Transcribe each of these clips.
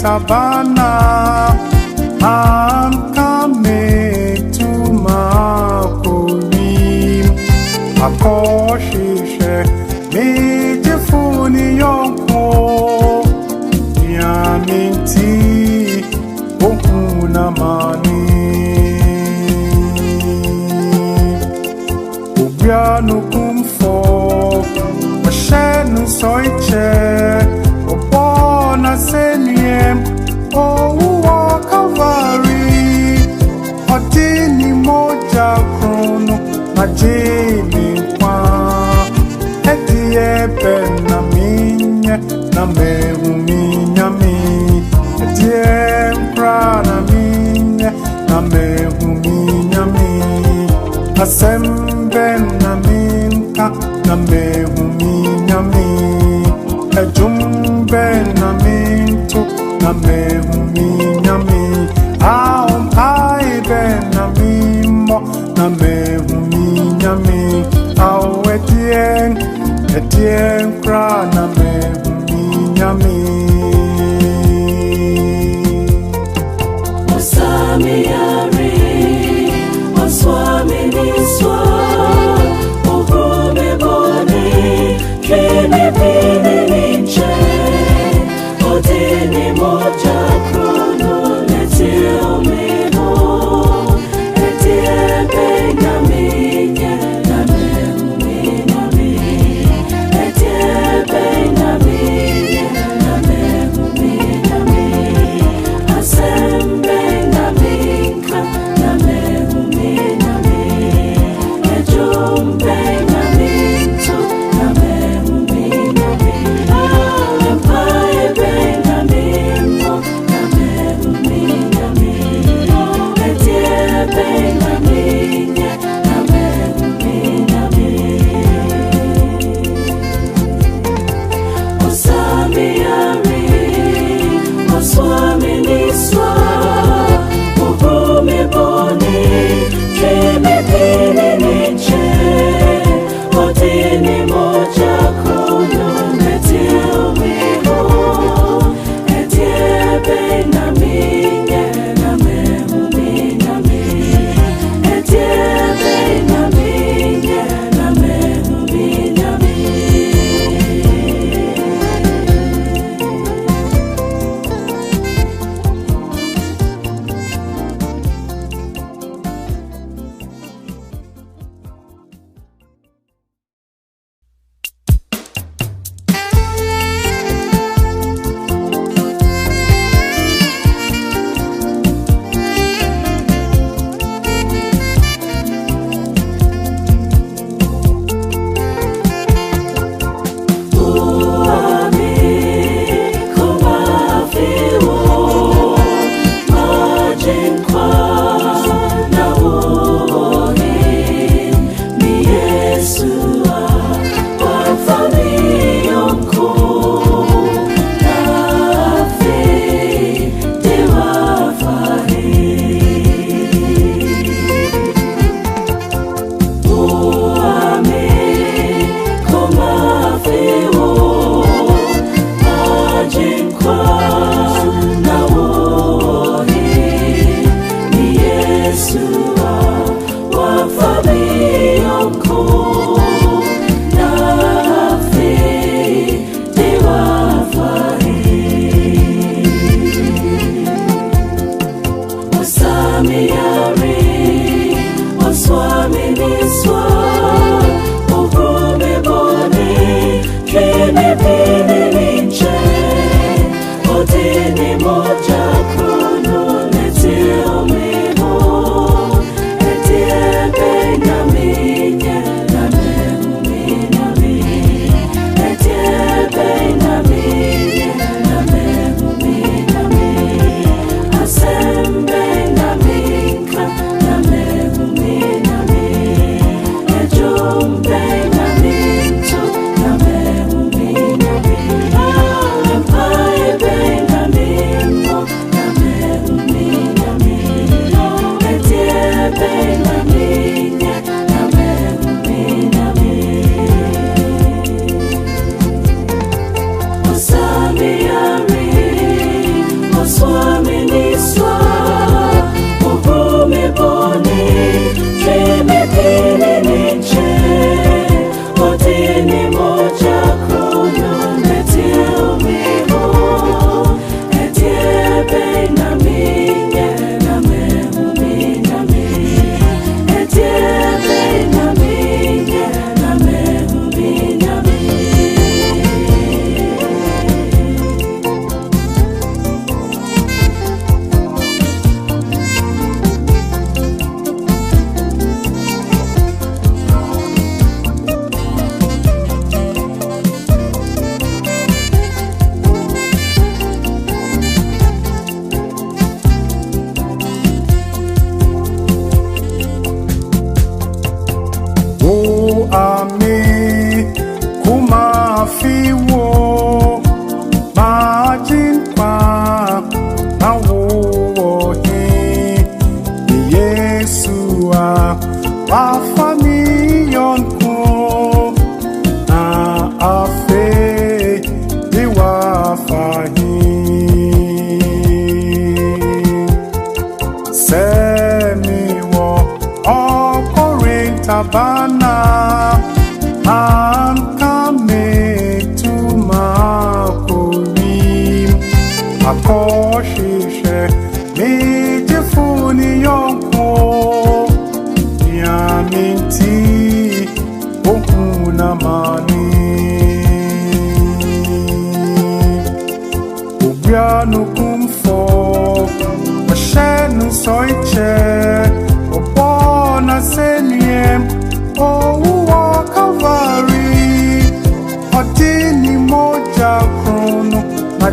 Tabana, I'm coming to Makuri. Akoshishe, Mijifuni Yonko, Yaminti, Okuna Mani, Ubianu Kumfo, Mashenu Soiche, Obona Seniem. Oh, Calvary, Otini moja krono, Majini kwa, Etie na minye, na mehuminya mi, Etie mkra na minye, na mehuminya mi, Asembe na minka, na mehuminya mi, Ejumbe na minto, na mehuminyami, aom aibe na mimo, na mehuminyami, ao etien kra na mehuminyami. Osami yari, oswami niswa, obrome boni, kene pine ninche. Odini moja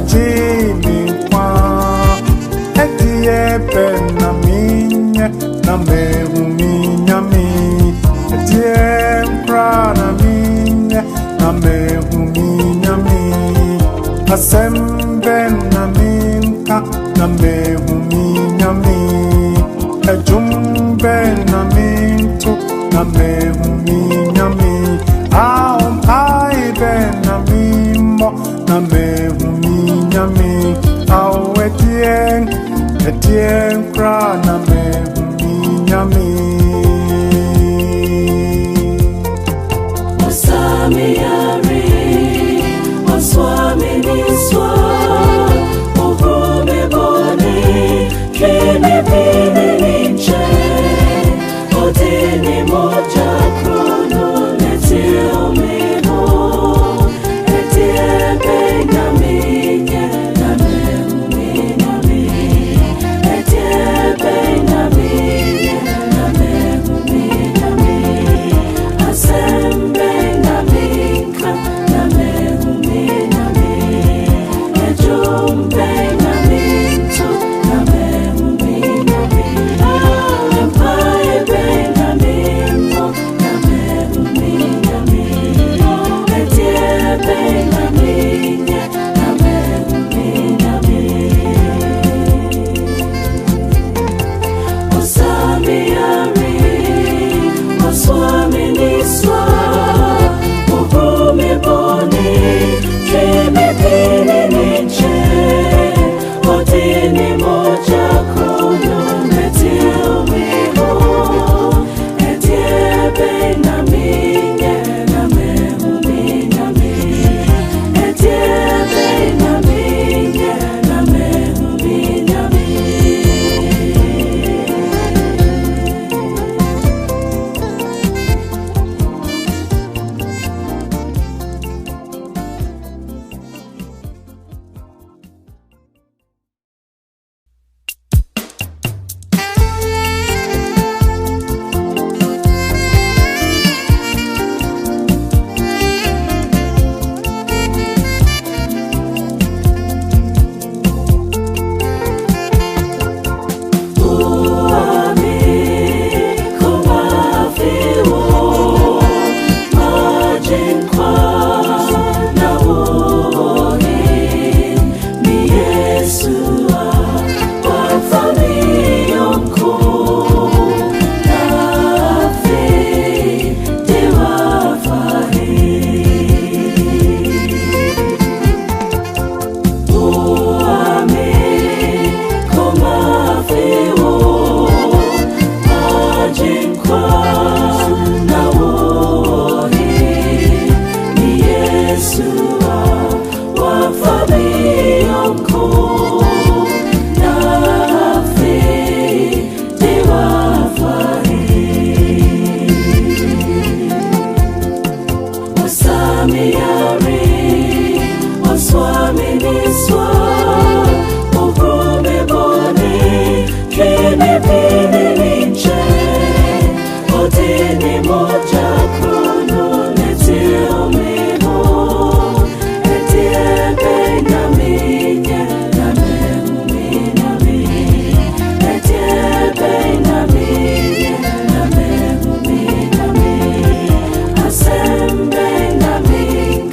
Jimmy Kwa Etie Pena Minye Na Mehumi Nyami Etie Prana Minye Na Mehumi Nyami Asembe Na Minka Na Mehumi Nyami Ejumbe Na Mintu Na Mehumi Nyami Aum Aibe Na Mimo Na Mehumi Nyami Au Etien Kra Na Mehumi Nyami Masami Yari Maswami Niswa Uhome Boni Kene Pini Ninche Odini Moja Krono Netie Omimo Etie Benamiye Na Mehumi Nyami Etie Benamiye Na Mehumi Nyami Asembe Na Minka Na Mehumi Nyami Ejumbe Na Minto Na Mehumi Nyami Empae Benamimo Na Mehumi Nyami Etie Benamiye Na Mehumi Nyami Osami Yari Oswami Niswa Uhumi Boni Keme Pini Ninche Odini Moja Krono Netie Omimo Etie Benamiye Na Mehumi Nyami Etie Benamiye Na Mehumi Nyami Asembe na minka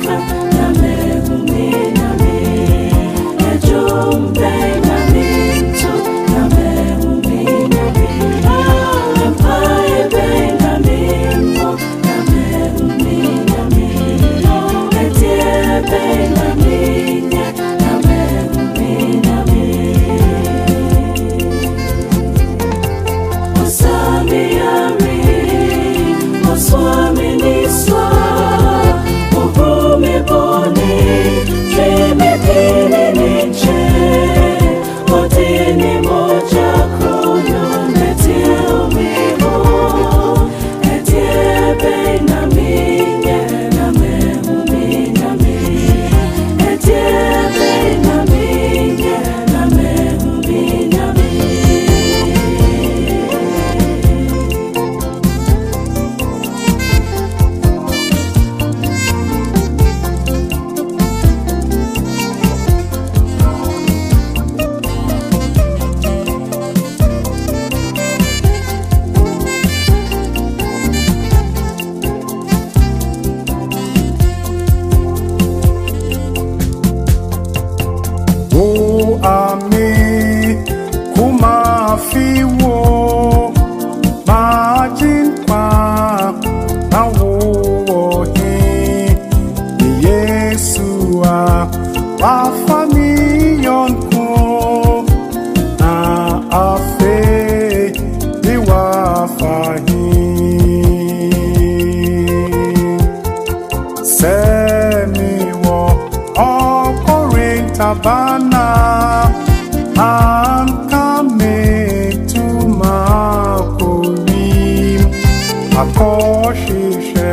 mafami yonko na afe diwa fahi semi wo okorin tabana I'm coming to Makorim Akoshishe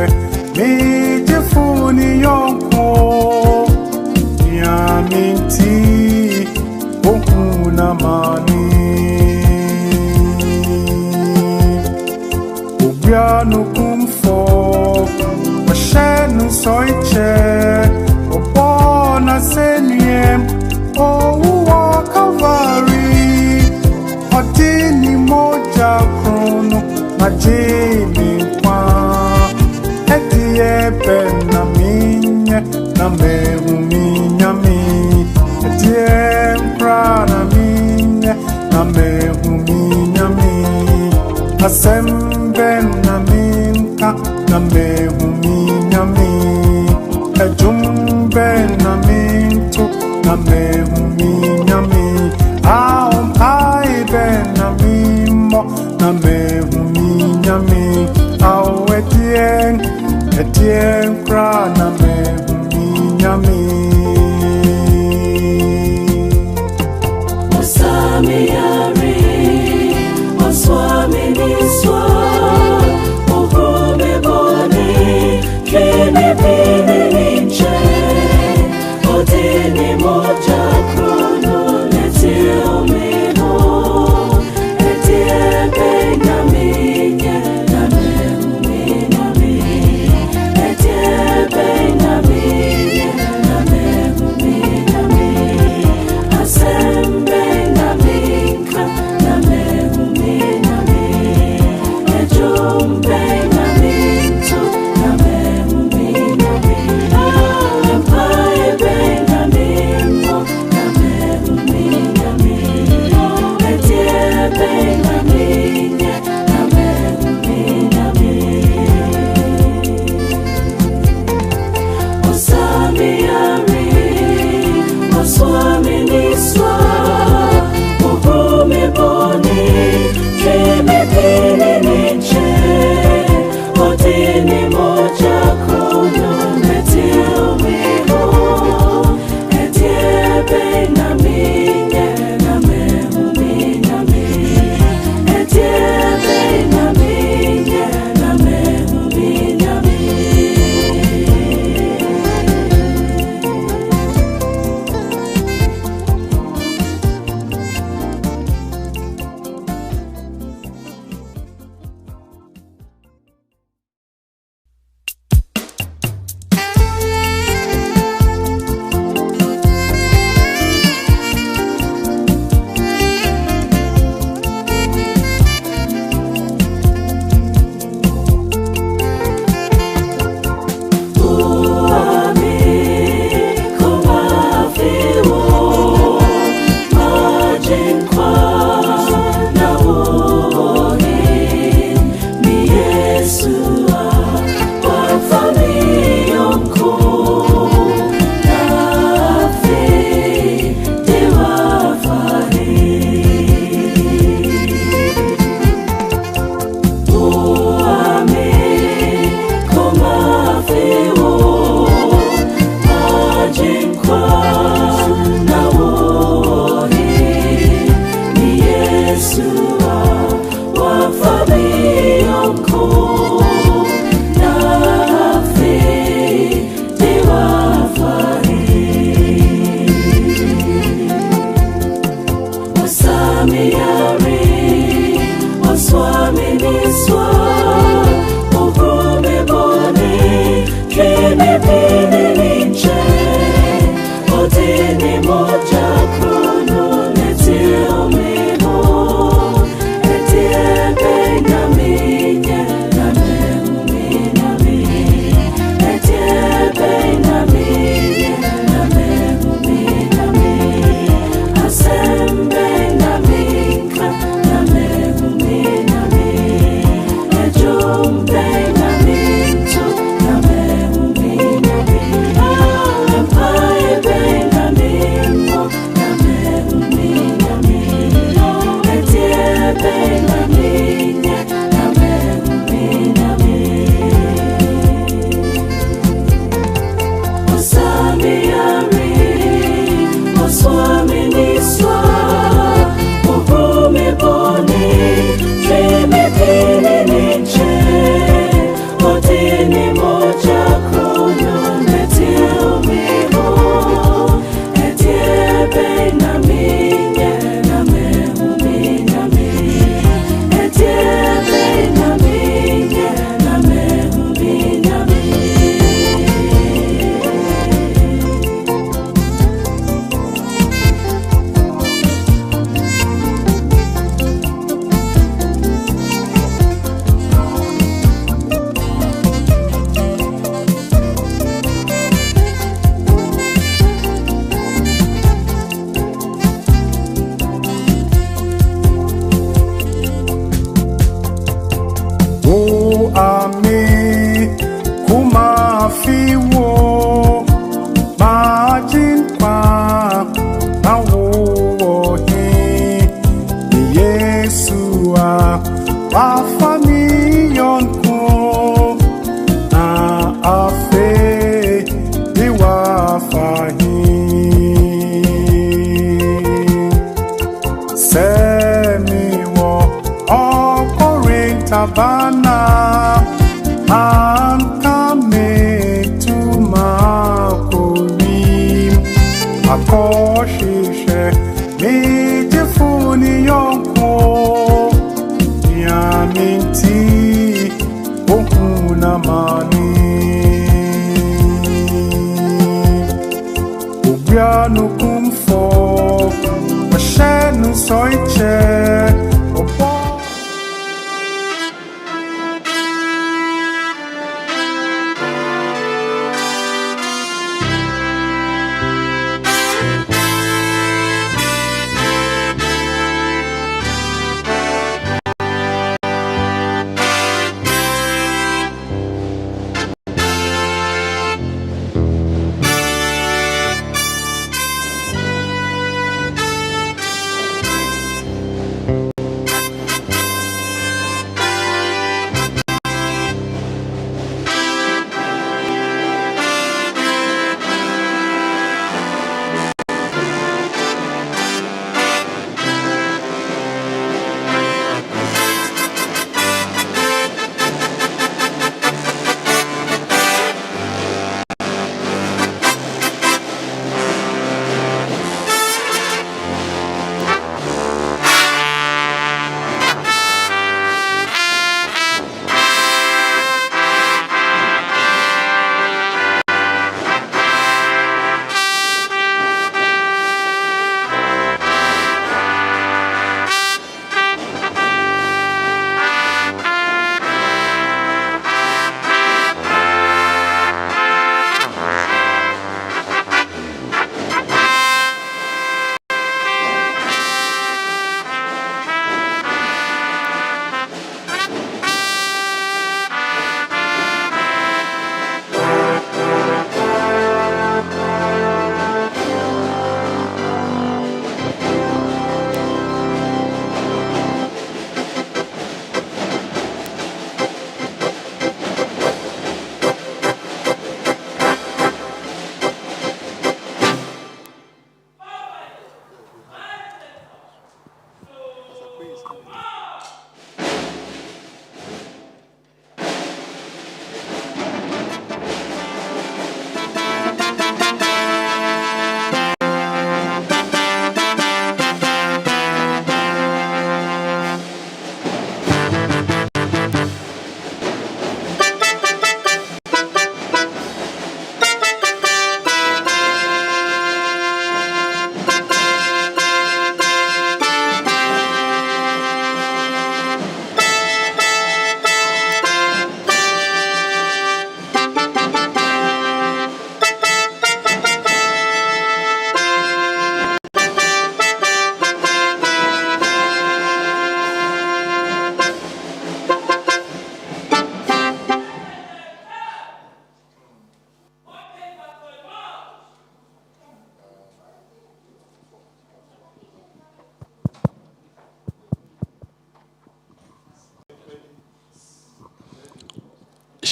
Mijifuni Yonko Yaminti Okuna Mani Ubianu Kumfo Mashenu Soiche Obona Seniem Oh Calvary Odini moja krono Majini kwa Edie na minye Na mehu minyami Edie mpra na minye Na mehu minyami Asembe na minka Na mehu minyami Ejumbe na mintu Na mehu minyami Aom ai ben na mimo Na mehu minyami Ao etien kra na mehu minyami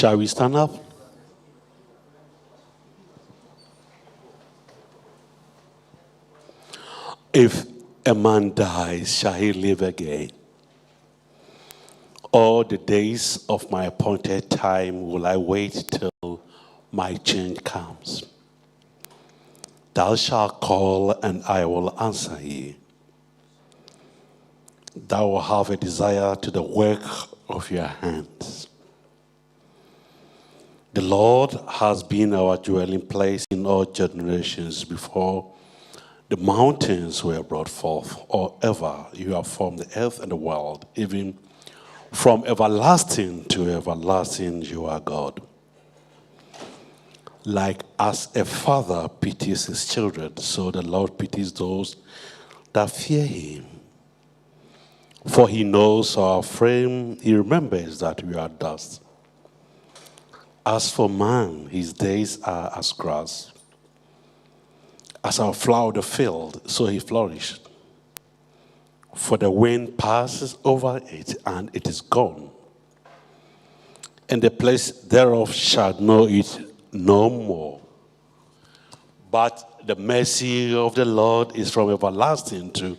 Shall we stand up? If a man dies, shall he live again? All the days of my appointed time will I wait till my change comes. Thou shalt call, and I will answer thee. Thou will have a desire to the work of your hands. The Lord has been our dwelling place in all generations before the mountains were brought forth, or ever you have formed the earth and the world, even from everlasting to everlasting you are God. Like as a father pities his children, so the Lord pities those that fear him. For he knows our frame, he remembers that we are dust. As for man, his days are as grass. As a flower of the field, so he flourished. For the wind passes over it, and it is gone. And the place thereof shall know it no more. But the mercy of the Lord is from everlasting to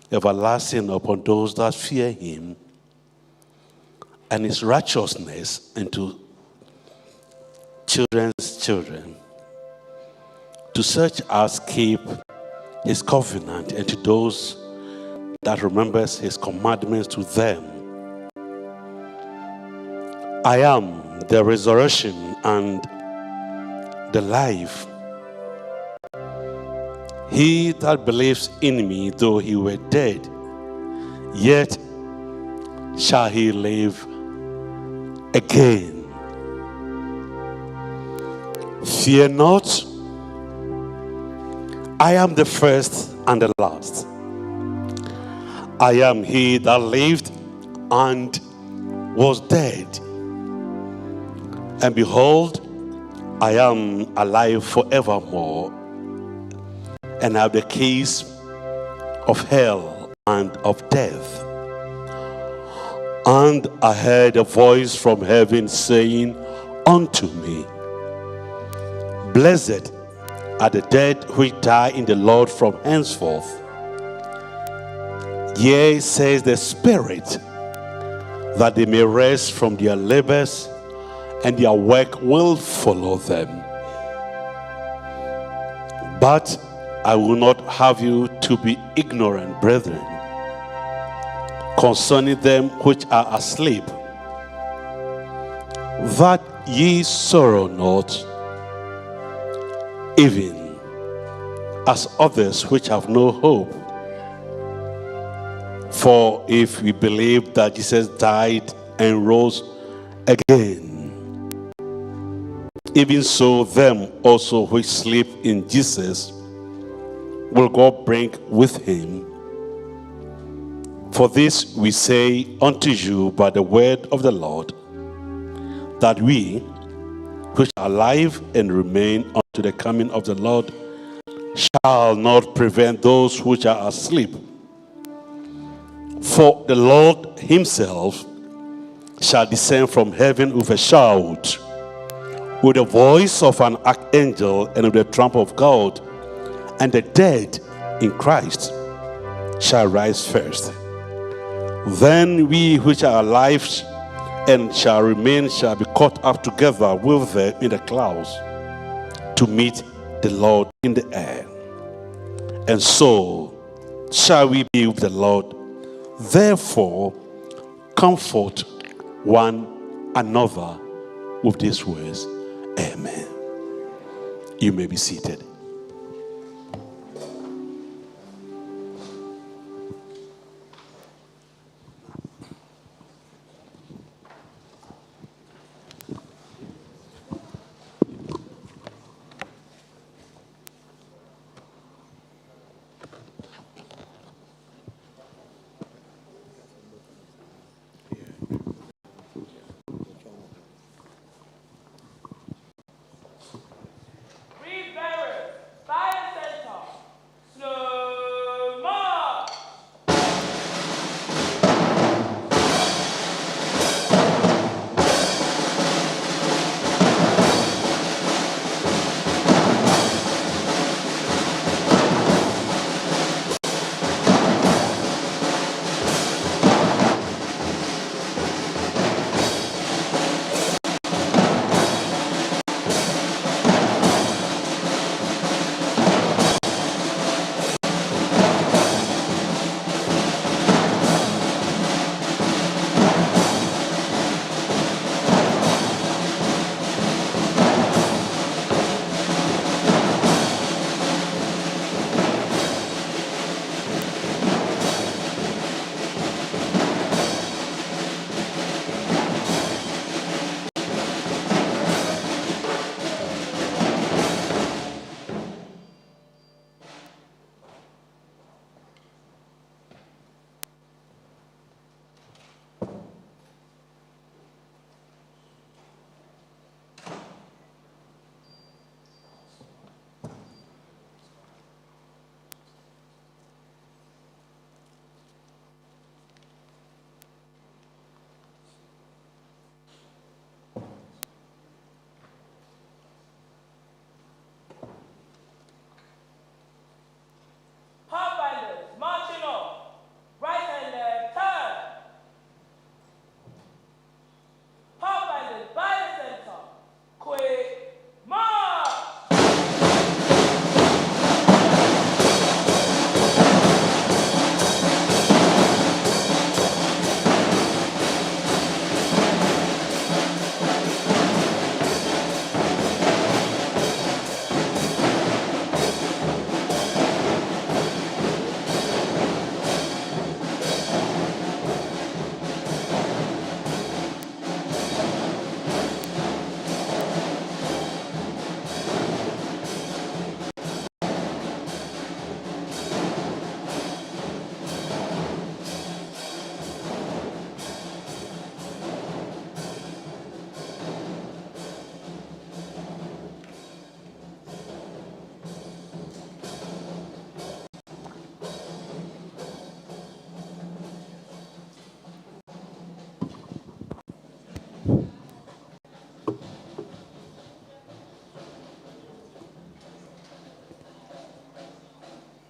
everlasting upon those that fear him, and his righteousness into children's children, to such as keep his covenant, and to those that remembers his commandments to them. I am the resurrection and the life. He that believes in me, though he were dead, yet shall he live again. Fear not, I am the first and the last. I am he that lived and was dead, and behold, I am alive forevermore, and have the keys of hell and of death. And I heard a voice from heaven saying unto me, Blessed are the dead which die in the Lord from henceforth. Yea, says the Spirit, that they may rest from their labors, and their work will follow them. But I will not have you to be ignorant, brethren, concerning them which are asleep, that ye sorrow not, even as others which have no hope. For if we believe that Jesus died and rose again, even so them also which sleep in Jesus will God bring with him. For this we say unto you by the word of the Lord, that we which are alive and remain unto the coming of the Lord shall not prevent those which are asleep. For the Lord himself shall descend from heaven with a shout, with the voice of an archangel, and with the trump of God, and the dead in Christ shall rise first. Then we which are alive and shall remain shall be caught up together with them in the clouds to meet the Lord in the air. And so shall we be with the Lord. Therefore, comfort one another with these words. Amen. You may be seated.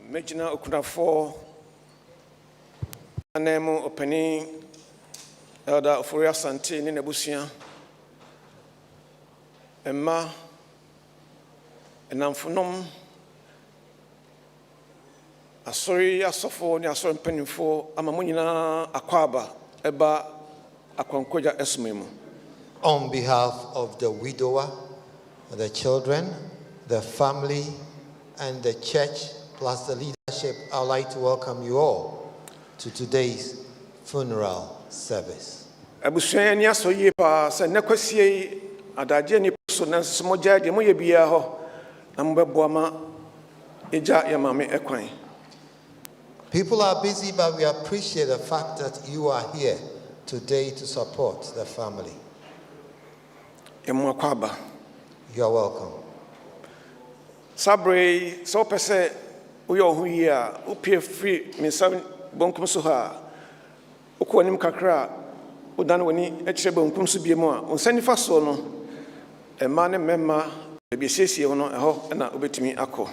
Mejina Okunafo Anemo Openi Elder Ofori-Asante ni Nebusia Emma Enamfunom Asori asofo ni asori mpanimfo amamu nyina akwaba eba akwankoja esmemu. On behalf of the widower, the children, the family, and the church, plus the leadership, I'd like to welcome you all to today's funeral service. Abusuani aso yie pa se nekwasie adaje ni so na smoja de moye bia ho na mbebo ma eja ya mame ekwan. People are busy, but we appreciate the fact that you are here today to support the family. You are welcome. Sabre so pese uyo huya upie free minsa bonkum so ha ukonim kakra udan woni ekire bonkum so biemu a unsani fa so no ema ne memma ebiesie no eho na obetimi akọ.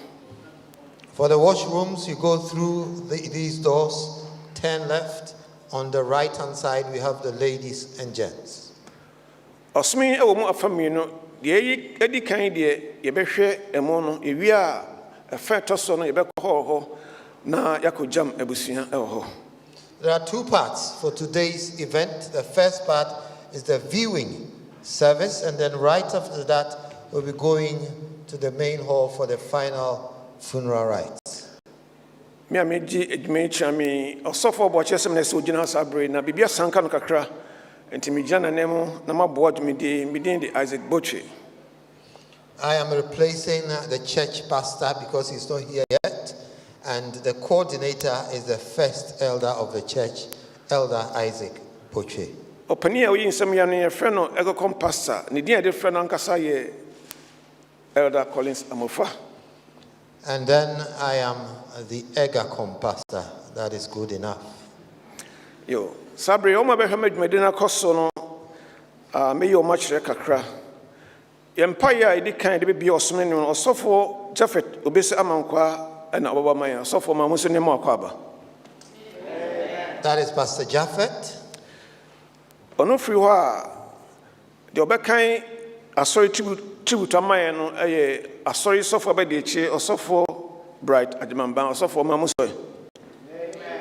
For the washrooms, you go through these doors, 10 left. On the right-hand side, we have the ladies and gents. Osmi ewo mu afami no de yi edi kan de ye behwe emo no ewia efa toso no ye be ho na yakojam abusia ewo ho. There are two parts for today's event. The first part is the viewing service, and then right after that, we'll be going to the main hall for the final funeral rites. Me ameji edme chami osofo bo chesem na se ogina sabre na bibia sanka no kakra entimijana nemo na maboa dwumidi midin de Isaac Boche. I am replacing the church pastor because he's not here yet, and the coordinator is the first elder of the church, Elder Isaac Boche. Opania we nsem ya no ye frɛ no egokom pastor ne din ade frɛ no ankasa ye Elder Collins Amofa. And then I am the EGACOM pastor. That is good enough. Yo, Sabre, Oma Behamed Medina Kosono, may you much kakra. Empire, it kind of be Osman or so for Jaffet, Obese Amankwa, and Obama, so for Mamusinemo Kwaba. That is Pastor Jaffet. Onofriwa, the Obekai, a sorry tribute to my a sorry sofa by the chair or so for Bright Ajimamba or so for Mamusoy.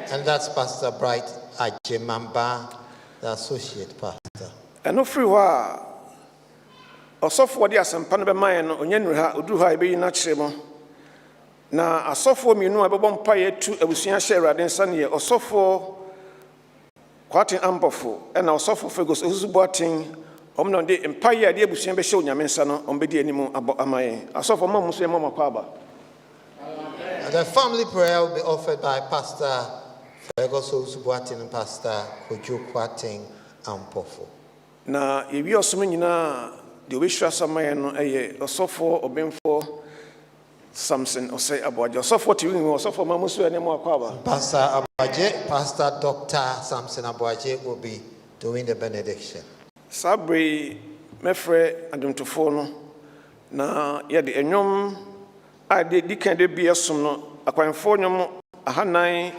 And that's Pastor Bright Ajimamba, the associate pastor. And no free wa or so for the Asampan by mine on Yenra, Uduha be natural. Now, a so for me no about pie to a Lucian Shera than Sunny or so for quite amperful and our soft figures Uzubating. Omno de empire de busia be show nyamensa no ombedi animu abo amaye asofo mamuso e mama kwaba. The family prayer will be offered by Pastor Ferguson Uzubuating and Pastor Kojo Kwating Ampofo. Na yewi osomo nyina de obehwa samaye no eye osofo obemfo Samson osay aboaje osofo tiwi osofo mamuso e nemo akwaba. Pastor Abaje, Pastor Dr. Samson Abaje will be doing the benediction. Sabre mefre adumtofo no na ye de enwom a de dikan de bia som no akwanfo nwom ahanan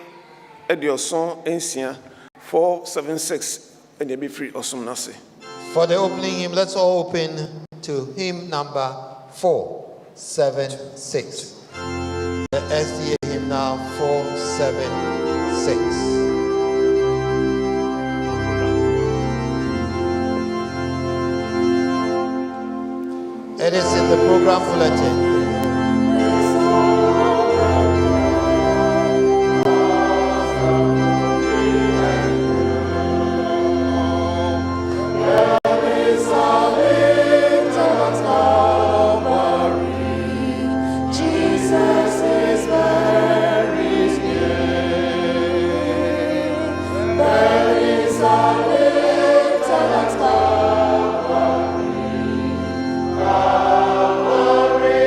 edioson ensia 476 and they be free osom na se. For the opening hymn, let's all open to hymn number 476. The SDA hymn now 476. It is in the program bulletin. Glory.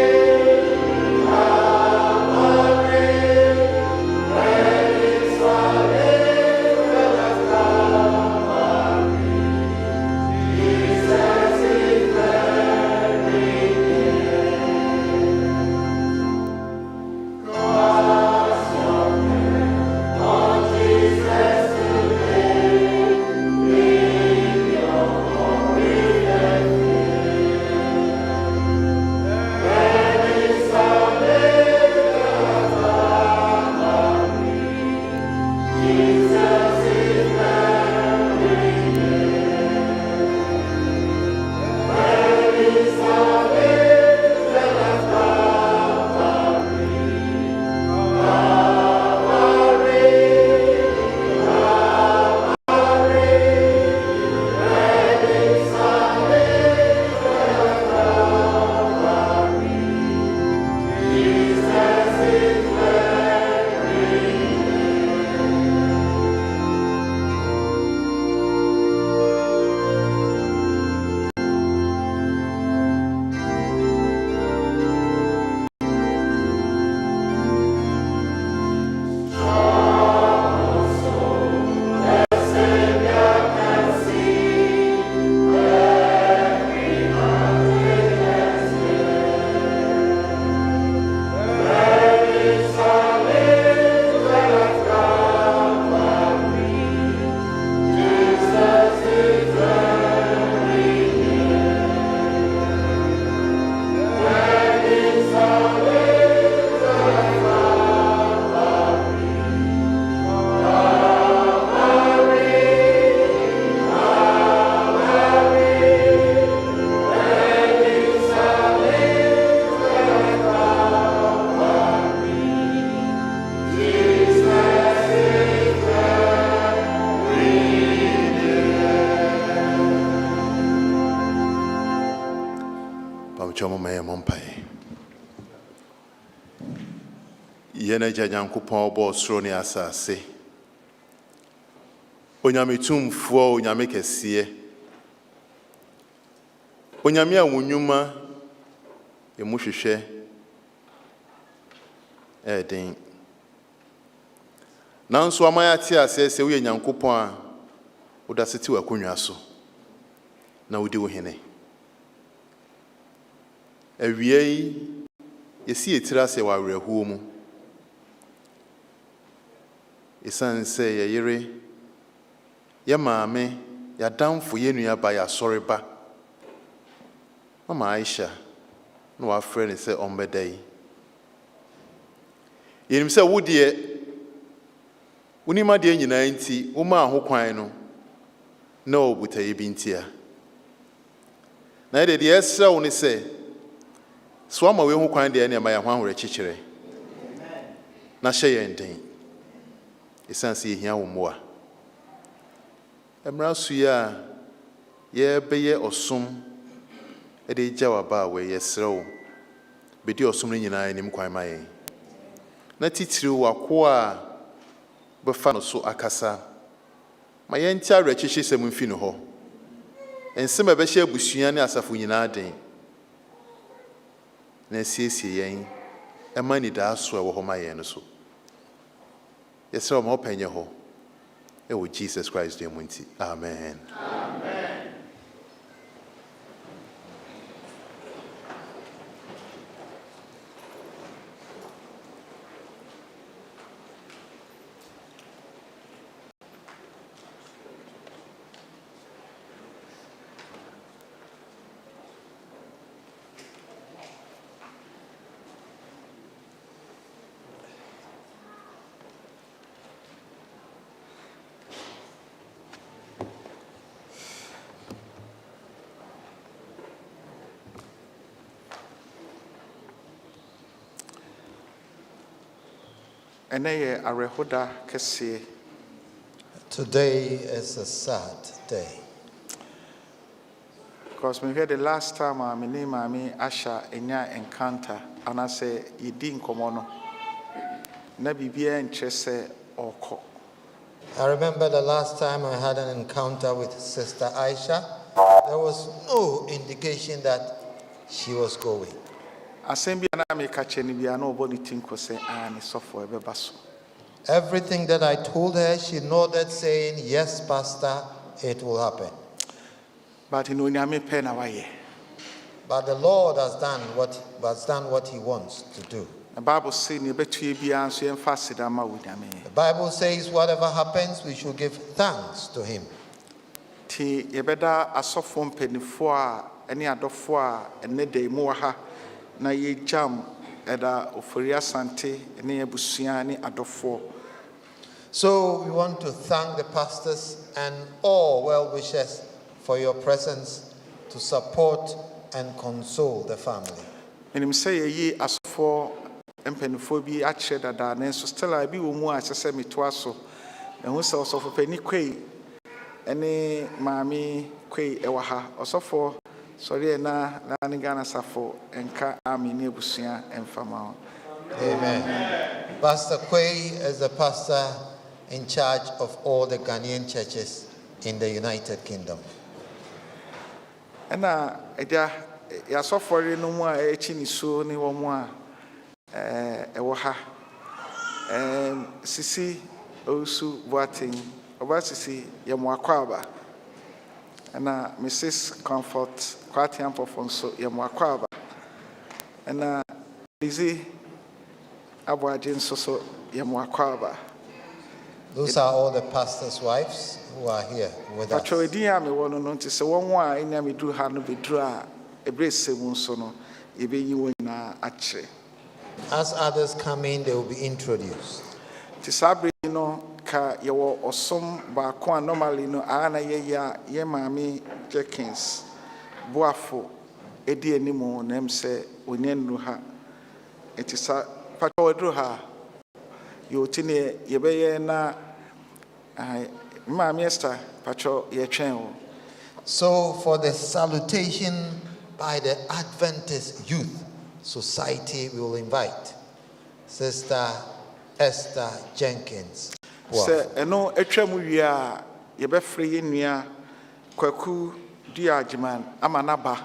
Yena Janyankupon bo sroni asase. Onyame tumfo onyame kese. Onyame awunyuma emuhwehwe den. Nanso amaya ti asese wo Nyankopon a wodaseti wakonwa so. Na wodi wo hene. Awie yesi etira se wa werɛhuo mu. Isan say ye yere ya maame ya damfo ye nua ba ya soreba mama Aisha no wa frɛ ne sɛ ɔmbɛdai yenim sɛ wo de unima de nyina nti wo ma ho kwan no na obutaye bi ntia na de ɛsrɛ wo ne sɛ so ama we ho kwan de ne ma ya ho ahore kyekyere na hyɛ yɛn den esansi hia wo moa emra suya ye beye osom ede jawaba we yesrew bedi osom ni nyina anim kwan maye na titiri wako a befa no so akasa ma ye ntia rekyehye sem mfi no ho ensem ebehye abusua ne asafo nyina den na siesie yen ema ni da so e wo ho maye no so. Yes, sir, I'm hoping you ho. It was Jesus Christ, dear Munti. Amen. Amen. Today is a sad day. Because we heard the last time my name Asha enya encounter and I say you didn't come on. Na bibia enchese oko. I remember the last time I had an encounter with Sister Aisha. There was no indication that she was going. Everything Everything that I told her, she nodded, saying, "Yes, Pastor, it will happen." But the Lord has done what He wants to do. The Bible says, whatever happens, we should give thanks to Him. Na ye jam eda Ofori-Asante ne abusua ne adofo. So we want to thank the pastors and all well-wishers for your presence to support and console the family. Menim say ye asofo empenifo bi akyere dada na so stella bi wo mu a sese metoa so. Ehu se osofo pani kwei ene maami kwei ewa ha. Osofo sorry na Ghana safo enka ami ne busia emfama. Amen. Pastor Kwei is the pastor in charge of all the Ghanaian churches in the United Kingdom. And ya sofori no mu a echi ni so ni wo mu a ewo ha sisi osu boating oba sisi ya mu akwaba na Mrs. Comfort Kwatian Pofonso ya mu akwaba na Lizzie Abwajin so ya mu akwaba. Those are all the pastors' wives who are here with us. As others come in, they will be introduced. Normally no ana ye mami Jenkins boafo edi animo nem se onyenru ha etisa pato odru ha yo tine yebeye na mami Esther pato ye twen o. So for the salutation by the Adventist Youth Society, we will invite Sister Esther Jenkins. Se eno etwam wi a ye befre ye nua kwaku diagiman amanaba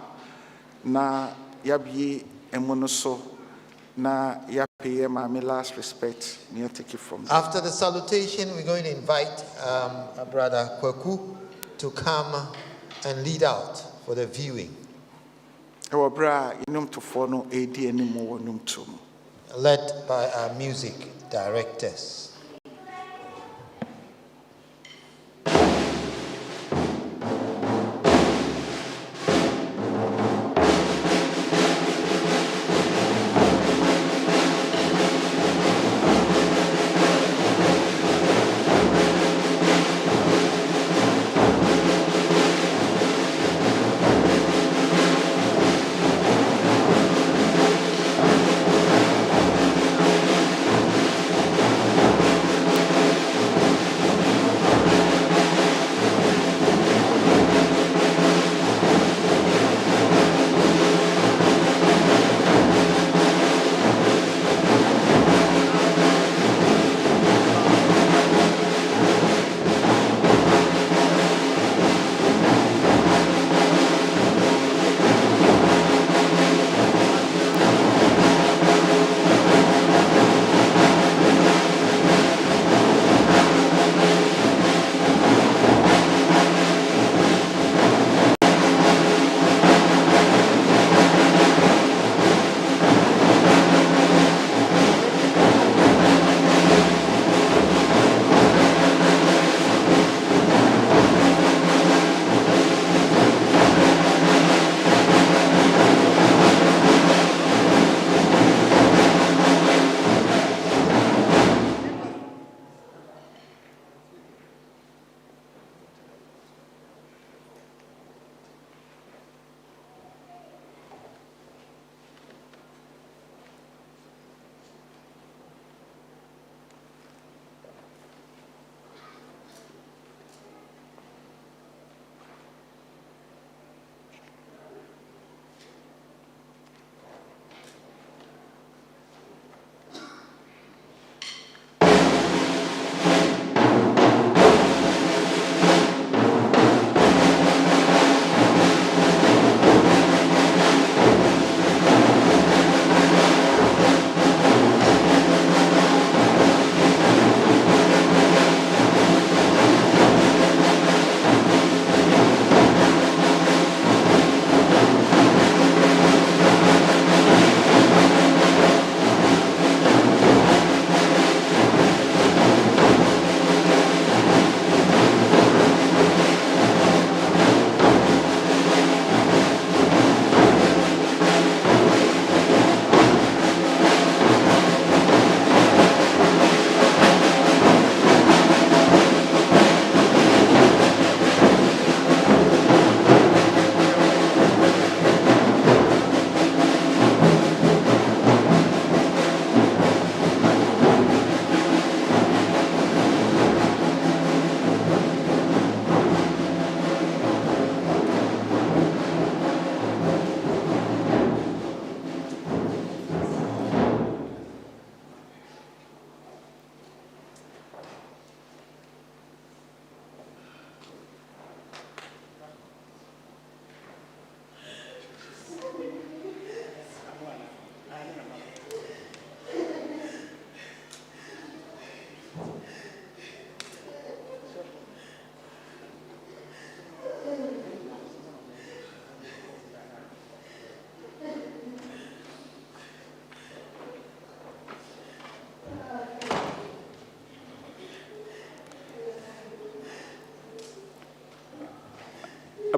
na yabie emuno so na yape my last respect near take it from there. After the salutation, we're going to invite Brother Kwaku to come and lead out for the viewing. Led by our music directors.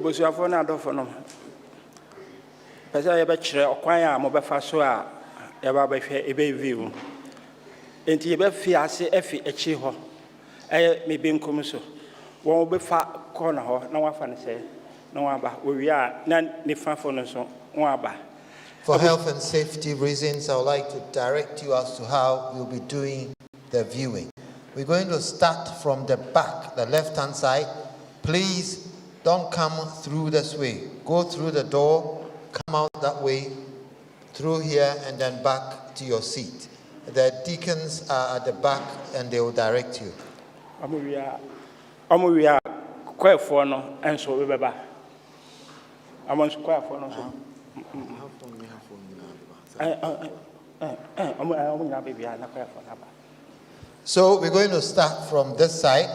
abusuafo na adofo no pesa ye be kire okwan a mo be fa so a ye ba be hwe e be view enti ye be fi ase efi echi ho me benkum so won be fa corner ho na wa fa ne se na wa ba wo wi a na ne fa fo no so wa ba. For health and safety reasons, I would like to direct you as to how we'll be doing the viewing. We're going to start from the back, the left-hand side. Please don't come through this way. Go through the door, come out that way, through here, and then back to your seat. The deacons are at the back, and they will direct you. Amuya, quite for no, and so we be. I'm on square for no. So we're going to start from this side.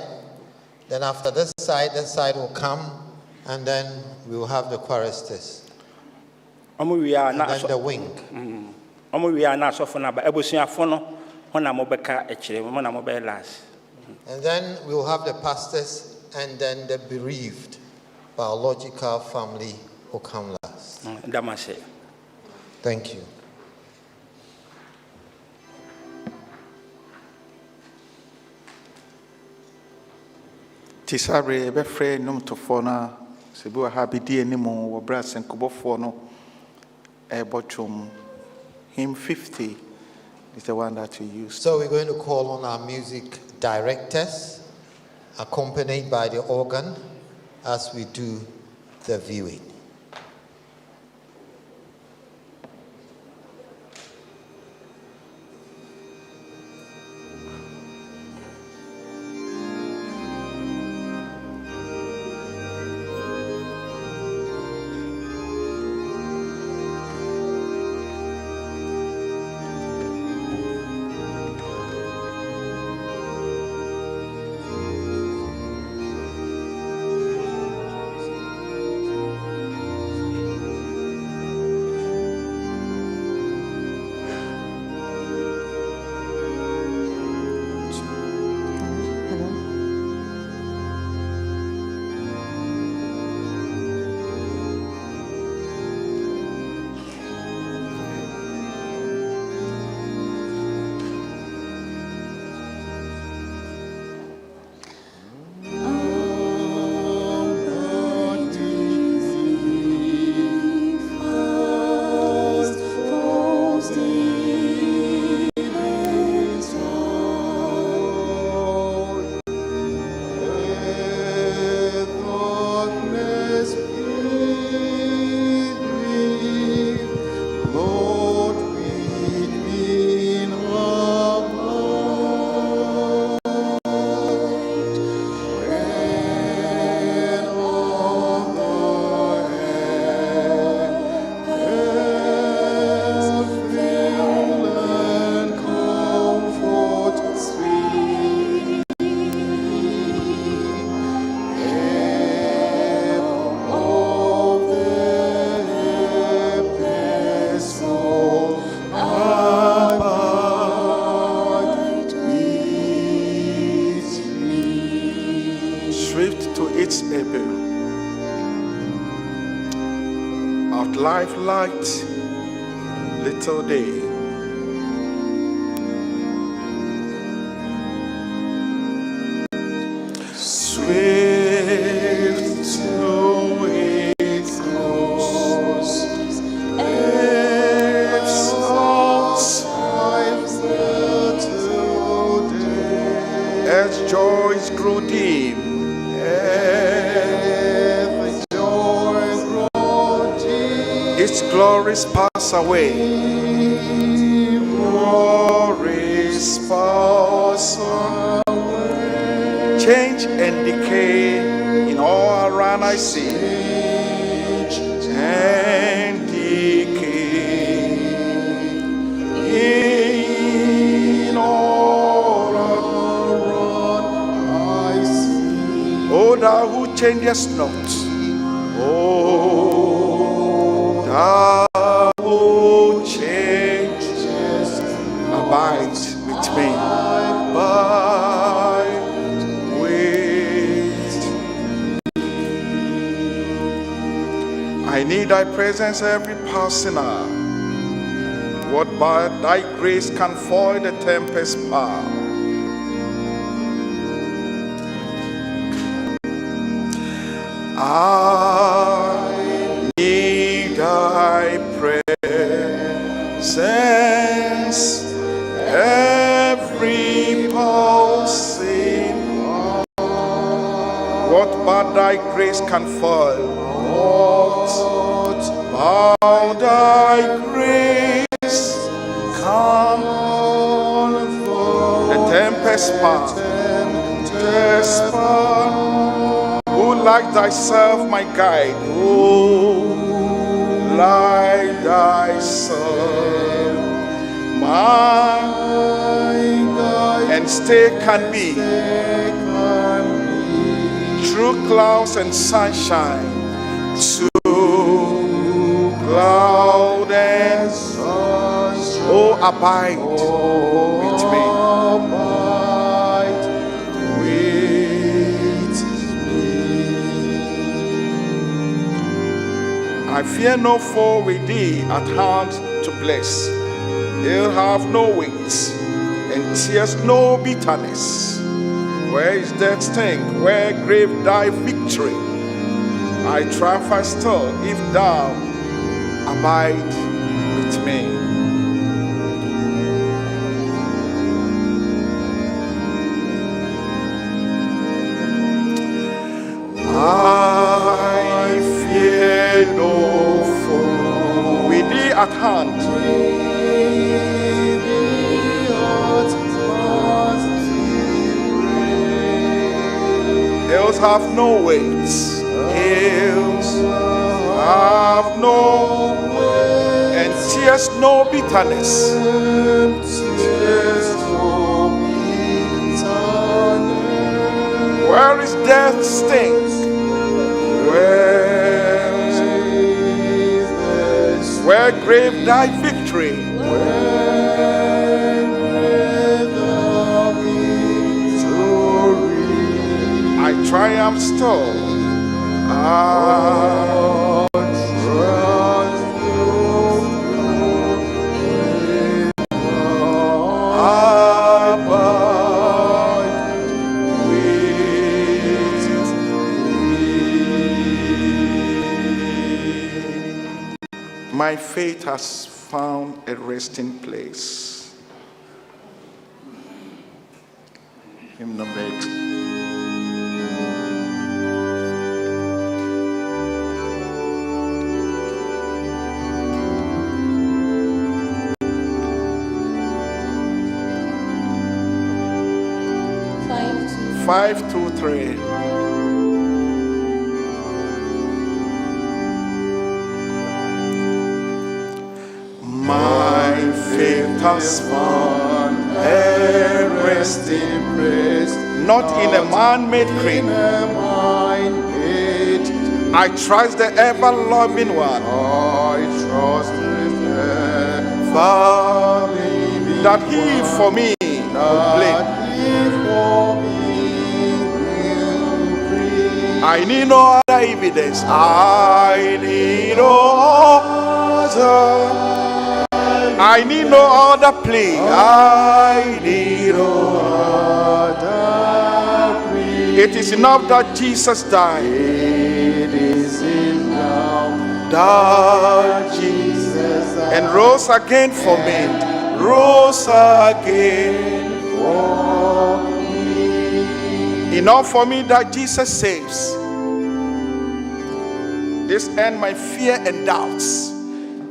Then after this side will come, and then we will have the choristers. And then the wing. And then we will have the pastors, and then the bereaved biological family will come last. Thank you. Tisabre be free num to fona sebu happy di animo wo brass and kubofo no bottom hymn 50 is the one that we use. So we're going to call on our music directors, accompanied by the organ, as we do the viewing. Life light, little day. Swift to its course, exalts little day. As joys grow dim, its glories pass away. Glories pass away. Change and decay in all around I see. And decay in all around I see. O thou who changest not, thou changes, abide with me. Abide with me. thy presence every passing hour. What by thy grace can foil the tempest power? I need thy presence every pulsing. What but thy grace can foil? What by thy grace can foil the tempest power? Who like thyself, my guide? Who like thyself, my guide? And stay can be through clouds and sunshine, through cloud and sunshine. Oh, abide with me. I fear no foe with thee at hand to bless. He'll have no wings and tears no bitterness. Where is death's sting? Where grave thy victory? I triumph still if thou abide with me. I fear no foe with thee at hand. Hills have no weights, hills have no weight, and tears no bitterness. Where is death's sting? Where grave thy victory? I triumph still. I trust you. Abide with me. My faith has found a resting place. Hymn number 8. Five, 2, 3. My faith has found a resting place, not in a man-made crib. I trust the ever-loving one. I trust that he for me will bleed. I need no other evidence. I need no other. I need no other plea. I need no other plea. It is enough that Jesus died. It is enough that Jesus died and rose again for me. Rose again for me. Enough for me that Jesus saves. This end my fear and doubts.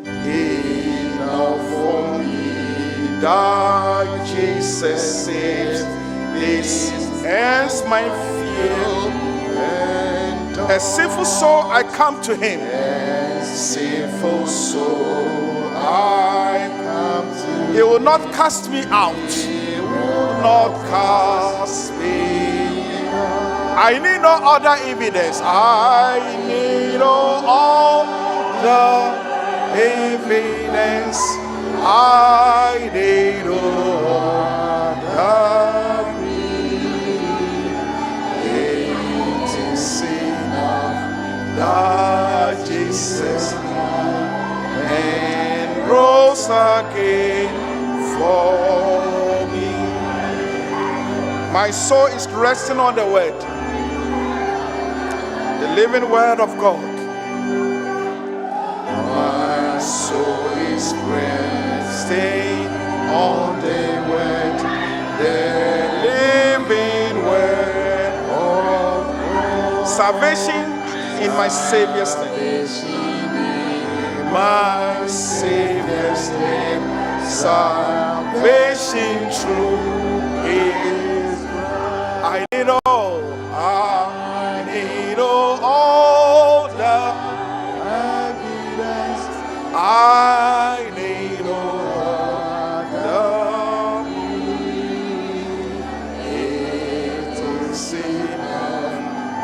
Enough for me that Jesus saves. This ends my fear and doubts. A sinful soul, I come to him. A sinful soul, I come to him. He will not cast me out. He will not cast me. I need no other evidence. I need no other evidence. I need no other plea. It is enough that Jesus again for me. My soul is resting on the word, the living word of God. My soul is resting on the word, the living word of God. Salvation in my Savior's name. My Savior's name. Salvation true is. I need all the evidence. I need all the it is enough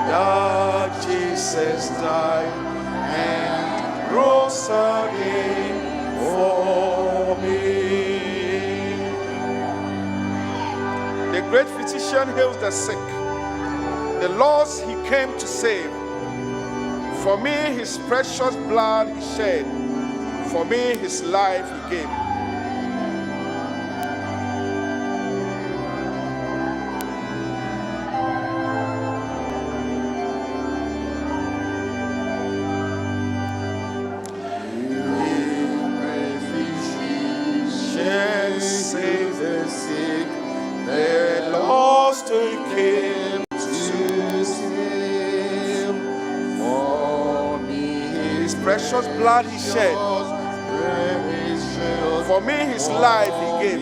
that Jesus died and rose again for me. The great physician heals the sick. The lost he came to save. For me his precious blood he shed. For me his life he gave. Save the sick, the lost he came to save. For me his precious blood he shed. For me his life he gave.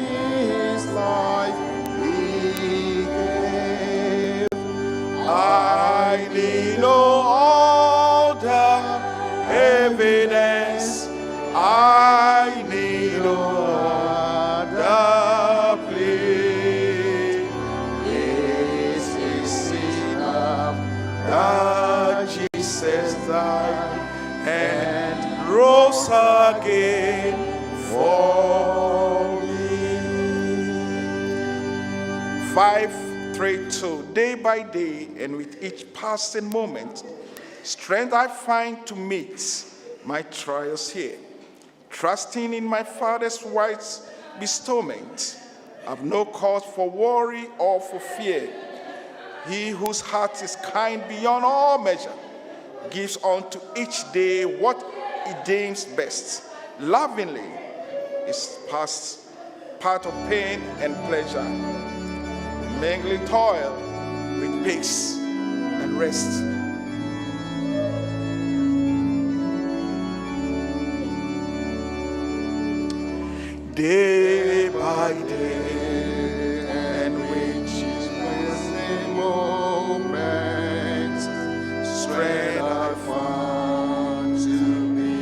I need no other evidence. I need no other plea. This is enough that Jesus died and rose again for me. 5:3-2. Day by day and with each passing moment, strength I find to meet my trials here. Trusting in my Father's wise bestowment, I've no cause for worry or for fear. He whose heart is kind beyond all measure gives unto each day what he deems best. Lovingly is past part of pain and pleasure, mingling toil with peace and rest. Day by day, and with each passing moment, strength I find to be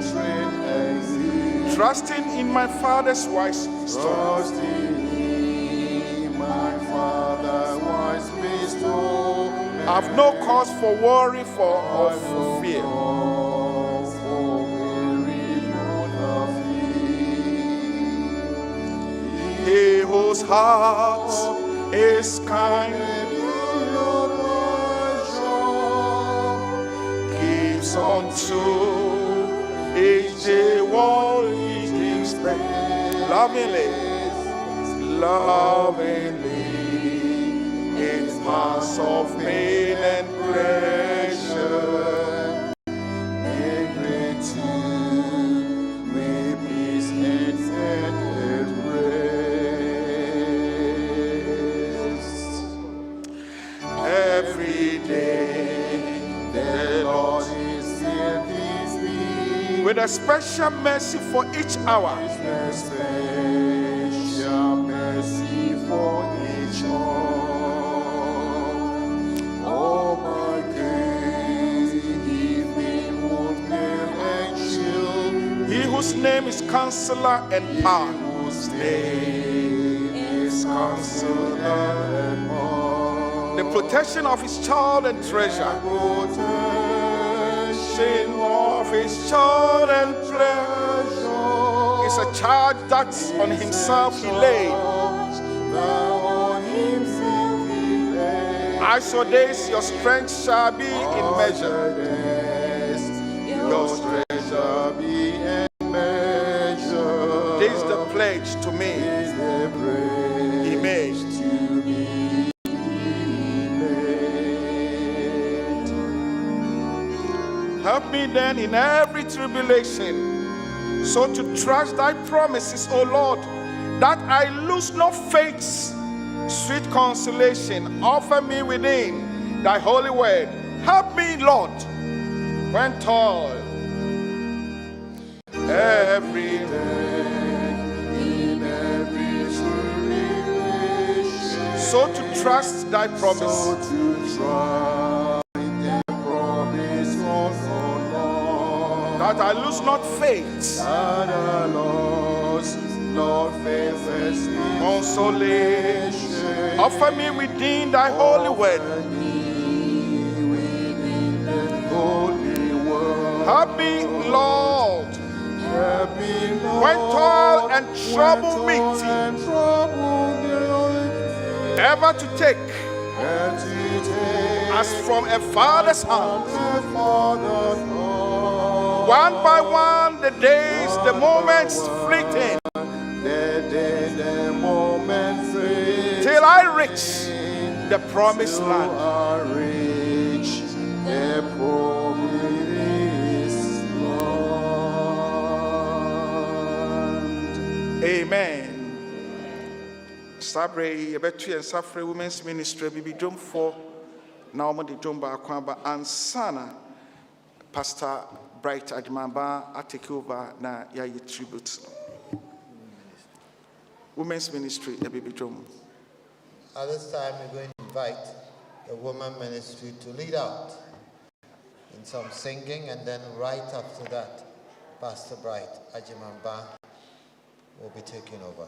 strength. Trusting in my Father's wise trusting in my Father's wise bestow. I've no cause for worry or for fear. He whose heart is kind gives unto each day what he deems best. Lovingly in paths of pain and pleasure. With a special mercy for each hour. A special mercy for each hour. Oh my days, evening, morning, and chill. He whose name is Counselor and Power. Whose name is Counselor and Power. The protection of his child and treasure. Of his child and pleasure is a charge that on himself he laid. As your days, your strength shall be in measure. Your strength shall be in measure. me then in every tribulation, so to trust thy promises, O Lord, that I lose no faith. Sweet consolation, offer me within thy holy word. Help me, Lord, when toil every day, in every tribulation, so to trust thy promise. So to trust the promise of the Lord, That I lose not faith. that I lost not faith. Consolation, offer me within thy holy word. Help me, Lord, when toil and trouble meet, ever to take as from a father's hand. One by one, the days, the moments fleeting, till I reach the promised land. Amen. Sabre yebetu and Safre Women's Ministry bibi drum for na omo de drum ba akwa ansana Pastor Bright Adimamba take over na ya tribute. Women's Ministry bibi drum. At this time, we're going to invite the women ministry to lead out in some singing, and then right after that, Pastor Bright Ajimamba will be taking over.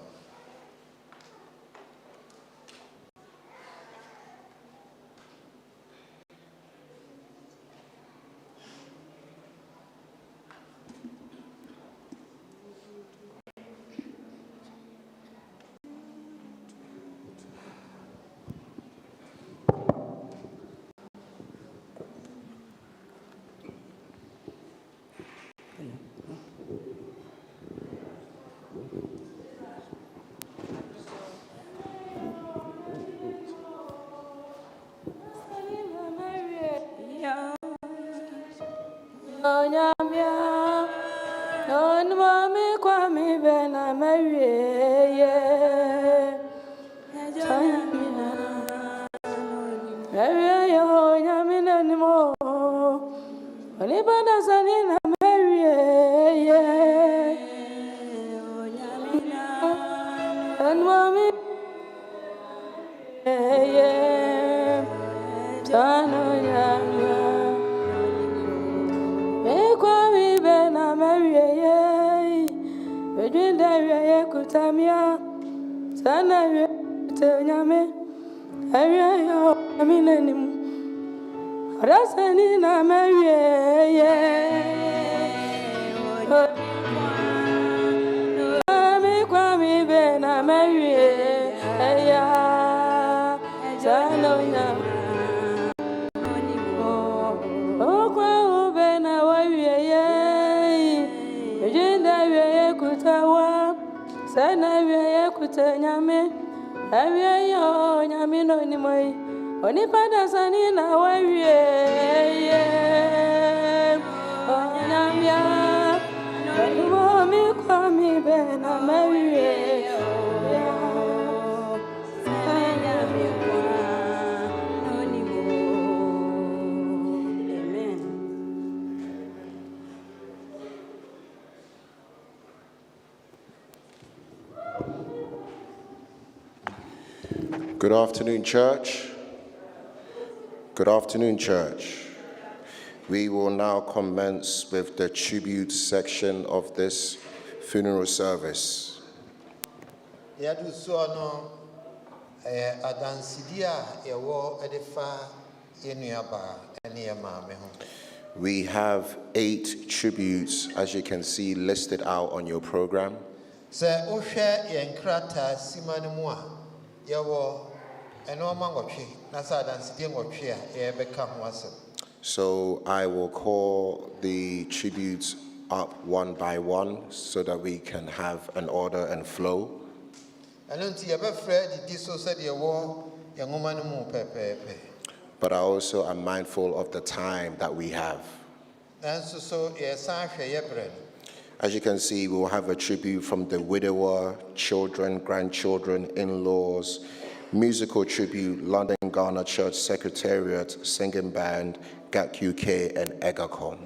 Good afternoon, church. Good afternoon, church. We will now commence with the tribute section of this funeral service. We have 8 tributes, as you can see, listed out on your program. So I will call the tributes up one by one so that we can have an order and flow. But I also am mindful of the time that we have. As you can see, we will have a tribute from the widower, children, grandchildren, in-laws, musical tribute, London Ghana Church Secretariat, singing band, GAC UK, and EGACOM.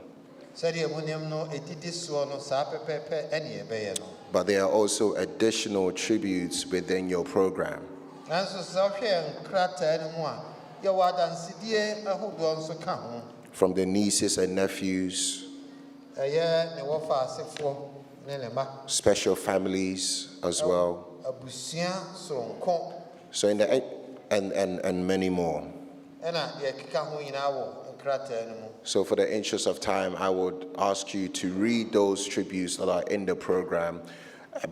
But there are also additional tributes within your program. From the nieces and nephews, special families as well. So in the and many more. So for the interest of time, I would ask you to read those tributes that are in the program,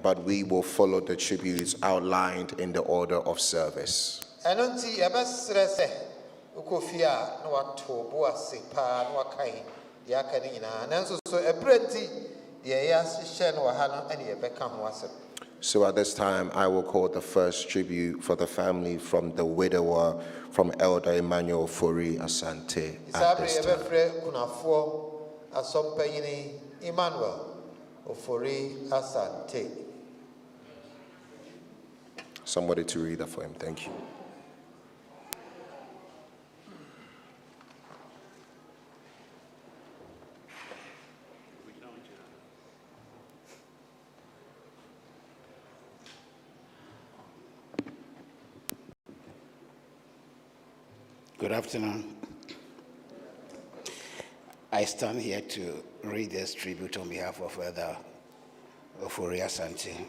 but we will follow the tributes outlined in the order of service. So at this time, I will call the first tribute for the family from the widower, from Elder Emmanuel Ofori-Asante. At this time. Emmanuel Ofori-Asante. Somebody to read that for him. Thank you. Good afternoon. I stand here to read this tribute on behalf of Elder Ofori-Asante.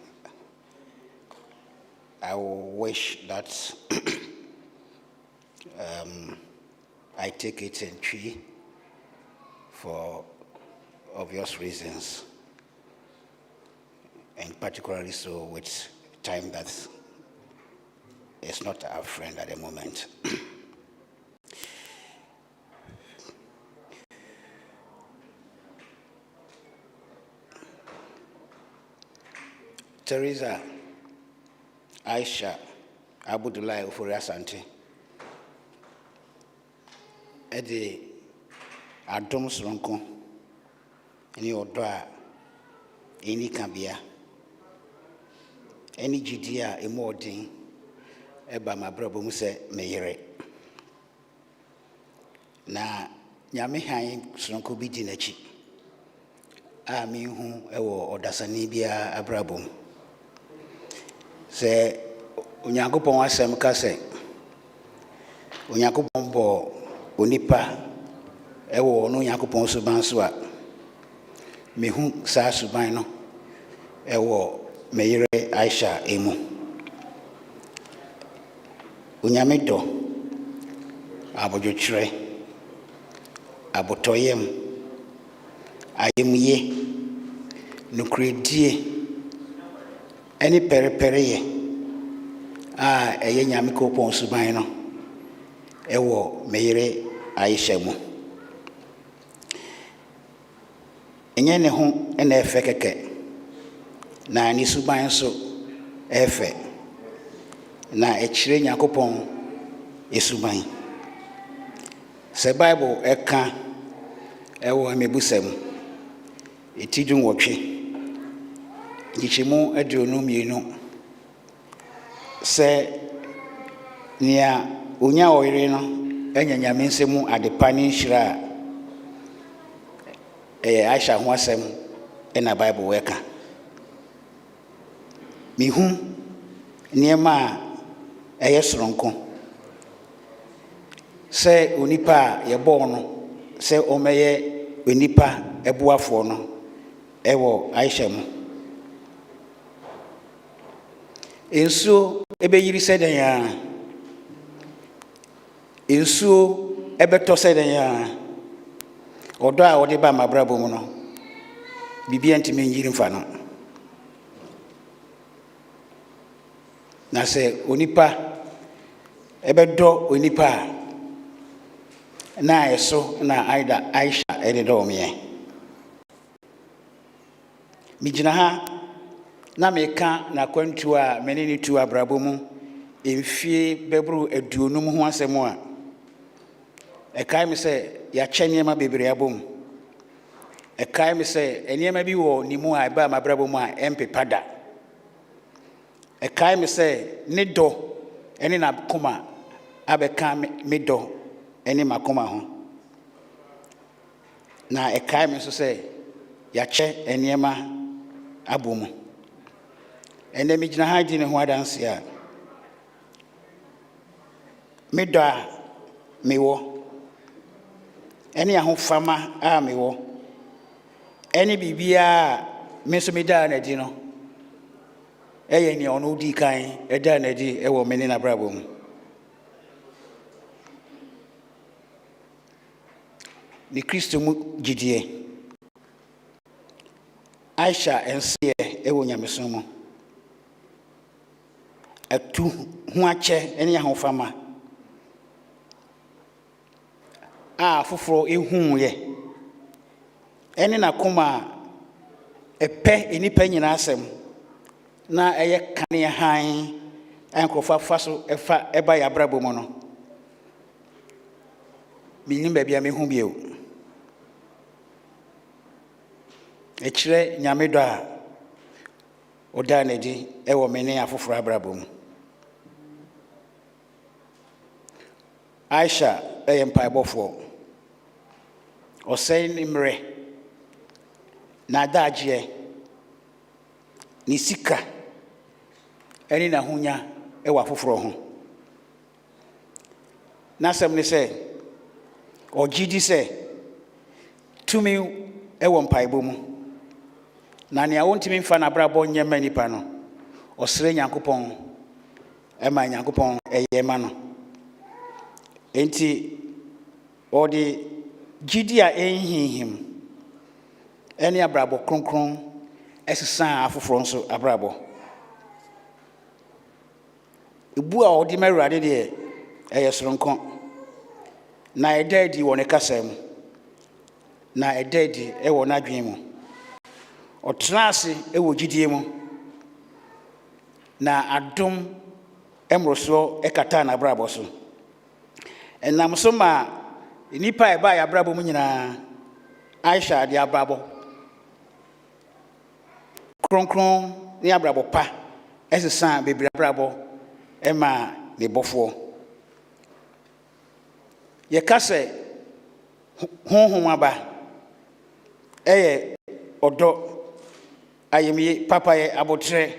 I wish that I take it in tree for obvious reasons, and particularly so with time that is not our friend at the moment. Theresa Aishatu Ofori-Asante Ede Adom Sonko any odwa any kambia any jidia emodin eba mabrabo mu se meyere na nyame han sonko bi di nachi a mi hu ewo odasani bia abrabo se Onyankopon asem ka se Onyankopon bo onipa ewo no Onyankopon suban so a mehu sa suban no ewo meyere Aisha emu Onyame do abodwotwere abotoyem ayemye nukredie any peripere eye nyame ko pon suban no ewo meyere Aisha mu enye ne ho na efe keke na ni suban so efe na ekire nyakopon esuban se Bible eka ewo amebusam etidun wotwe Gichimu aduonu mienu se nia onya oyire no enya nyame nsemu adepa ni nhira Aisha ho asem na Bible weka mihu niema soronko se onipa ye bo no se omeye onipa ebuafo no ewo Aisha mu ensuo ebeyiri seden ya ensuo ebeto seden ya odo a ode ba mabrabo mu no bibia ntime nyiri mfa no na se onipa ebedo onipa na eso na aida Aisha ededo me mijina ha na meka na kwantu a menene tu abrabo mu emfie bebru aduonum ho asem a ekai me se ya kyene ma bebre abom a kaim say, and ye may be war, ni more I buy my bravo my MP pada. A kaim say, Nido, and in a coma, abekam mido, and in my coma home. Now a kaim so say, Yache and Yema Abum. And then Mijna hiding in what dance here. Mida mewo. Any a home farmer are mewo. Any bibia Messomida and Edino. Any on Udi kind, a danedy, a woman in a brabum. The Christum Gidie. Aisha and see a woman. A two huache any home farmer. Ah, fufro ehun ye. Eni na kuma epe eni penyin asem na eye kane han enkofa faso efa eba ya brabo mo no. Minim ba bia me hu bi o. E kire nyame do a oda na di e wo mene afoforo abrabo mu. Aisha empire bofo o say nimre na daje ni sika eni na hunya e wa foforo ho na sem ne say o gidi say tumi e wo empire bo mu na ne awontimi mfa na brabo nyema nipa no o sere nyankopon e ma nyankopon e yema no enti or the Gidia him any abrabo kronkron as a son of Fronso abrabo. Ibua or the married there, a sronkon. Na a daddy won a casem, na a daddy a won a dream. Or Trasi a wogidiemo. Na Adum Emroso a katana braboso. And Namusoma, nipa by a brabo munina, Aisha, the abrabo. Cron, the abrabo pa, as a son, baby brabo, Emma, the bofo. Ye case, home, odo, I am ye papa abotre,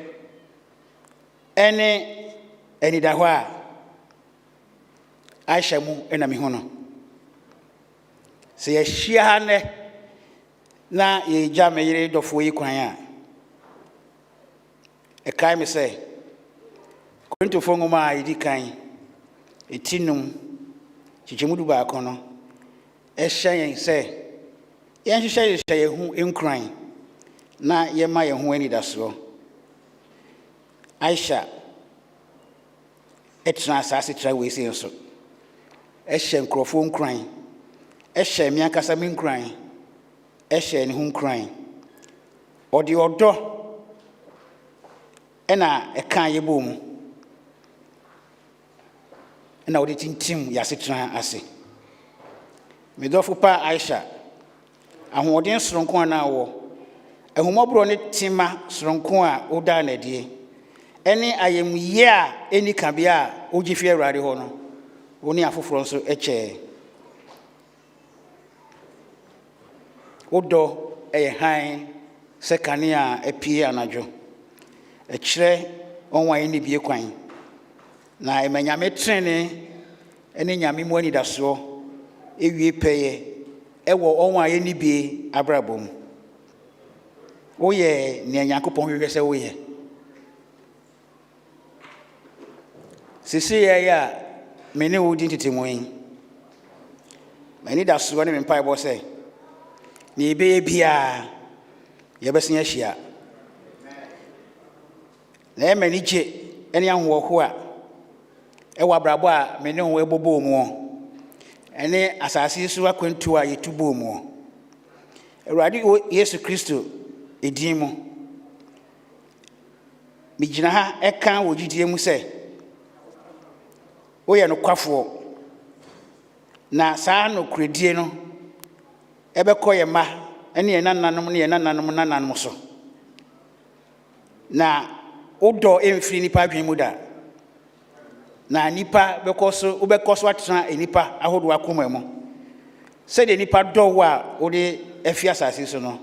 any dahwa. Aisha mu enami hono se ye hia ne na ye gya meyire dofo yi kwan a e kai me se Korinto fongoma yidi kan etinum chichemudu ba kono e hyen se ye hyehyɛ ye hu enkran na ye ma ye hu ani daso Aisha etra asase tra we se nso Eshen crofon crying. Eshen miancasamin crying. Eshen hum crying. Or the odo. Ena a can boom. And now the tim yasitran assay. Medofupa Aisha. And what in Sronqua now. A humobronit tima Sronqua oda nedie. Any I am any cabia, Ujifia Radihono. Oni afofronso eche odo han sekania epie anajo echire onwan ni bie kwan na emanyame trene ene nyame mu ani daso ewie peye ewo onwan ye ni bie abrabom oye ne Nyankopon hwehwe se oye sisi ya many would intimoing. Many that's one in Pipe say, Ni baby, Yabasin Shia. There many any young walker. Ewa Braba, many no webo more. Any assassins who are going to a two more. A radio yes Christo, a demo. Mijinaha, a can would you say? Oya no kwafo na saa no kredie no ebe koye ma ɛne yɛn nananom ne yɛn nananom so na wodɔ ɛmfiri nipa adwene mu da na nipa wobɛkɔ so atena nipa ahodoɔ akoma mu sɛdeɛ nipa dɔ wo a wode afi asase so no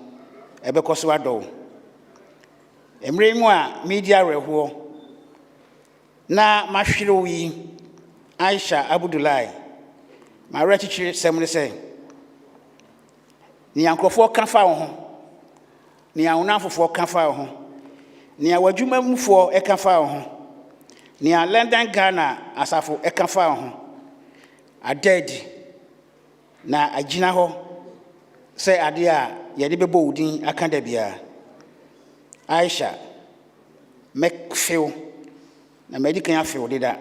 ɛbɛkɔ so adɔ wo mmerɛ mu a media awerɛhoɔ na mahwere wo yi Aisha Abdullahi mawerɛ kyekyere sɛm ne sɛ nea nkurɔfoɔ ka fa wo ho nea wonamfofoɔ ka fa wo ho nea w'adwumamufoɔ ɛka fa wo ho nea London Ghana asafo ɛka fa wo ho adadi na agyina hɔ sɛ adeɛ a yɛde bɛbɔ wo din aka da biara Aisha mɛfew na mɛdi kan afew deda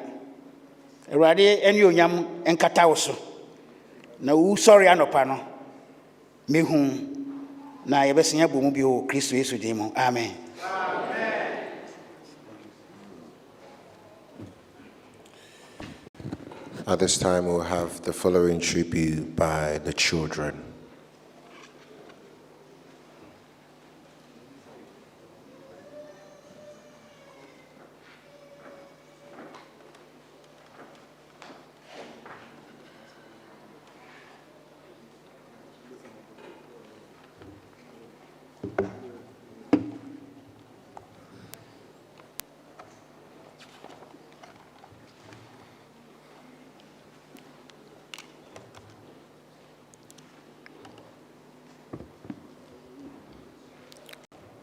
Awurade ɛne onyam ɛnkata wo so na wo sɔre anɔpa no mehu na yɛbɛsen abɔ mu bio Kristo Yesu din mu amen. At this time, we'll have the following tribute by the children.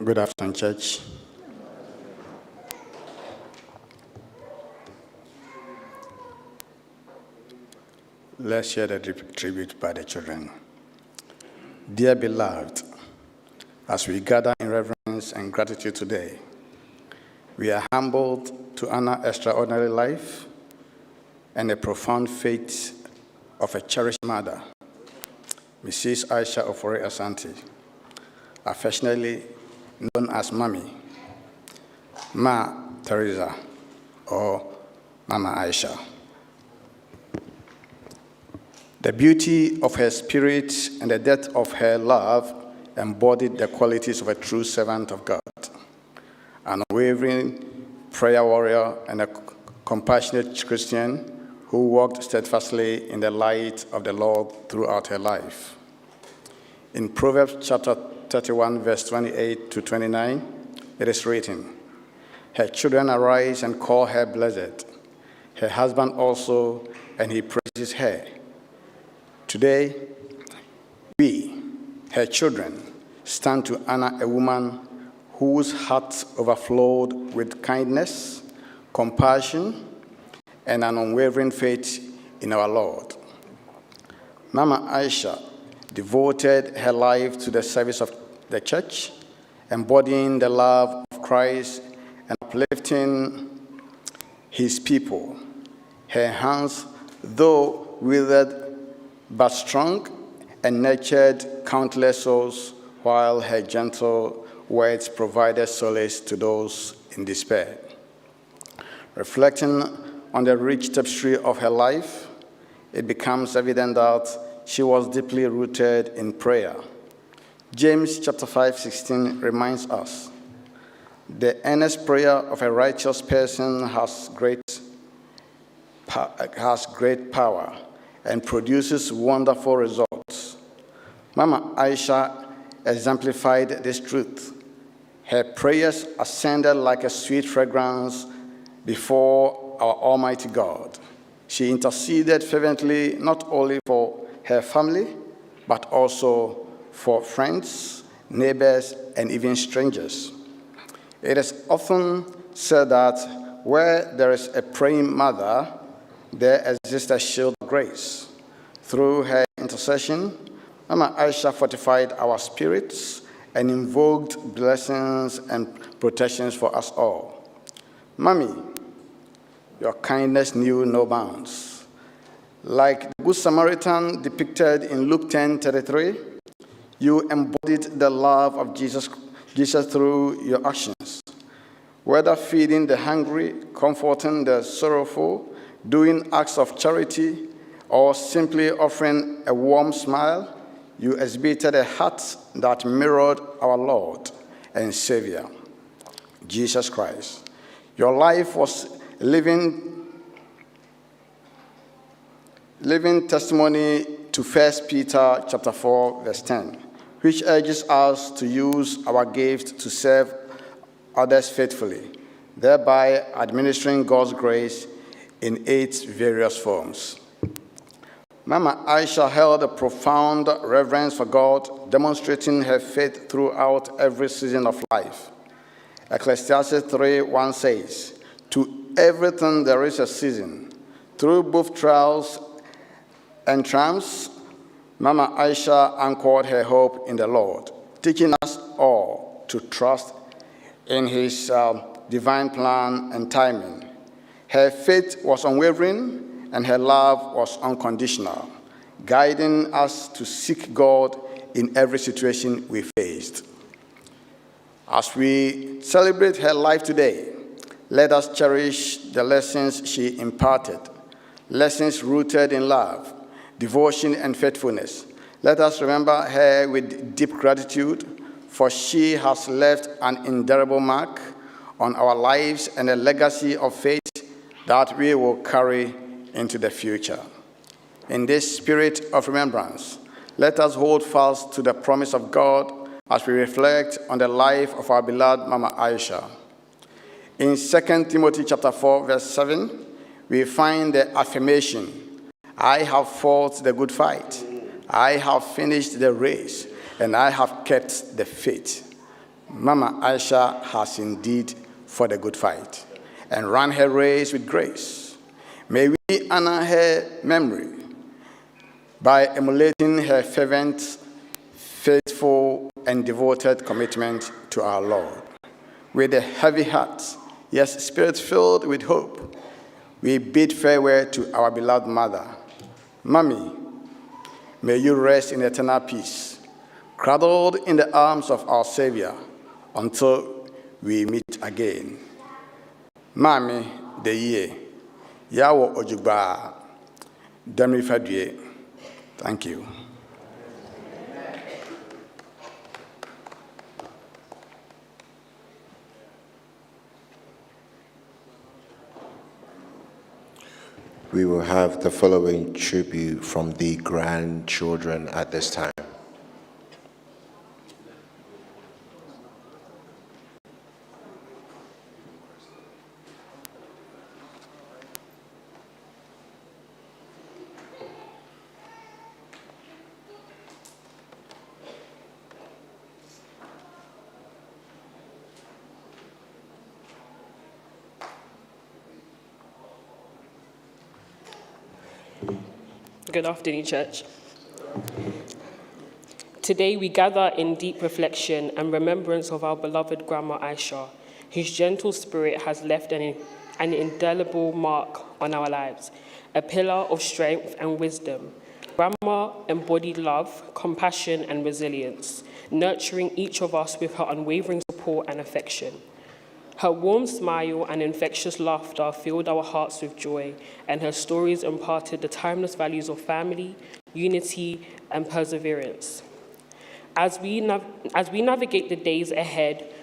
Good afternoon, church. Let's share the tribute by the children. Dear beloved, as we gather in reverence and gratitude today, we are humbled to honor extraordinary life and the profound faith of a cherished mother, Mrs. Aishatu Ofori-Asante, affectionately known as Mommy, Ma Theresa, or Mama Aisha. The beauty of her spirit and the depth of her love embodied the qualities of a true servant of God, an unwavering prayer warrior and a compassionate Christian who walked steadfastly in the light of the Lord throughout her life. In Proverbs chapter 31, verse 28 to 29, it is written, "Her children arise and call her blessed, her husband also, and he praises her." Today, we, her children, stand to honor a woman whose heart overflowed with kindness, compassion, and an unwavering faith in our Lord. Mama Aisha devoted her life to the service of the church, embodying the love of Christ and uplifting his people. Her hands, though withered but strong, and nurtured countless souls, while her gentle words provided solace to those in despair. Reflecting on the rich tapestry of her life, it becomes evident that she was deeply rooted in prayer. James chapter 5:16 reminds us, "The earnest prayer of a righteous person has great power and produces wonderful results." Mama Aisha exemplified this truth. Her prayers ascended like a sweet fragrance before our Almighty God. She interceded fervently not only for her family, but also for friends, neighbors, and even strangers. It is often said that where there is a praying mother, there exists a shield of grace. Through her intercession, Mama Aisha fortified our spirits and invoked blessings and protections for us all. Mommy, your kindness knew no bounds. Like the Good Samaritan depicted in Luke 10:33, you embodied the love of Jesus through your actions. Whether feeding the hungry, comforting the sorrowful, doing acts of charity, or simply offering a warm smile, you exhibited a heart that mirrored our Lord and Savior, Jesus Christ. Your life was living testimony to 1 Peter chapter 4, verse 10, which urges us to use our gift to serve others faithfully, thereby administering God's grace in its various forms. Mama Aisha held a profound reverence for God, demonstrating her faith throughout every season of life. Ecclesiastes 3:1 says, "To everything there is a season. Through both trials and triumphs, Mama Aisha anchored her hope in the Lord, teaching us all to trust in His divine plan and timing. Her faith was unwavering, and her love was unconditional, guiding us to seek God in every situation we faced. As we celebrate her life today, let us cherish the lessons she imparted, lessons rooted in love, devotion, and faithfulness. Let us remember her with deep gratitude, for she has left an indelible mark on our lives and a legacy of faith that we will carry into the future. In this spirit of remembrance, let us hold fast to the promise of God as we reflect on the life of our beloved Mama Aisha. In 2 Timothy chapter 4, verse 7, we find the affirmation, "I have fought the good fight. I have finished the race, and I have kept the faith." Mama Aisha has indeed fought a good fight and ran her race with grace. May we honor her memory by emulating her fervent, faithful, and devoted commitment to our Lord. With a heavy heart, yes, spirit-filled with hope, we bid farewell to our beloved mother. Mommy, may you rest in eternal peace, cradled in the arms of our Savior until we meet again. Mami de ye, yawo ojugba, damri fadue. Thank you. We will have the following tribute from the grandchildren at this time. Good afternoon, church. Today we gather in deep reflection and remembrance of our beloved Grandma Aisha, whose gentle spirit has left an indelible mark on our lives, a pillar of strength and wisdom. Grandma embodied love, compassion, and resilience, nurturing each of us with her unwavering support and affection. Her warm smile and infectious laughter filled our hearts with joy, and her stories imparted the timeless values of family, unity, and perseverance. As we navigate the days ahead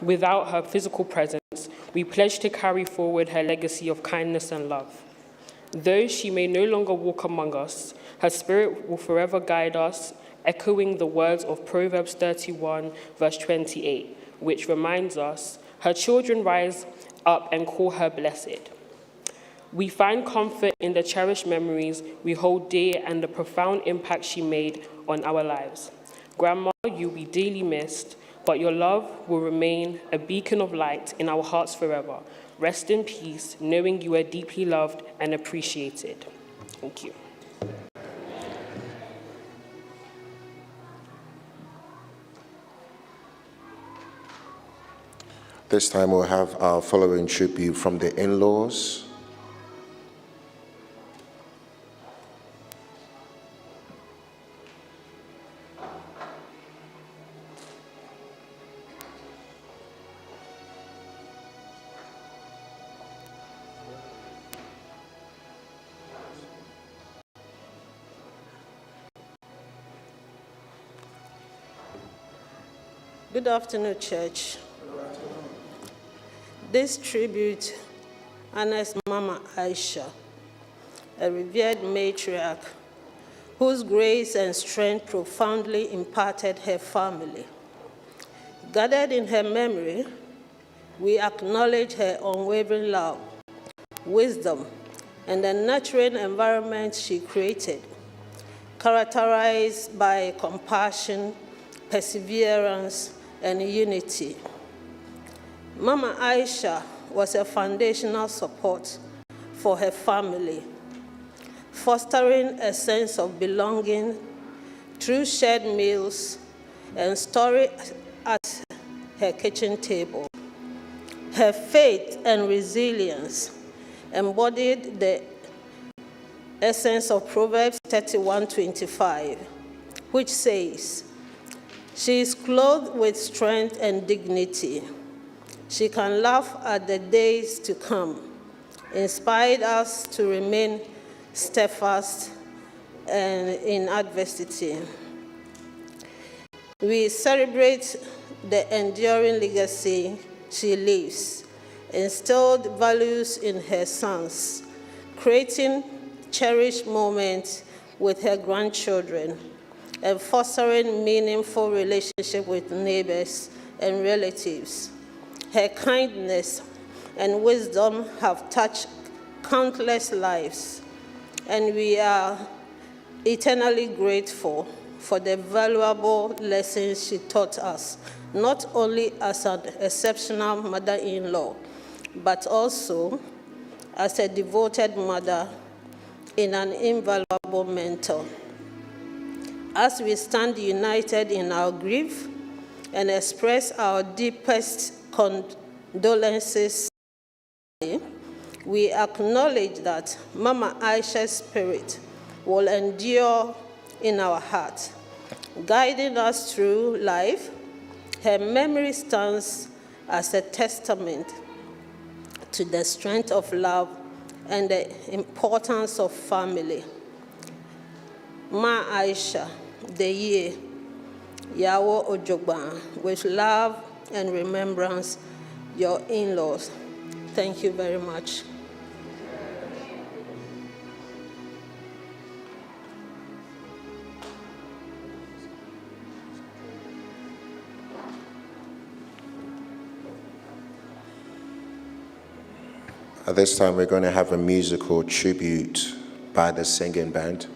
without her physical presence, we pledge to carry forward her legacy of kindness and love. Though she may no longer walk among us, her spirit will forever guide us, echoing the words of Proverbs 31, verse 28, which reminds us, "Her children rise up and call her blessed." We find comfort in the cherished memories we hold dear and the profound impact she made on our lives. Grandma, you'll be dearly missed, but your love will remain a beacon of light in our hearts forever. Rest in peace, knowing you are deeply loved and appreciated. Thank you. This time we'll have our following tribute from the in-laws. Good afternoon, church. This tribute honors Mama Aisha, a revered matriarch whose grace and strength profoundly imparted her family. Gathered in her memory, we acknowledge her unwavering love, wisdom, and the nurturing environment she created, characterized by compassion, perseverance, and unity. Mama Aisha was a foundational support for her family, fostering a sense of belonging through shared meals and stories at her kitchen table. Her faith and resilience embodied the essence of Proverbs 31:25, which says, "She is clothed with strength and dignity. She can laugh at the days to come," inspired us to remain steadfast and in adversity. We celebrate the enduring legacy she leaves, instilled values in her sons, creating cherished moments with her grandchildren, and fostering meaningful relationships with neighbors and relatives. Her kindness and wisdom have touched countless lives, and we are eternally grateful for the valuable lessons she taught us, not only as an exceptional mother-in-law, but also as a devoted mother and an invaluable mentor. As we stand united in our grief and express our deepest condolences, we acknowledge that Mama Aisha's spirit will endure in our heart, guiding us through life. Her memory stands as a testament to the strength of love and the importance of family. Ma Aisha, the year, Yawo Ojogba, with love and remembrance, your in-laws. Thank you very much. At this time, we're going to have a musical tribute by the singing band.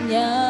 Yeah.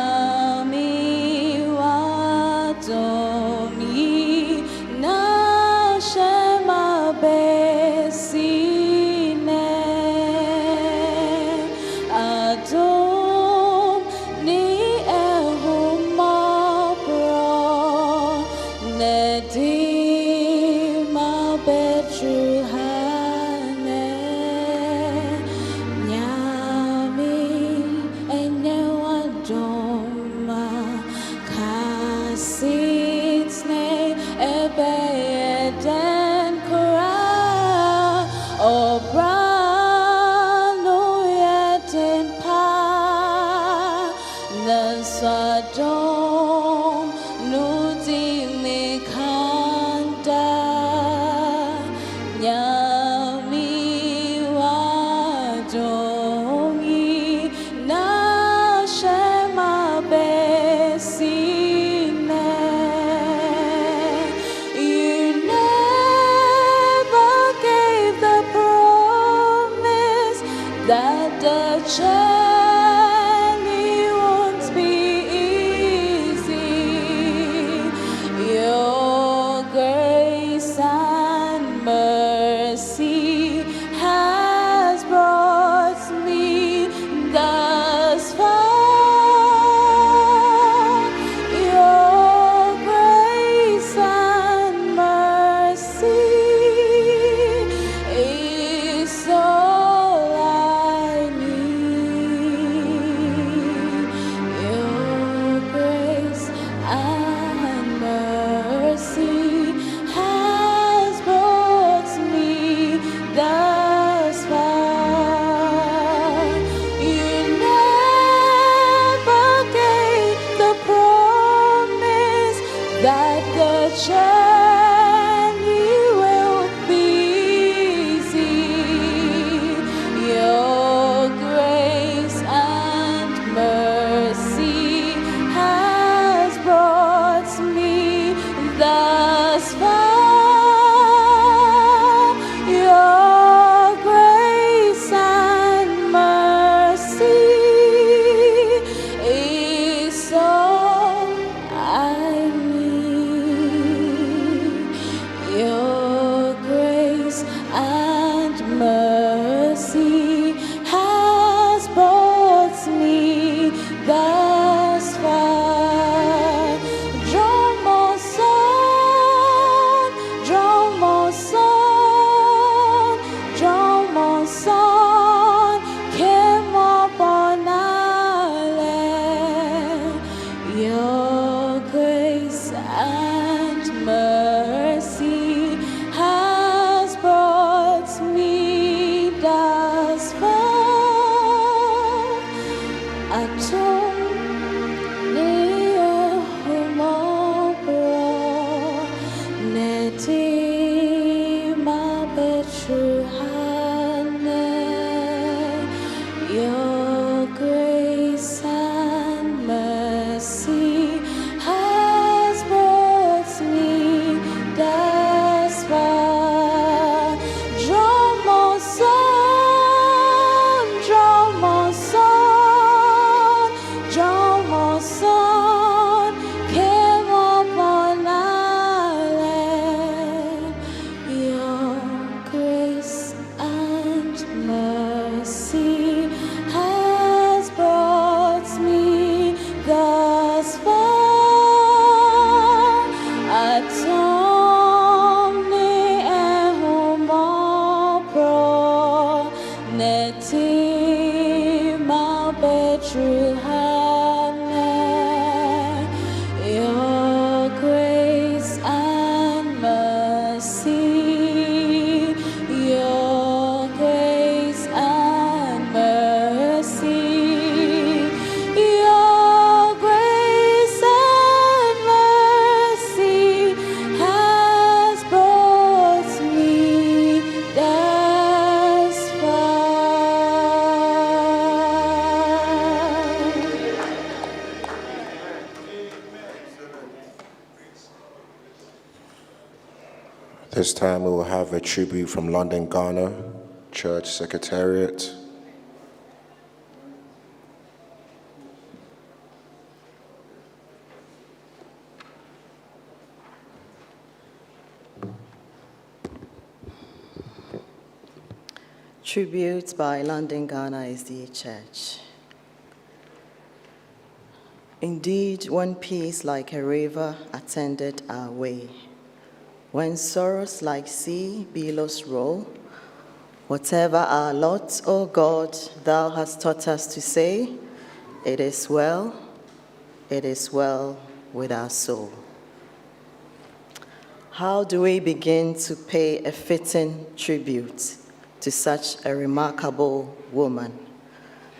wadom nudi mikanda nyami wadomi na shema besine. You never gave the promise that the journey won't be easy. Your grace and mercy has brought me thus far. Your grace and mercy is all I need. Your grace and mercy has brought me thus far. You never gave the promise that the journey will be easy. Your grace and mercy has brought me thus far. Your grace and mercy is all I need. Your grace and mercy has brought me thus far. Draw more son, draw more son, draw more son, came upon our land. Your grace and mercy has brought me thus far. Atom near humobro neti ma betruhane. Your grace and mercy has brought me thus far. Draw more son, draw more son, draw more son, came upon our land. Your grace and mercy has brought me thus far. Atomni ehumopro neti ma betruhane. Your grace and mercy, your grace and mercy, your grace and mercy has brought me thus far. This time we will have a tribute from London, Ghana, Church Secretariat. Tribute by London, Ghana SD Church. Indeed, when peace like a river attended our way, when sorrows like sea billows roll, whatever our lot, O God, thou hast taught us to say, it is well with our soul. How do we begin to pay a fitting tribute to such a remarkable woman?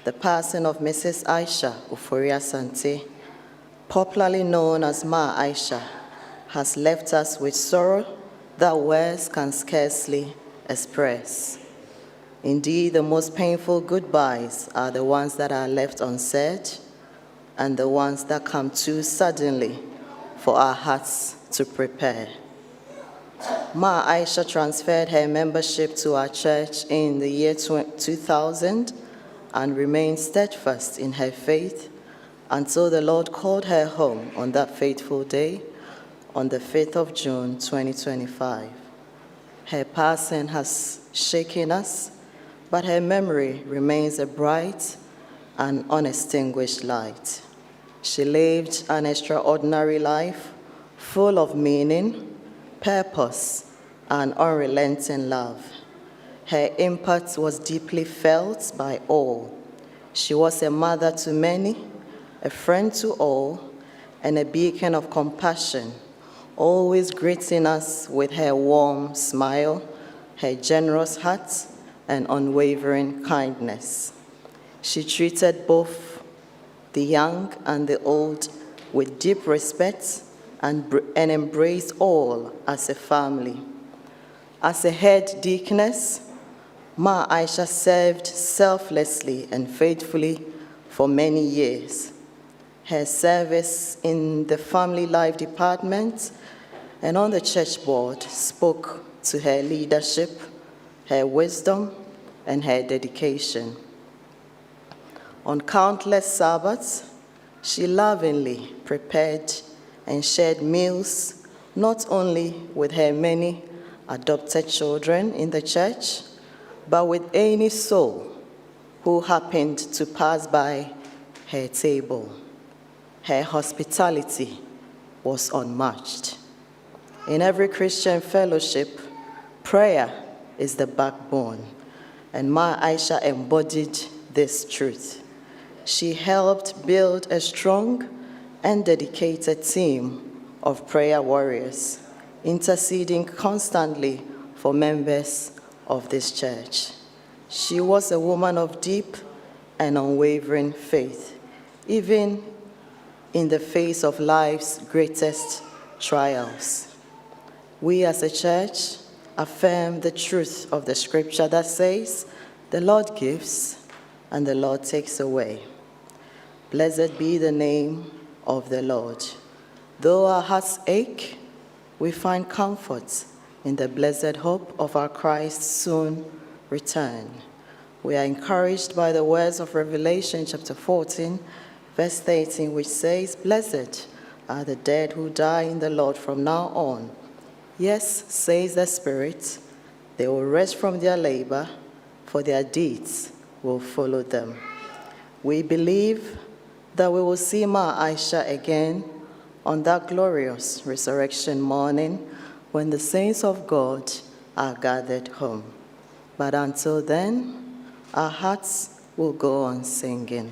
The passing of Mrs. Aishatu Ofori-Asante popularly known as Ma Aisha, has left us with sorrow that words can scarcely express. Indeed, the most painful goodbyes are the ones that are left unsaid and the ones that come too suddenly for our hearts to prepare. Ma Aisha transferred her membership to our church in the year 2000 and remained steadfast in her faith until the Lord called her home on that fateful day, on the 5th of June, 2025. Her passing has shaken us, but her memory remains a bright and unextinguished light. She lived an extraordinary life, full of meaning, purpose, and unrelenting love. Her impact was deeply felt by all. She was a mother to many, a friend to all, and a beacon of compassion, always greeting us with her warm smile, her generous heart, and unwavering kindness. She treated both the young and the old with deep respect and embraced all as a family. As a head deaconess, Ma Aisha served selflessly and faithfully for many years. Her service in the family life department and on the church board spoke to her leadership, her wisdom, and her dedication. On countless Sabbaths, she lovingly prepared and shared meals not only with her many adopted children in the church, but with any soul who happened to pass by her table. Her hospitality was unmatched. In every Christian fellowship, prayer is the backbone, and Ma Aisha embodied this truth. She helped build a strong and dedicated team of prayer warriors, interceding constantly for members of this church. She was a woman of deep and unwavering faith, even in the face of life's greatest trials. We as a church affirm the truth of the scripture that says, "The Lord gives and the Lord takes away." Blessed be the name of the Lord. Though our hearts ache, we find comfort in the blessed hope of our Christ's soon return. We are encouraged by the words of Revelation chapter 14, verse 13, which says, "Blessed are the dead who die in the Lord from now on. Yes, says the Spirit, they will rest from their labor, for their deeds will follow them." We believe that we will see Ma Aisha again on that glorious resurrection morning when the saints of God are gathered home. But until then, our hearts will go on singing.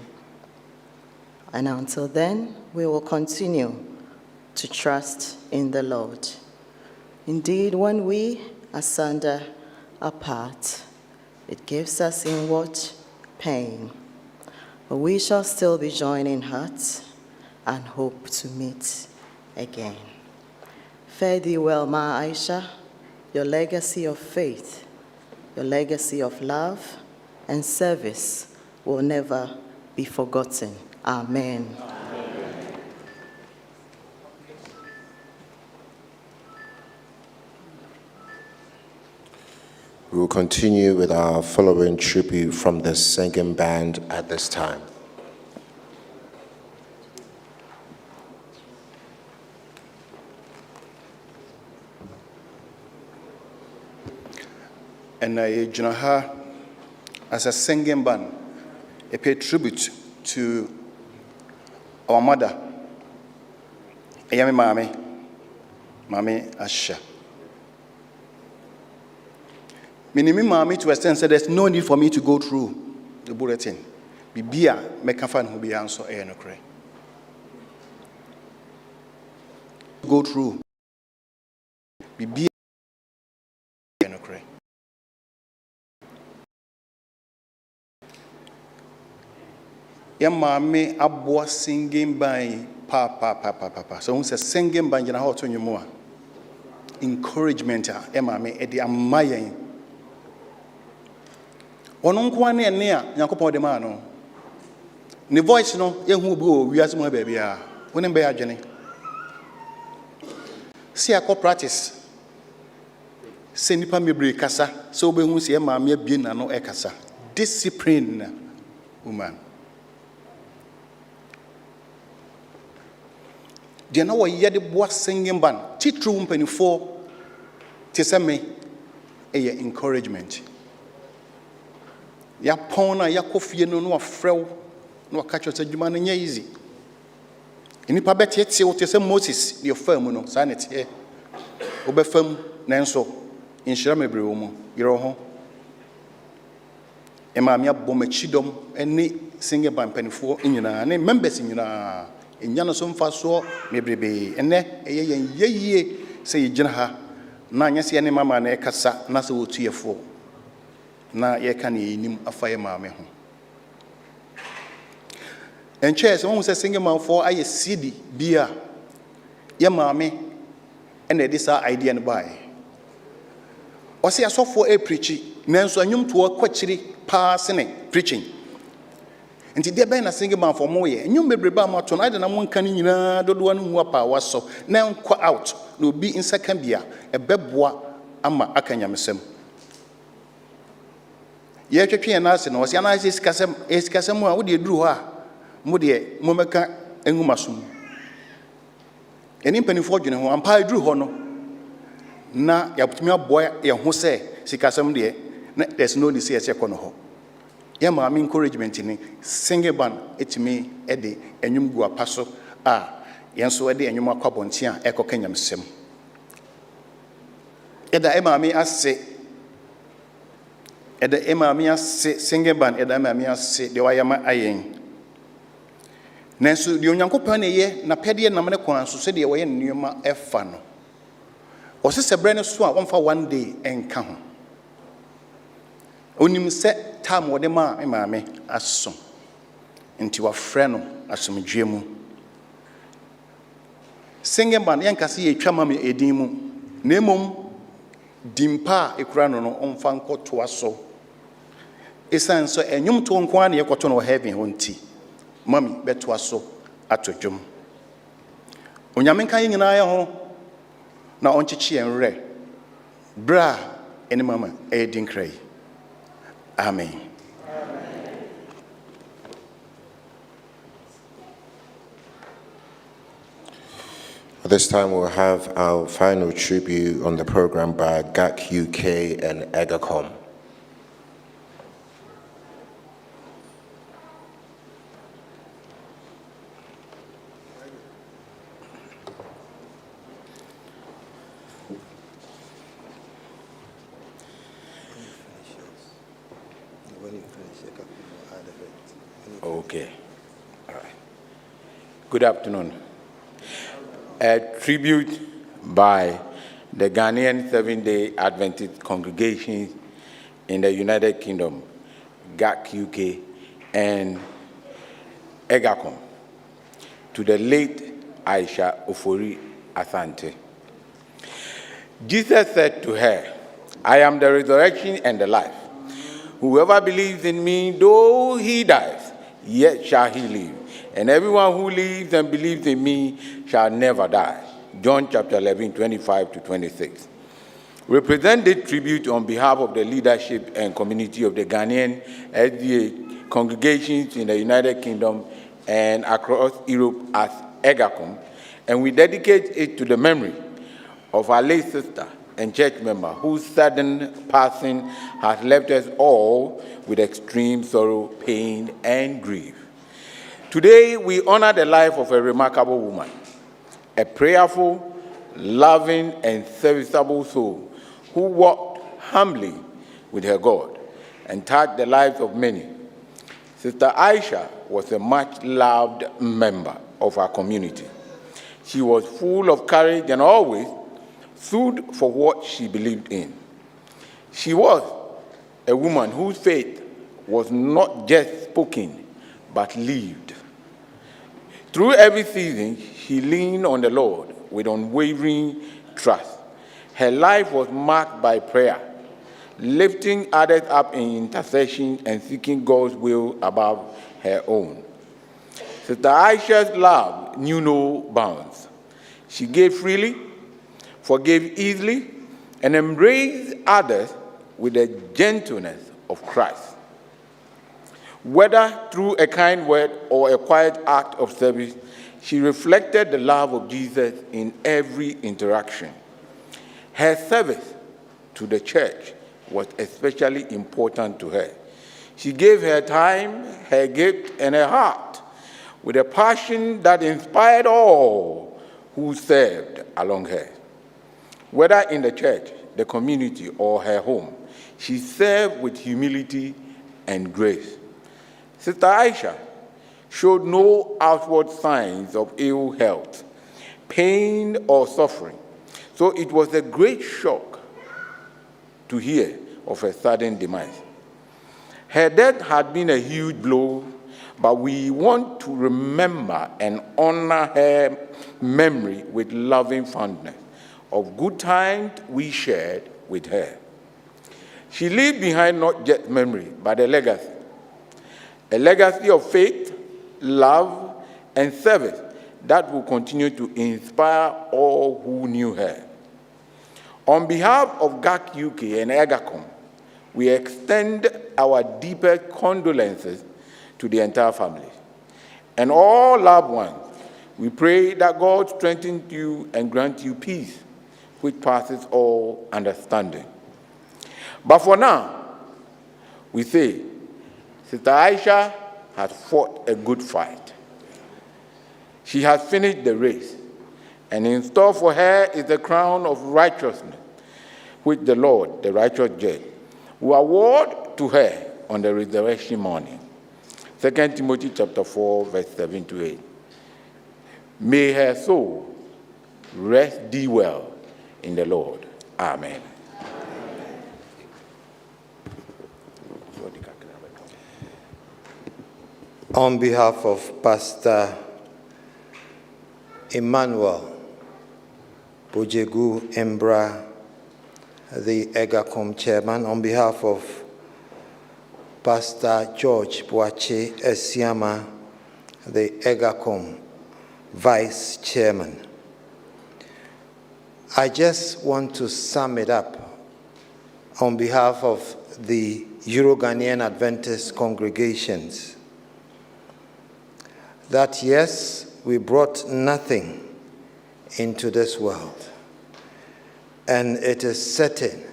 And until then, we will continue to trust in the Lord. Indeed, when we asunder apart, it gives us inward pain. But we shall still be joining hearts and hope to meet again. Fare thee well, Ma Aisha, your legacy of faith, your legacy of love and service will never be forgotten. Amen. We will continue with our following tribute from the singing band at this time. And I ha as a singing band, I pay tribute to our mother, Mami Asha. Meaning, Mami, to extend said there's no need for me to go through the bulletin. Bibia mekafan who be answer no cray. Go through. Bibia no cray. Ya Mami abwa singing by pa. So who says singing band in a hot on your more encouragement, Emma, Eddie, and Mayan. On one near Yakopo de Mano. The voice, no, young who go, we ask my baby, when be a journey. See, I co practice. Send nipa me break kasa, so be who see Emma, me bien no ekasa. Discipline, woman. They know what ye the boy singing band. Teach room penny for me a encouragement. Ya pona ya coffee no afraid no catch us a human and easy. In the pabet yet say what you say Moses, your firm no sanity. Obe firm nanso in Shammy Brumo, your home. Emma mia bomachidom any singing band penny for in your name members in your in Yanasom Faso, maybe, and ye say Jinaha, Nanyasi and Mamma and Ekasa, Nasu to your four. Na ye can ye a fire mamma. And chairs almost a single man for I CD beer, your mammy, and a this idea and buy. Or say I saw for a preaching, Nanso and you to a quachiri passing preaching. And today, Ben, a single man for more, and you may be about tonight, and I'm one canning, don't one who was so now quite out, no be in second beer, a bebois, ama akanyamsem. Yet, and us, and was an ice is Casamua, would you drew her, Moody, Momaka, and Umasum. And in penny fortune, who umpire drew hono. Na, Yaptimia boy, and who say, Sikasam dear, there's no disease econo. Yama encouragement in sing a band, it's me, Eddie, and you go a passo, Yanso Eddie, and you mark up on Tia, Echo Kenyam Sim. Edda Emma me as say, Edda Emma me as say, sing a band, Edda me as say, the Wayama Aying. Nansu, the Unyanko Penny ye, Napedia Namanakon, so said the way in Numa F. Fano. Or sister Brenner Swan, one for one day and come. Onim set time wo de ma me aso nti wa frɛ no asomdwe mu singing band yankase ye twama me edin mu na emom dimpa ekura no no omfa nkoto aso esan so enyum to nko an ye koto no heaven ho nti mami beto aso atodwom onyame kan nyina ye ho na onchichi enre bra ene mama edin krai. Amen. At this time, we'll have our final tribute on the program by GAC UK and EGACOM. Okay. All right. Good afternoon. A tribute by the Ghanaian Seventh-day Adventist congregation in the United Kingdom, GAC UK, and EGACOM, to the late Aishatu Ofori-Asante. Jesus said to her, I am the resurrection and the life. Whoever believes in me, though he dies, yet shall he live. And everyone who lives and believes in me shall never die. John chapter 11, 25 to 26. We present this tribute on behalf of the leadership and community of the Ghanaian SDA congregations in the United Kingdom and across Europe as EGACOM, and we dedicate it to the memory of our late sister and church member whose sudden passing has left us all with extreme sorrow, pain, and grief. Today, we honor the life of a remarkable woman, a prayerful, loving, and serviceable soul who walked humbly with her God and touched the lives of many. Sister Aisha was a much-loved member of our community. She was full of courage and always stood for what she believed in. She was a woman whose faith was not just spoken, but lived. Through every season, she leaned on the Lord with unwavering trust. Her life was marked by prayer, lifting others up in intercession and seeking God's will above her own. Sister Aisha's love knew no bounds. She gave freely, forgave easily, and embraced others with the gentleness of Christ. Whether through a kind word or a quiet act of service, she reflected the love of Jesus in every interaction. Her service to the church was especially important to her. She gave her time, her gift, and her heart with a passion that inspired all who served along her. Whether in the church, the community, or her home, she served with humility and grace. Sister Aisha showed no outward signs of ill health, pain, or suffering, so it was a great shock to hear of her sudden demise. Her death had been a huge blow, but we want to remember and honor her memory with loving fondness of good times we shared with her. She left behind not just memory, but a legacy of faith, love, and service that will continue to inspire all who knew her. On behalf of GAC UK and EGACOM, we extend our deepest condolences to the entire family. And all loved ones, we pray that God strengthen you and grant you peace, which passes all understanding. But for now, we say, Sister Aisha has fought a good fight. She has finished the race, and in store for her is the crown of righteousness, which the Lord, the righteous judge, will award to her on the resurrection morning. 2 Timothy chapter 4, verse 7 to 8. May her soul rest thee well in the Lord. Amen. On behalf of Pastor Emmanuel Bojegu Embra, the EGACOM chairman, on behalf of Pastor George Boache Esiama, the EGACOM vice chairman, I just want to sum it up on behalf of the Euro-Ghanaian Adventist congregations that yes, we brought nothing into this world, and it is certain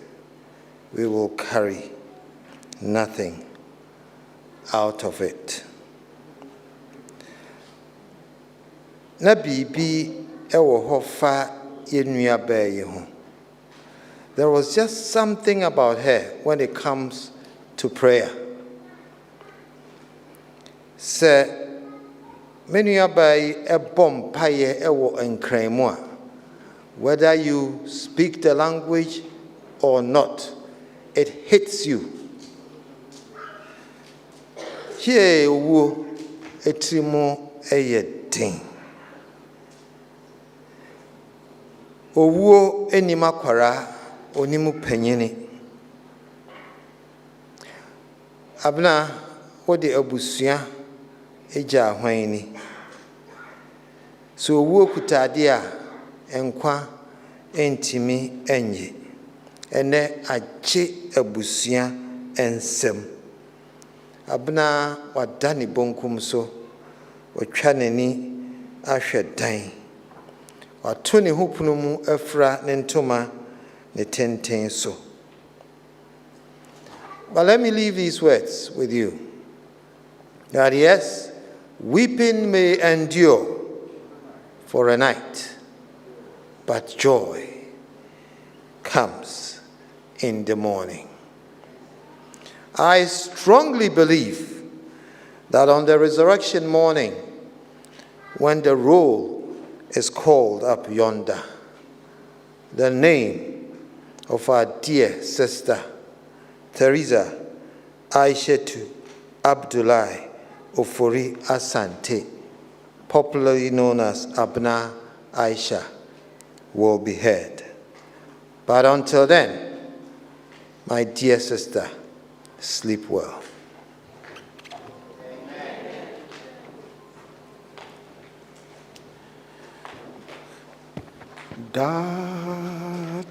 we will carry nothing out of it. Na bibi ewo ho fa yenua bayi ho. There was just something about her when it comes to prayer. Se menua bayi ebom paye ewo enkremu a, whether you speak the language or not, it hits you. Here wo etrimo eyedin. Owuo enima kwara onimu panyini. Abna wode abusua eja hwanni. So owuo kutade a enkwa entimi enye. Ene agye abusua ensem. Abna wadani bonkum so watwa nani ahwe dan. Watuni hupunu mu efra nentoma ne tenten so. But let me leave these words with you. That yes, weeping may endure for a night, but joy comes in the morning. I strongly believe that on the resurrection morning, when the roll is called up yonder, the name of our dear sister, Theresa Aishatu Ofori-Asante, popularly known as Abna Aisha, will be heard. But until then, my dear sister, sleep well. Dada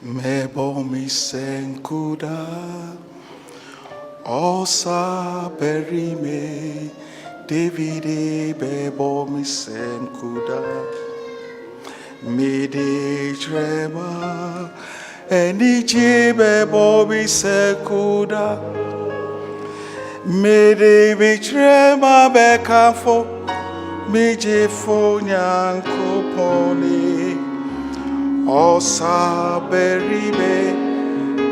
mebo mi senkuda osa berime Davide bebo mi senkuda mede trema enichi bebo mi senkuda mede mi trema bekafo Mije fo nyanko poni osa beribe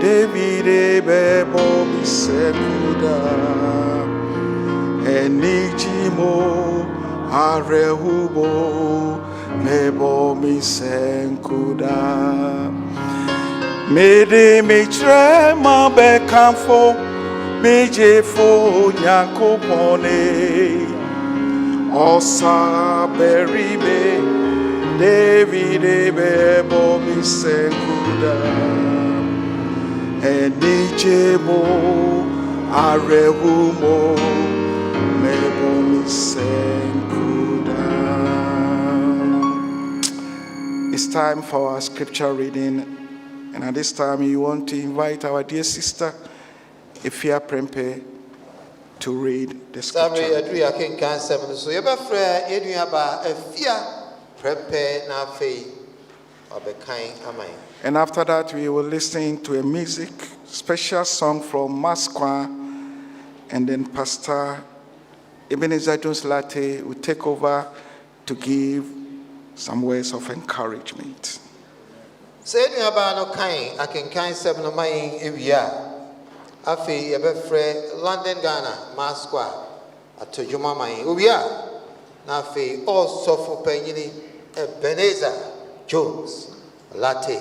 Davide bebo bisekuda enijimo arehubo mebo misenkuda mede mitrema bekamfo mije fo nyanko poni Osa beribe Davide bebo misekuda Enijemo arehumo mebo misekuda. It's time for our scripture reading, and at this time you want to invite our dear sister Ifia Prempe to read the scripture. And after that, we will listen to a music, special song from Masqua, and then Pastor Ebenezer Jones Latte will take over to give some words of encouragement. Afi yebefre London Ghana Masqua atojuma mai ubia na afi also for penyini Ebenezer Jones Latte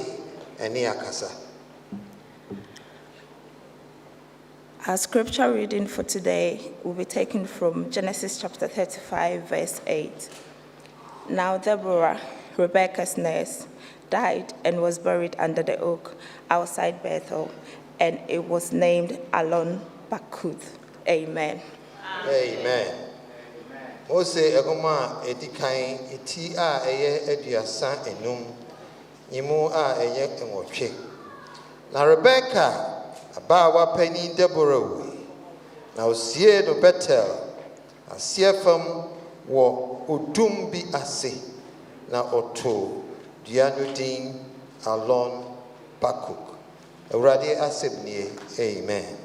eni akasa. Our scripture reading for today will be taken from Genesis chapter 35 verse 8. Now Deborah, Rebekah's nurse, died and was buried under the oak outside Bethel, and it was named Alon Bakuth. Amen. Amen. Ose egoma edikan eti a eye eduasa enum yimu a eye enwotwe. Na Rebecca abawa pani Deborah wi. Na osie no Bethel asie fam wo odum bi ase na oto duanu din Alon Bakuk. Already asibnie, amen.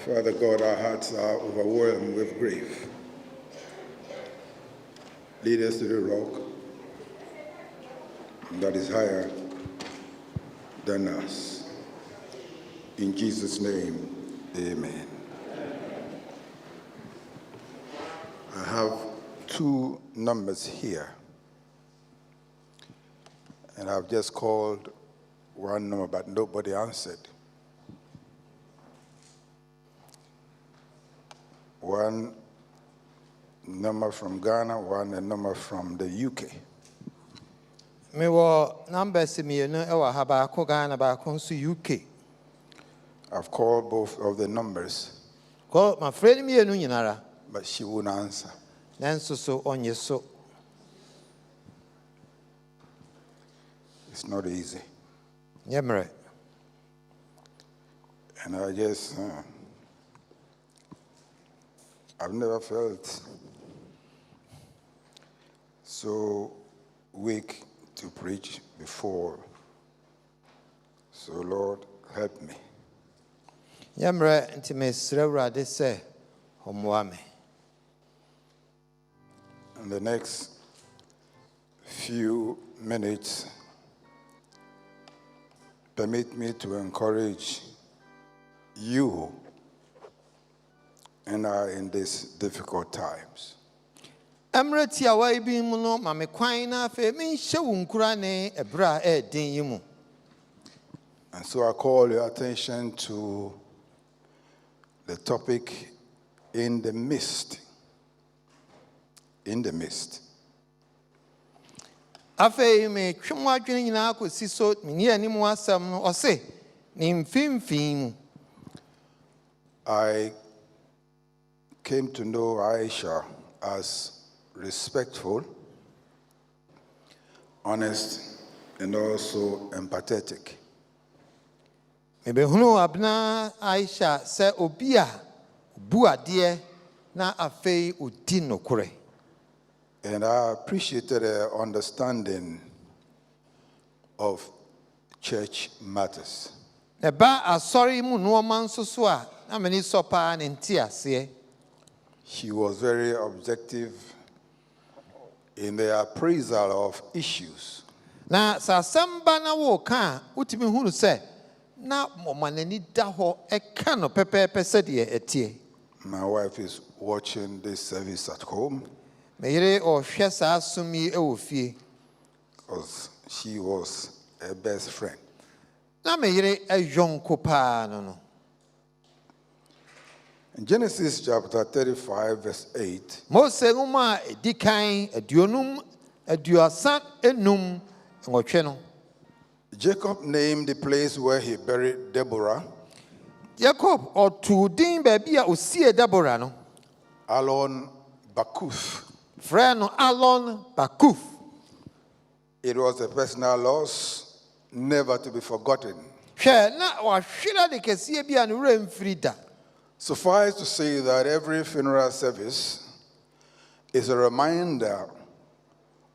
Father God, our hearts are overwhelmed with grief. Lead us to the rock that is higher than us. In Jesus' name, amen. I have 2 numbers here. And I've just called one number, but nobody answered. One number from Ghana, one a number from the UK. Me wa numbers mmienu ɛwɔ ha baako Ghana baako nso UK. I've called both of the numbers. Ko my friend mmienu nyinara. But she won't answer. Nanso so onye so. It's not easy. Yemre. And I just, I've never felt so weak to preach before. So Lord, help me. Yemre nti mesrɛ Awurade sɛ ɔmmoa me. In the next few minutes, permit me to encourage you and I in these difficult times. Emre tiawa ibi mu no ma me kwan na afa me nhye wo nkura ne ebra a ɛden yi mu. And so I call your attention to the topic in the midst. In the midst. Afei me twemo adwene nyina akosi so meni animu asɛm no ɔse ne mfimfin mu. I came to know Aisha as respectful, honest, and also empathetic. Mebehunu abna Aisha sɛ obi a bu adeɛ na afei odi nokore. And I appreciated her understanding of church matters. Eba asɔre mu nneɛma nso so a na meni sɔ paa ne nti aseɛ. She was very objective in the appraisal of issues. Na sa asɛm ba na wo ka utimi hunu sɛ na momanani da hɔ ɛka no pɛpɛɛpɛ sɛdeɛ ɛteɛ. My wife is watching this service at home. Meyere ɔhwɛ saa som yi ɛwɔ fie. Because she was her best friend. Na meyere ɛyɔnko paa no. In Genesis chapter 35, verse 8, Mose ngoma edikan aduonum aduasa enum ngotwe no. Jacob named the place where he buried Deborah Jacob otu din baabi a osie Deborah no. Alon Bakuth. Friend no Alon Bakuth. It was a personal loss, never to be forgotten. Hwɛ na wahwera de kɛseɛ bi a no wura mfiri da. Suffice to say that every funeral service is a reminder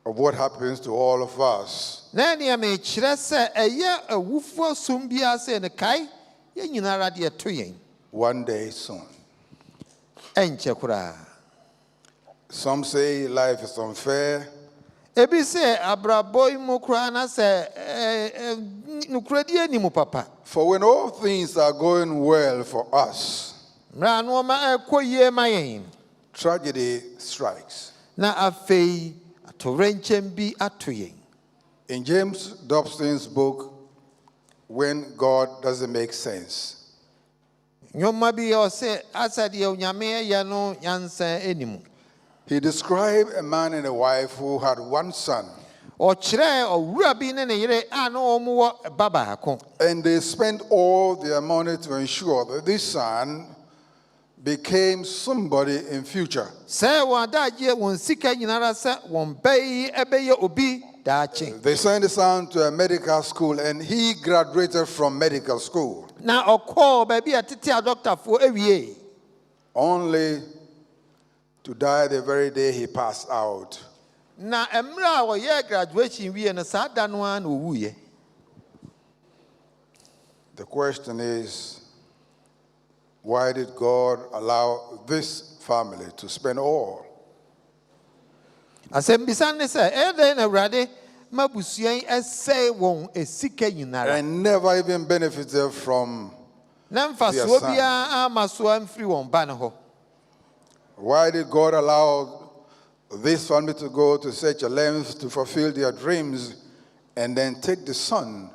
of what happens to all of us. Na nea me kyerɛ sɛ ɛyɛ awufoɔ som bi ase ne kai yɛ nyinara de to yɛn. One day soon. Ɛnkyɛ koraa. Some say life is unfair. Ebi sɛ abrabɔ yi mu koraa na sɛ nukuradi ani mu papa. For when all things are going well for us, tragedy strikes. Na afei atorenkyɛm bi ato yɛn. In James Dobson's book, When God Doesn't Make Sense, Nyoma bi ɔsɛ asa deɛ onyame yɛ no nyansa animu. He described a man and a wife who had one son. And they spent all their money to ensure that this son became somebody in future. They sent the son to a medical school and he graduated from medical school. Only to die the very day he passed out. Na emra wo ye graduation wie no sa da no an owuye. The question is, Why did God allow this family to spend all? And never even benefited from their son. Why did God allow this family to go to such a length to fulfill their dreams and then take the son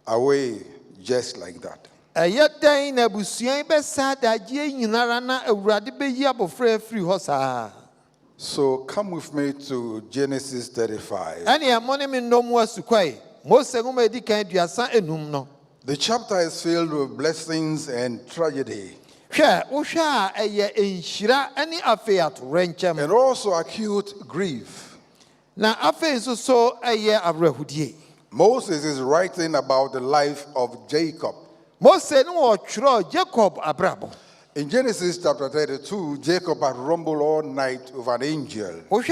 away just like that? So come with me to Genesis 35. The chapter is filled with blessings and tragedy, and also acute grief. Moses is writing about the life of Jacob. In Genesis chapter 32, Jacob had rumbled all night with an angel. And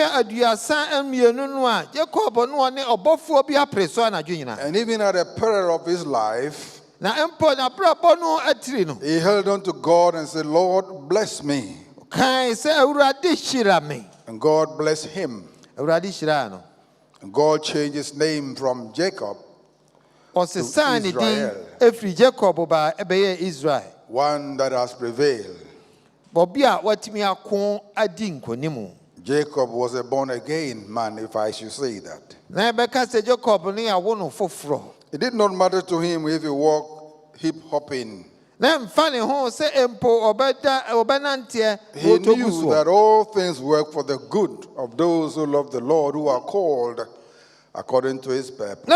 even at the peril of his life, he held on to God and said, Lord, bless me. And God blessed him. And God changed his name from Jacob to Israel. One that has prevailed. Jacob was a born-again man, if I should say that. It did not matter to him if he walked hip-hopping. He knew that all things work for the good of those who love the Lord, who are called according to his purpose.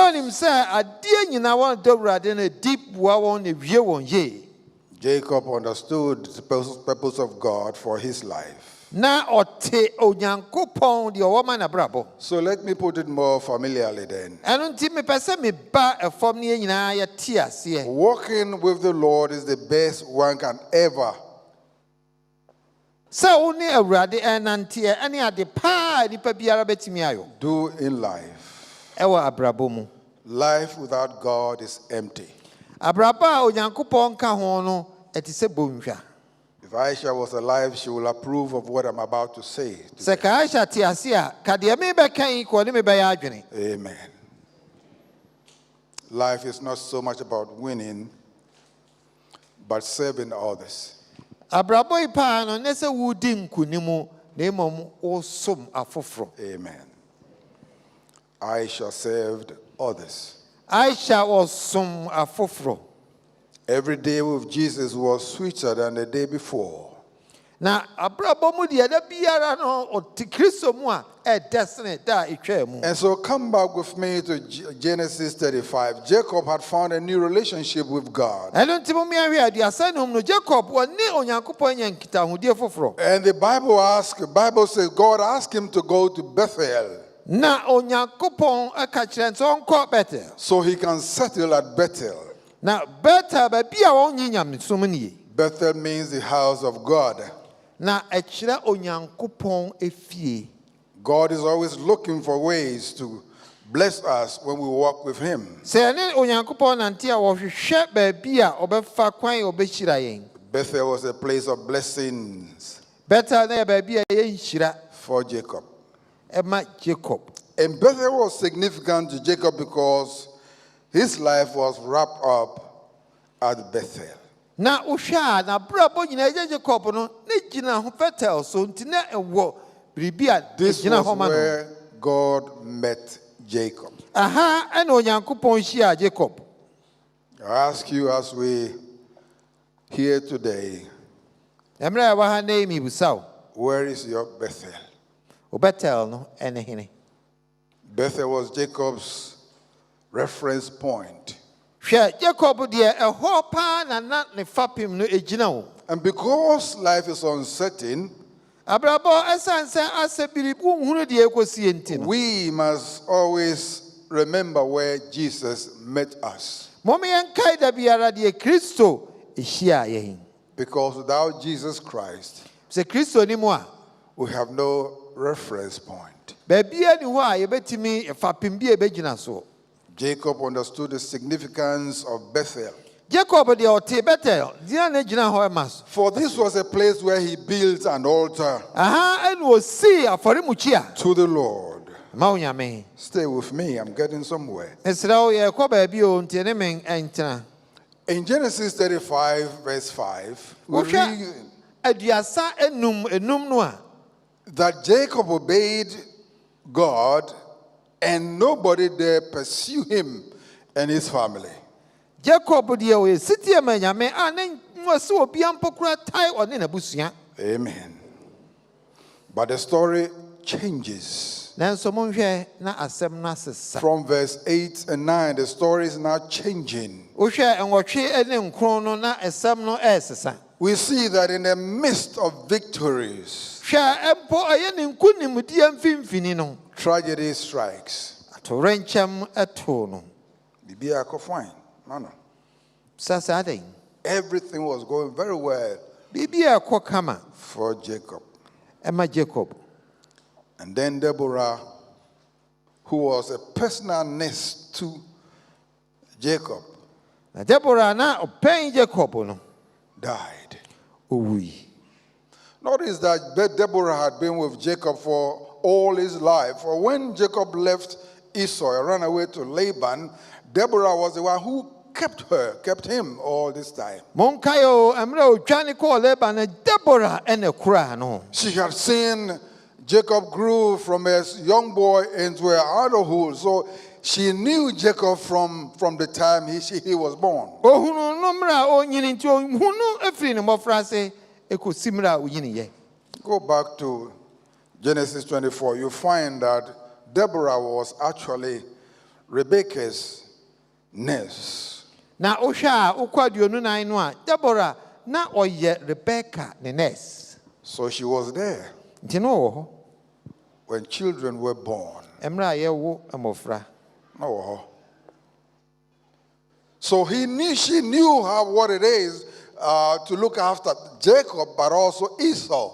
Jacob understood the purpose of God for his life. So let me put it more familiarly then. Walking with the Lord is the best one can ever do in life. Life without God is empty. If Aisha was alive, she will approve of what I'm about to say. Amen. Life is not so much about winning, but serving others. Amen. Aisha served others. Every day with Jesus was sweeter than the day before. And so come back with me to Genesis 35. Jacob had found a new relationship with God. And the Bible says God asked him to go to Bethel, so he can settle at Bethel. Bethel means the house of God. God is always looking for ways to bless us when we walk with him. Bethel was a place of blessings for Jacob. And Bethel was significant to Jacob because his life was wrapped up at Bethel. This was where God met Jacob. I ask you as we here today, where is your Bethel? Bethel was Jacob's reference point. And because life is uncertain, we must always remember where Jesus met us. Because without Jesus Christ, we have no reference point. Jacob understood the significance of Bethel. Jacob de ote Bethel. Dia ne gyina hɔ emas. For this was a place where he built an altar Aha, en wo si afɔremukyia. to the Lord. Ma onyame. Stay with me, I'm getting somewhere. Esra wo ye kɔ baabi o ntie ne men entena. In Genesis 35, verse 5, we read aduasa enum no a that Jacob obeyed God and nobody dare pursue him and his family. Jacob de o sitie ma nyame a ne nwase obi ampokura tai one na busua. Amen. But the story changes. From verse 8 and 9, the story is now changing. We see that in the midst of victories, tragedy strikes. Everything was going very well for Jacob. And then Deborah, who was a personal nurse to Jacob, died. Notice that Deborah had been with Jacob for all his life. For when Jacob left Esau and ran away to Laban, Deborah was the one who kept him all this time. She had seen Jacob grew from a young boy into an adulthood, so she knew Jacob from the time he was born. Go back to Genesis 24. You find that Deborah was actually Rebekah's nurse. Na osha ukwadio na Deborah na oye Rebecca ne nurse. So she was there when children were born. So she knew what it is to look after Jacob, but also Esau.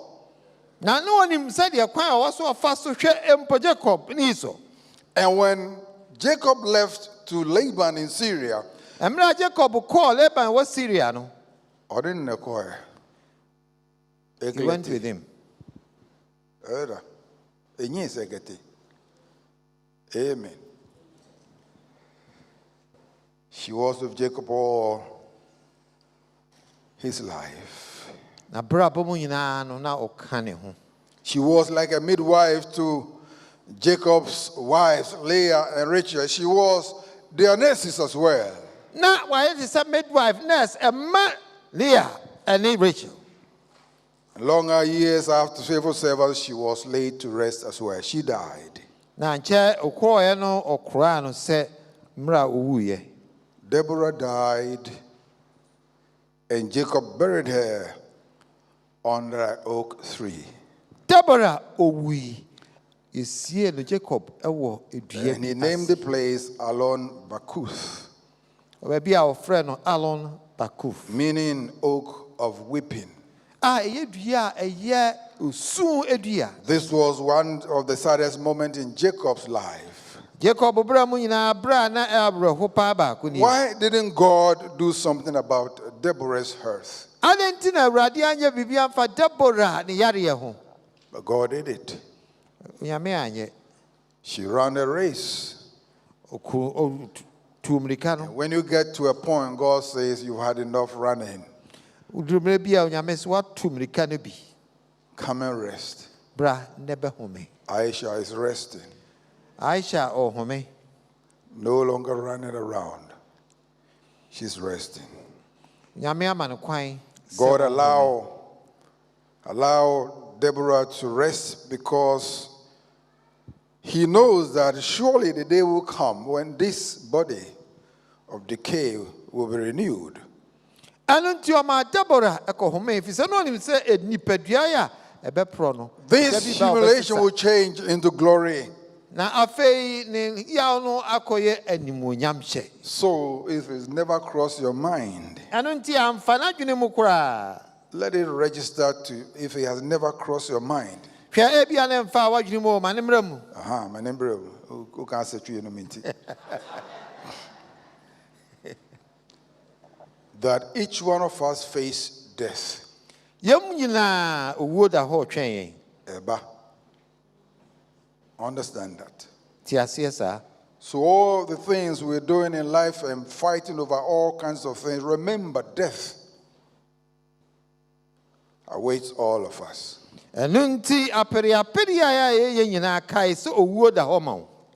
And when Jacob left to Laban in Syria, he went with him. Amen. She was with Jacob all his life. She was like a midwife to Jacob's wives, Leah and Rachel. She was their nurses as well. Now, why is a midwife, nurse, and Leah and Rachel? Longer years after faithful service, she was laid to rest as well. She died. Deborah died, and Jacob buried her under an oak tree. Deborah Owi is here to Jacob. And he named the place Alon Bakuth. Be our friend Alon Bakuth, meaning oak of weeping. This was one of the saddest moments in Jacob's life. Why didn't God do something about Deborah's hurt? But God did it. She ran a race. And when you get to a point, God says you've had enough running. Come and rest. Aisha is resting. No longer running around. She's resting. God allow Deborah to rest because he knows that surely the day will come when this body of decay will be renewed. This humiliation will change into glory. So if it's never crossed your mind, let it register to if it has never crossed your mind. Who can't say to you no minty? that each one of us face death. Eba. Understand that. So all the things we're doing in life and fighting over all kinds of things, remember death awaits all of us.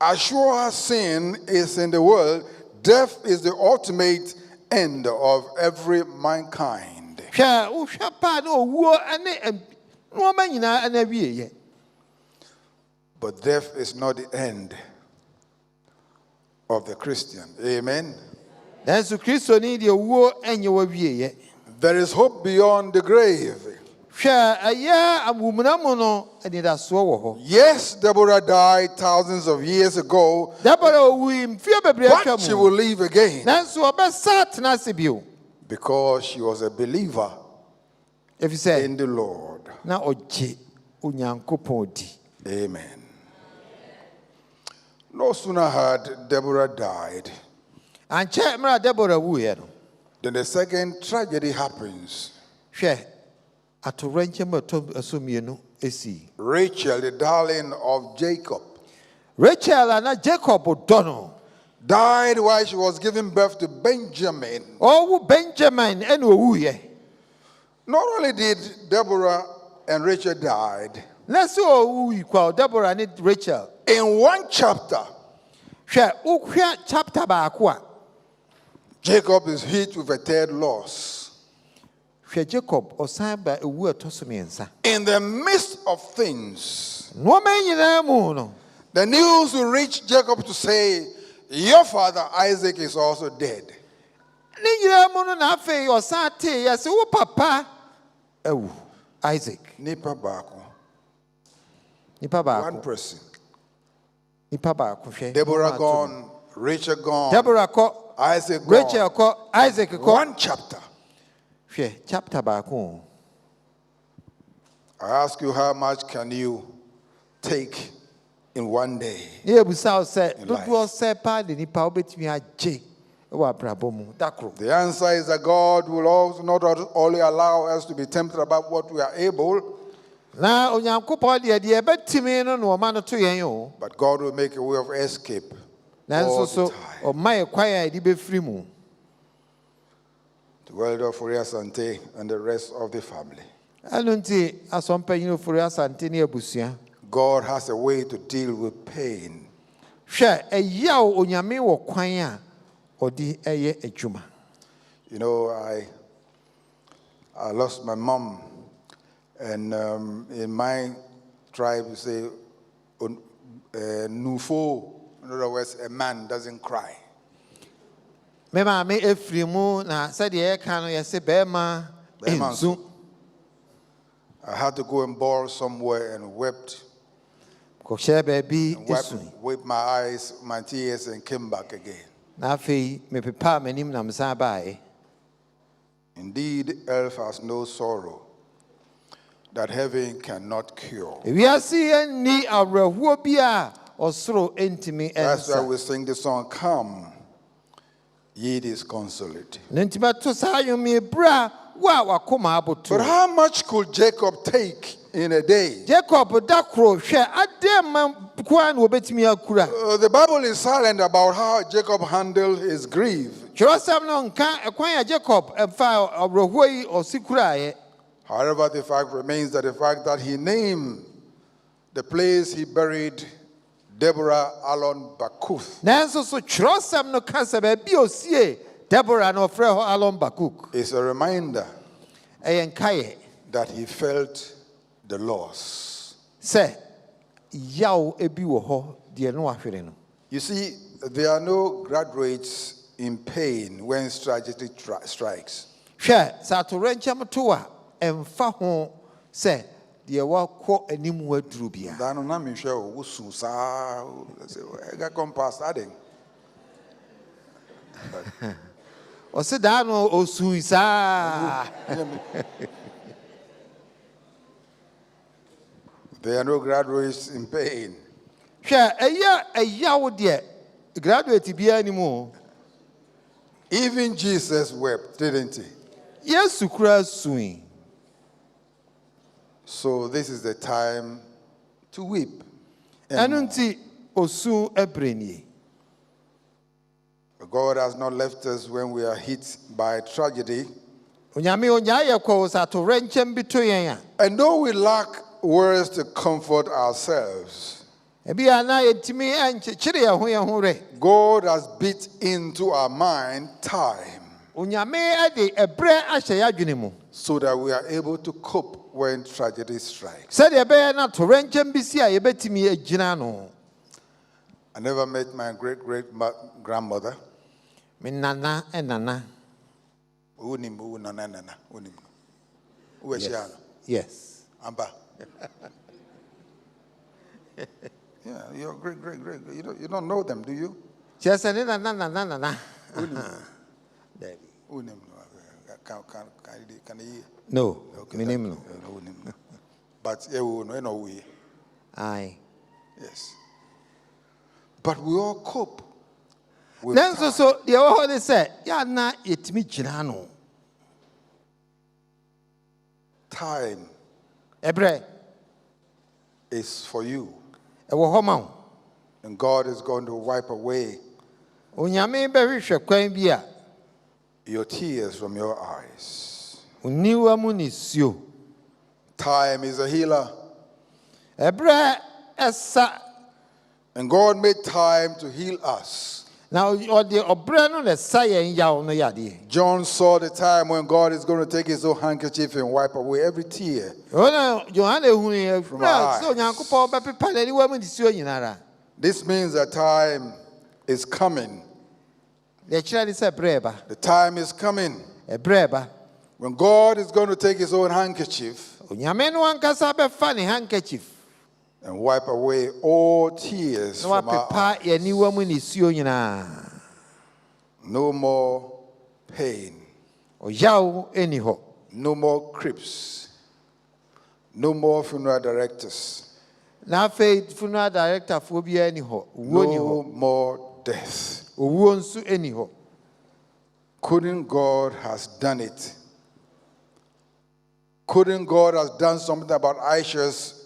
As sure as sin is in the world, death is the ultimate end of every mankind. But death is not the end of the Christian. Amen. There is hope beyond the grave. Yes, Deborah died thousands of years ago, but she will live again because she was a believer in the Lord. Amen. No sooner had Deborah died than the second tragedy happens. Rachel, the darling of Jacob, died while she was giving birth to Benjamin. Not only did Deborah and Rachel die, in one chapter, Jacob is hit with a third loss. In the midst of things, the news will reach Jacob to say, your father Isaac is also dead. Isaac. One person. Deborah gone, Rachel gone, Isaac gone. One chapter. I ask you, how much can you take in one day? In life? The answer is that God will also not only allow us to be tempted above what we are able, but God will make a way of escape all the time. To Elder Ofori-Asante and the rest of the family, God has a way to deal with pain. You know, I lost my mom, and in my tribe we say, nufo, in other words, a man doesn't cry. I had to go and borrow somewhere and wept. Wiped my eyes, my tears, and came back again. Indeed, earth has no sorrow that heaven cannot cure. That's why we sing the song, Come, ye disconsolate. But how much could Jacob take in a day? The Bible is silent about how Jacob handled his grief. However, the fact remains that the fact that he named the place he buried Deborah Alon Bakuth is a reminder that he felt the loss. You see, there are no graduates in pain when tragedy strikes. There are no graduates in pain. Even Jesus wept, didn't he? Yesu kura sui. So this is the time to weep. Enunti osu ebreni. God has not left us when we are hit by tragedy. And though we lack words to comfort ourselves, God has beat into our mind time so that we are able to cope when tragedy strikes. I never met my great-great-grandmother. Yes. Amba. Yeah, your great. You don't know them, do you? No. Okay, but aye. Yes. But we all cope. Then so the other said, "Ya na etimi jinano." Time is for you. And God is going to wipe away your tears from your eyes. Time is a healer. And God made time to heal us. Now, John saw the time when God is going to take his own handkerchief and wipe away every tear from our eyes. This means that time is coming. The time is coming when God is going to take his own handkerchief and wipe away all tears from our eyes. No more pain. No more crips. No more funeral directors. No more death. Couldn't God has done it? Couldn't God has done something about Aisha's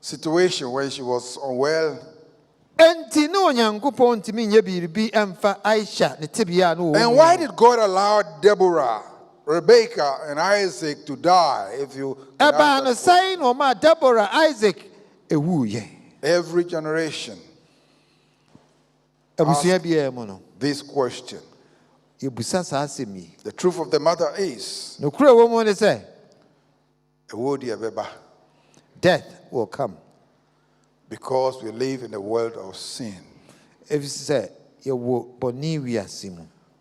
situation when she was unwell? And why did God allow Deborah, Rebecca, and Isaac to die? If you every generation ask this question. The truth of the matter is, death will come. Because we live in a world of sin.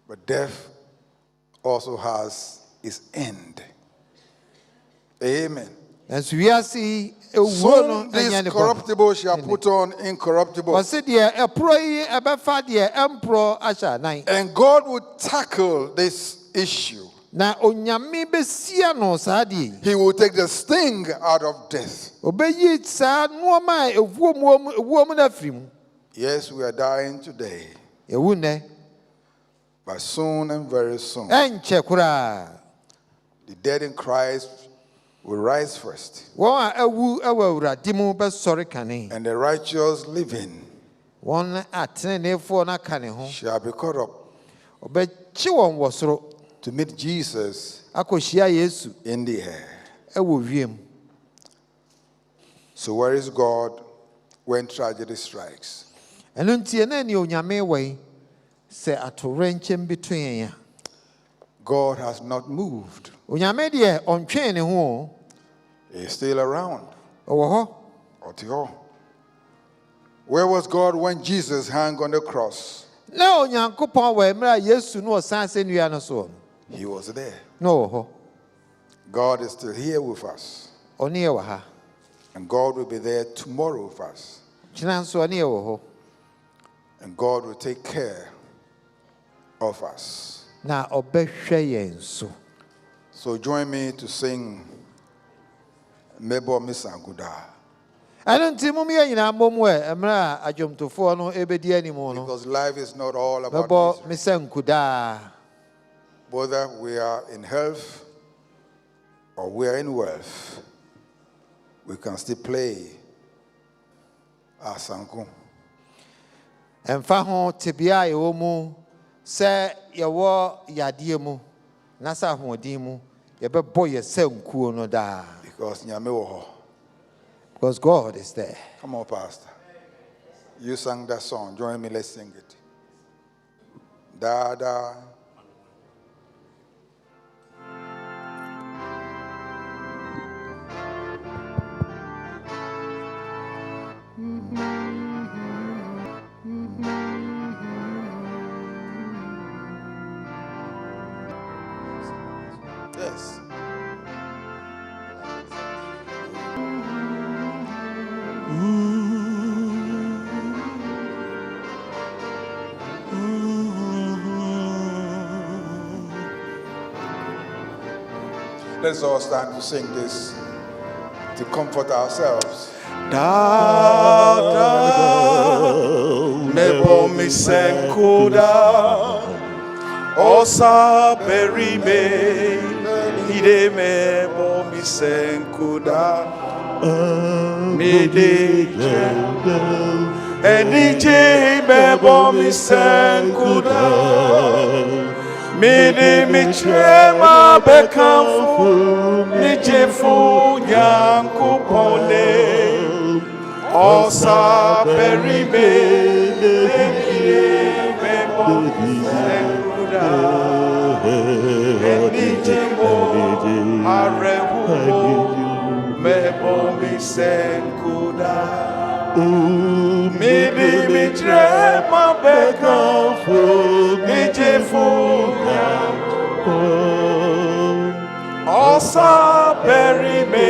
But death also has its end. Amen. Soon this corruptible shall put on incorruptible. And God will tackle this issue. He will take the sting out of death. Yes, we are dying today. But soon and very soon, the dead in Christ will rise first. And the righteous living shall be caught up to meet Jesus in the air. So where is God when tragedy strikes? God has not moved. He's still around. Where was God when Jesus hung on the cross? He was there. God is still here with us. And God will be there tomorrow with us. And God will take care of us. So join me to sing Mebo Misanguda. Because life is not all about misery. Whether we are in health or we are in wealth, we can still play our sanku. And faho tibia yomu se yawo yadiemu nasa hodimu yebe boy sanku no da. Because God is there. Come on, Pastor. You sang that song. Join me, let's sing it. Da da. Yes. Let's all stand to sing this to comfort ourselves. Da da nebo mi senkuda osa berime ide mebo mi senkuda medije enije mebo mi senkuda mede mi chema bekamfu mi jefu nyankopone osa berime mebo mi senkuda enijemo arehu mebo mi senkuda mede mi chema bekamfu mi jefu osa berime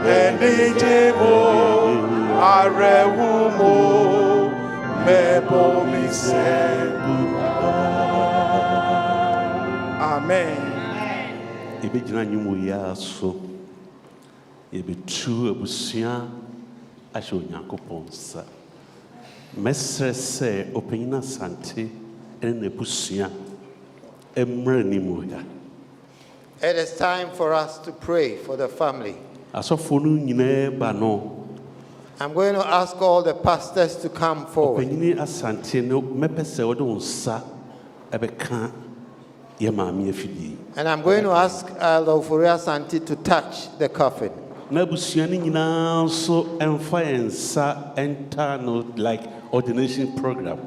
enijemo arewumo mebo mi senkuda. Amen. Ebe jina nyumu ya so. Ebe tu abusia asho Nyankopon sa. Mesre se Opanyina Asante ene abusia emre ni mu ya. It is time for us to pray for the family. Asofo nu nyina ba no. I'm going to ask all the pastors to come forward. Opanyina Asante no mepese wode unsa ebeka ye maami afidi. And I'm going to ask Elder Ofori-Asante to touch the coffin. Na busua ni nyina so emfa ensa enter no like ordination program.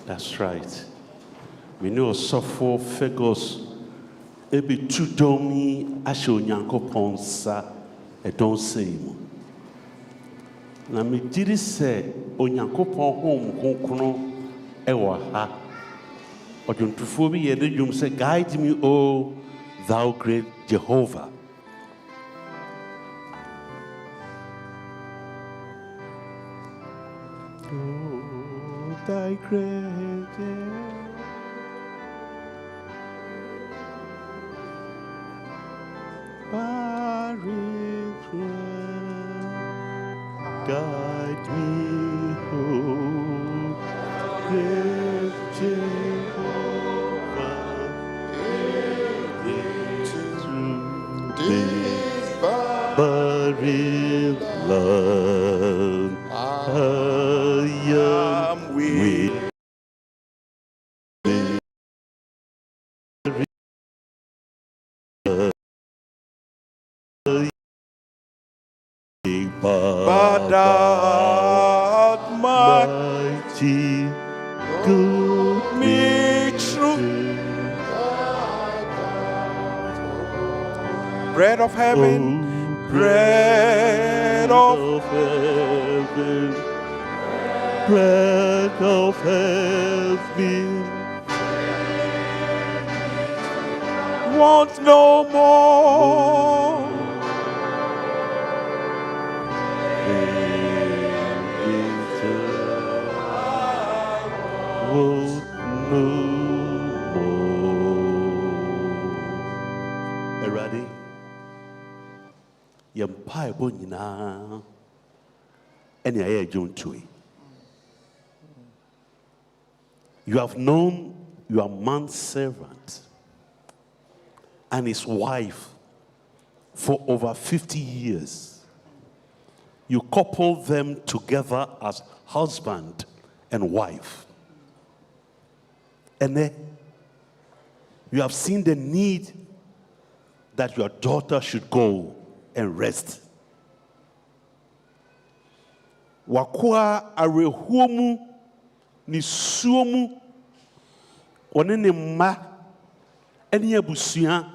That's right. We know Sofo Fegos ebi tudomi asho Nyankopon sa e don say mo. Na me diri se Onyankopon hom konkono e wa ha. Ojuntufo bi ye de dwum say guide me, O thou great Jehovah. Oh, thy great guide me, O great Jehovah, to this barren land. I am weak. But that mighty good me true bread of heaven, bread of heaven, bread of heaven, want no more. Want no more. mpaebɔ nyinaa ɛne ayɛ adwontoe. You have known your manservant and his wife for over 50 years. You couple them together as husband and wife. And then you have seen the need that your daughter should go and rest. Wakua arehuomu ni suomu one ne mma ene abusua.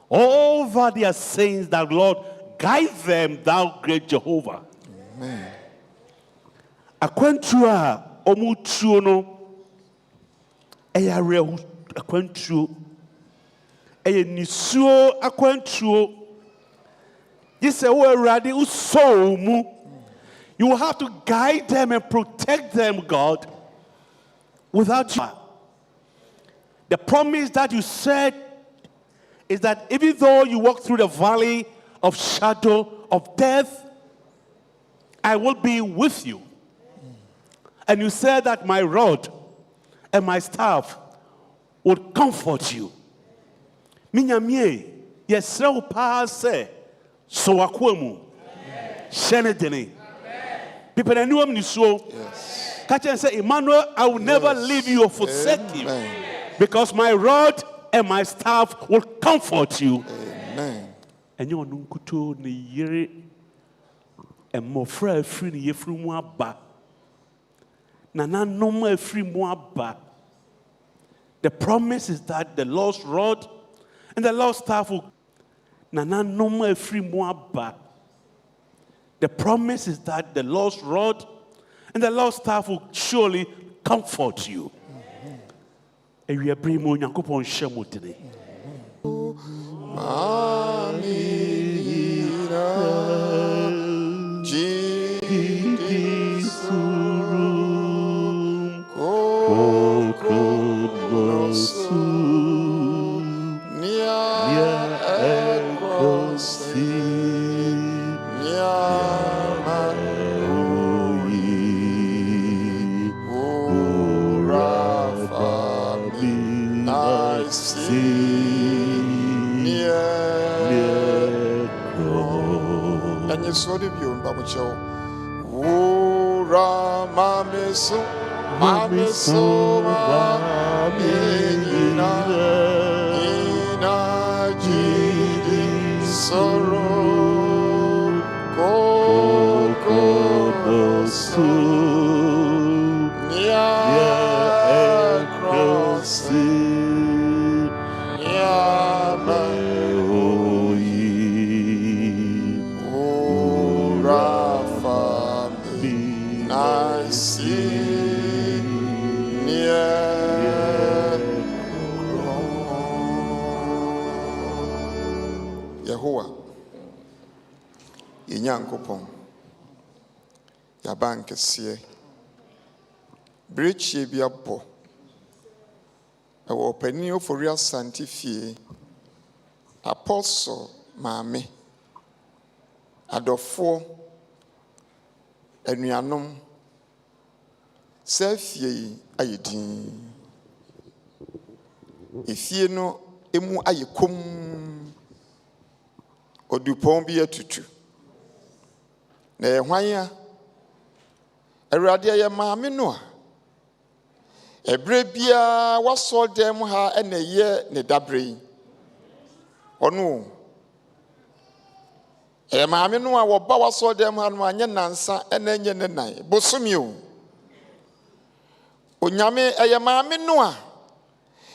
All that they are saying that Lord guide them, thou great Jehovah. Amen. Akwantuo a omutuo no eya rehu akwantuo eya nisuo akwantuo. This is where Radi uso mu. You will have to guide them and protect them, God, without you. The promise that you said is that even though you walk through the valley of shadow of death, I will be with you. And you said that my rod and my staff would comfort you. Minyamie, yesreu pa se so akwemu. Shenedene. People knew him so. Catch and say, Emmanuel, I will never leave you or forsake you. Because my rod and my staff will comfort you. Amen. And you know, kuto ni yere and more free ni yefru mu aba. Na no more free mu aba. The promise is that the Lord's rod and the Lord's staff will na no more free mu aba. The promise is that the Lord's rod and the Lord's staff will surely comfort you. And we are bringing more Yakupon Shemu today. So the view, Babucho. Ura mameso, mameso, mamina, ina jidi sorrow, koko su, nia crossi, nia maoi. Rafa, I see near Yahuwah, Yanyankopon, Yabank see Bridge Biapo, our Penio for real Santifi, Apostle Mame. Adofo enuanom safie ayedin efie no emu ayekom odupon bi atutu na ehwan a awurade ye maame no a ebre bia waso dem ha na ye ne dabre ono maame no a woba waso dem ha no anye nansa na enye ne nan bosumi o onyame maame no a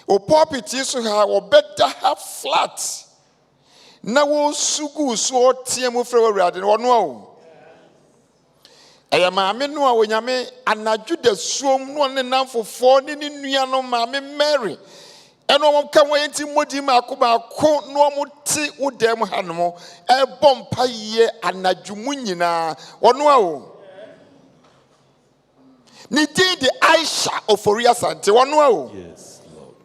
o pulpit so ha obeda ha flat na wo sugu so otiemu frɛ awurade no ono o maame no a onyame anadwo da suom no ne nanfofo ne nua no maame Mary eno ka wonti modi ma ko no muti udem hanmo e bompa ye anadwumu nyina ono a o ni di Aisha Ofori-Asante ono a o yes Lord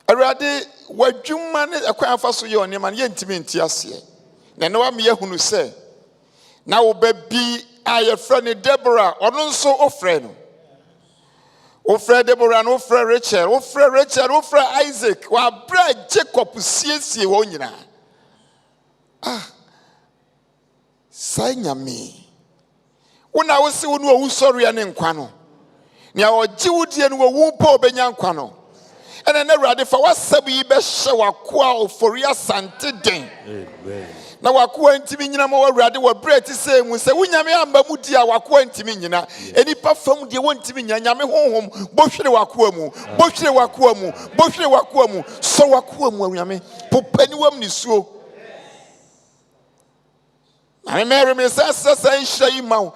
awurade wadwuma ne akwan afa so ye onema ye ntimi nti ase na no am yehunu se na wo ba bi a ye friend Deborah ono nso ofre no ofre Deborah no ofre Rachel ofre Isaac wa bra Jacob siesie wo nyina sai nyame wona wo se wo no wu sori ane nkwa no nia oji wudie no wu pa obenya nkwa no ene na Awurade fa wasabu yi be hye wakoa Ofori-Asante den amen na wakoa ntimi nyina ma Awurade wa breti se mu se wunyame amba mu di a wakoa ntimi nyina enipa fam de wontimi nyina nyame honhom bohwere wakoa mu so wakoa mu nyame popani wam ni suo Mary me say shey ma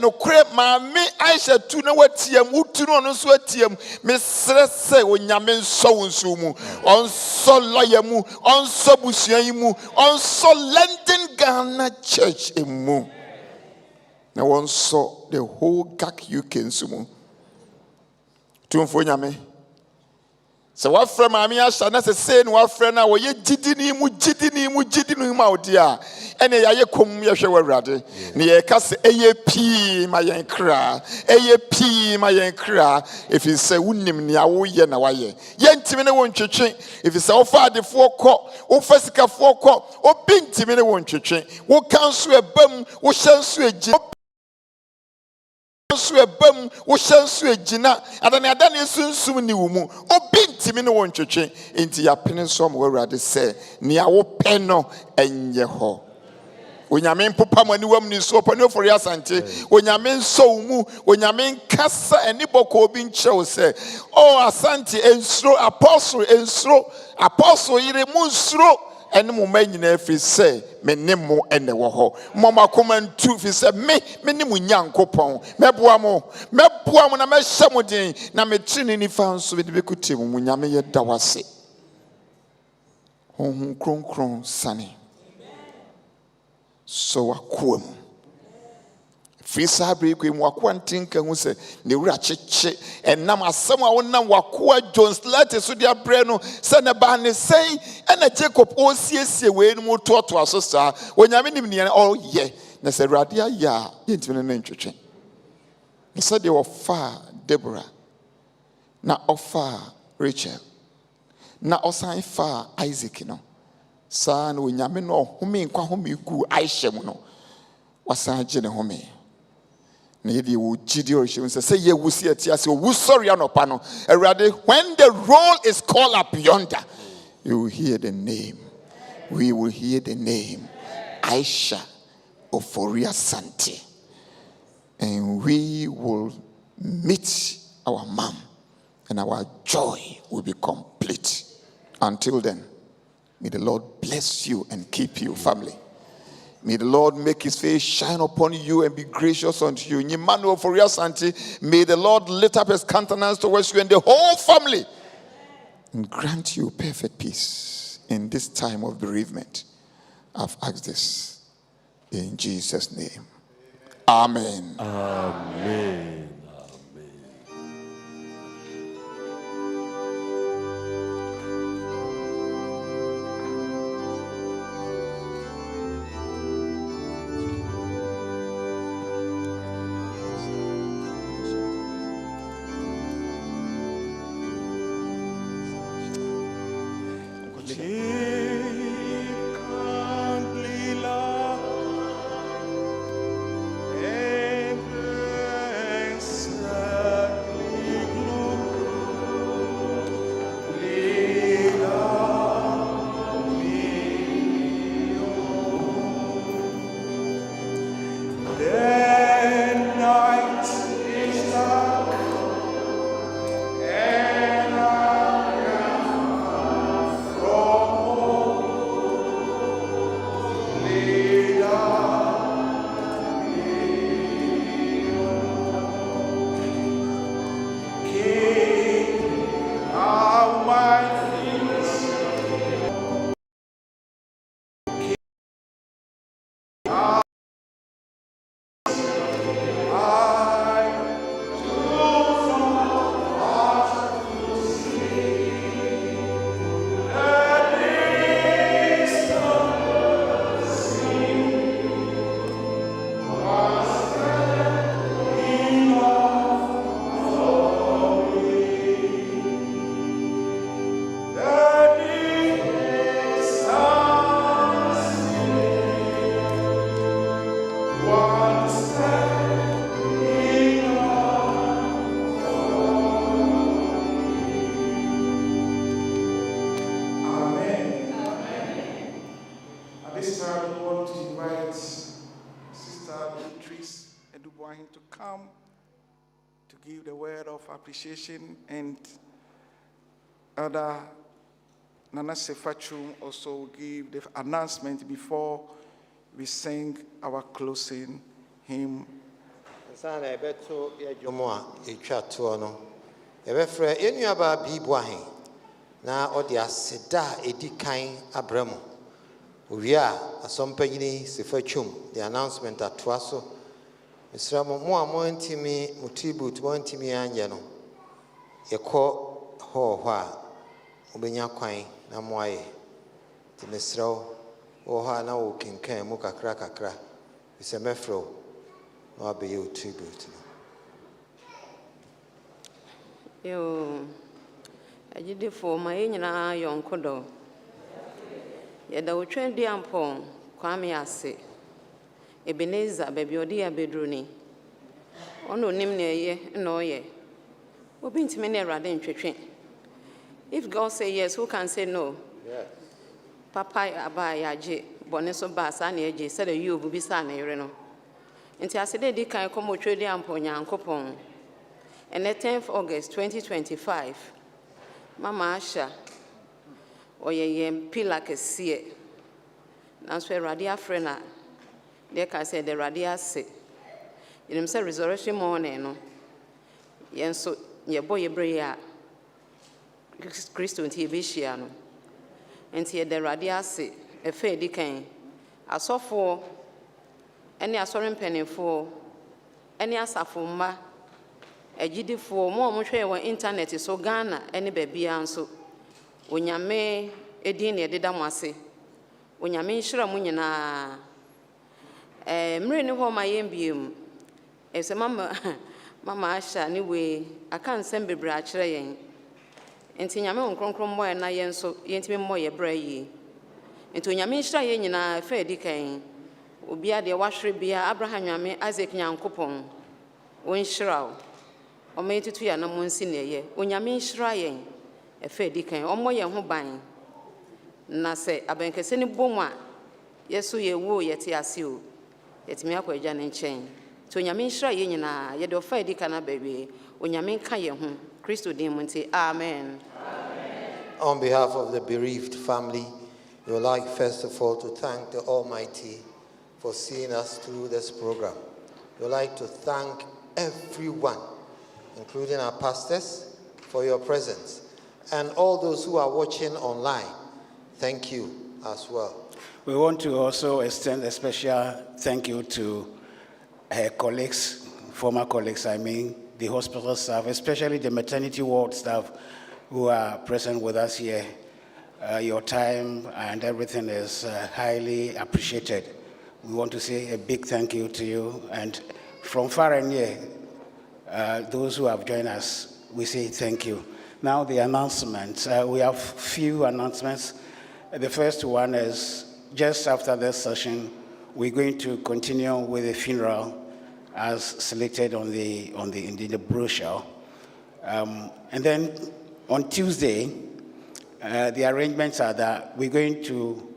no kre ma me Aishatu na watiam utu no no so atiam me srese onyame nso wonsu mu onso loya mu onso busuan mu onso London Ghana church emu na wonso the whole gak UK nsu mu tumfo nyame se wa fra ma me asha na se say no wa fra na wo ye gidini mu ma odi a ene ya ye kom ye hwe Awurade ne ye ka se eye pii ma yen kra if you say unim ne awo ye na wa ye ntimi ne wontwetwe if you say wo fa adefo kɔ wo fa sikafo kɔ obi ntimi ne wontwetwe wo kanso ebam wo hyanso egi so ebam wo hyanso egina adane sunsum ni wo mu obi ntimi ne wontwetwe enti ya pene so mo Awurade se ne awo pɛ no enye ho onyame mpopa mani wam ni so pani Ofori-Asante onyame nso mu onyame nkasa eni boko obi nkyerɛw se Asante ensuro apostle yire mu nsuro ene mo manyina fi se me ne mo ene wo ho mama komantu fi se me ne mo Nyankopɔn meboa mo na mehyɛ mo den na me trini ni fa nso be de bekuti mo nyame ye dawase honhom kronkron sane so wakoam free sabre ko mu wakoa ntinka hu se ne wura cheche enam asem a wonam wakoa Jones late so dia bre no se ne ba ne sei ena Jacob o siesie we no mototo aso saa onyame nim ne ye na se Awurade aya yentimi ne ntwetwe ne se de ofa Deborah na ofa Rachel na osan fa Isaac no sa na onyame no home nkwa home gu Aisha mu no wasan gye ne home na yedi wo gidi o hye say ye wusi atia say wo sorry anopa no Awurade when the roll is called up yonder you will hear the name we will hear the name Aisha Ofori-Asante and we will meet our mom and our joy will be complete. Until then, may the Lord bless you and keep you, family. May the Lord make his face shine upon you and be gracious unto you. Emmanuel Ofori-Asante, may the Lord lift up his countenance towards you and the whole family and grant you perfect peace in this time of bereavement. I've asked this in Jesus' name. Amen. Amen. And I am from word of appreciation, and Elder Nana Sefachum also will give the announcement before we sing our closing hymn. Sana ebeto ya jomoa etwa to no. Ebefre enuaba bibuahe na odi aseda edikan abramo. Owia asompanyini Sefachum the announcement atwaso. Misra mo mo antimi tribute mo antimi anya no. Yekọ ho a obenya kwan na moaye. Ti misra o ha na wo kinkan mu kakra. Isemefro no abeyo tribute. Yo ajide fo ma yenyina yonkodo. Yeda wo twen di ampon kwame ase. Ebeneza baby odi ya bedroni. Ono nim na eye na oye. Obi ntime na Awurade ntwetwe. If God say yes, who can say no? Yes. Papa aba ya je bone so ba sa na eje se da Yobu bi sa na yere no. Nti asede di kan komo twedi ampon Nyankopon. And the 10th August 2025, Mama Asha oye yem pila kesiye. Nanso Awurade afrena they can say the radia se. You say resurrection morning no. Yen so ye boy ebreya Christo nti ebehia no. Enti the radia se e fe di kan asofo ene asore mpanefo ene asafo mma agidifo mo hwe won internet so Ghana ene babia nso onyame edin ne ededa mo ase onyame nhira mu nyina mre ne ho ma yembiem ese mama Asha ni we aka nsem bebre a kire yen enti nyame nkronkron mo na yen so yentimi mo ye bra yi enti onyame nhira yen nyina fa edi kan obi ade wahwere bia Abraham nyame Isaac Nyankopon won nhira o ma yetitu ya na mo nsi ne ye onyame nhira yen e fa edi kan o mo ye ho ban na se abenkese ni bomu a yeso ye wo yete ase o yetimi akwa agya ne nchen to onyame nhira ye nyina ye de ofa edi kana baby onyame nka ye ho Kristo din mu nti amen. On behalf of the bereaved family, we would like first of all to thank the Almighty for seeing us through this program. We would like to thank everyone, including our pastors, for your presence, and all those who are watching online. Thank you as well. We want to also extend a special thank you to her colleagues, former colleagues, the hospital staff, especially the maternity ward staff who are present with us here. Your time and everything is highly appreciated. We want to say a big thank you to you. And from far and near, those who have joined us, we say thank you. Now the announcements. We have few announcements. The first one is just after this session, we're going to continue with the funeral as selected in the brochure. And then on Tuesday, the arrangements are that we're going to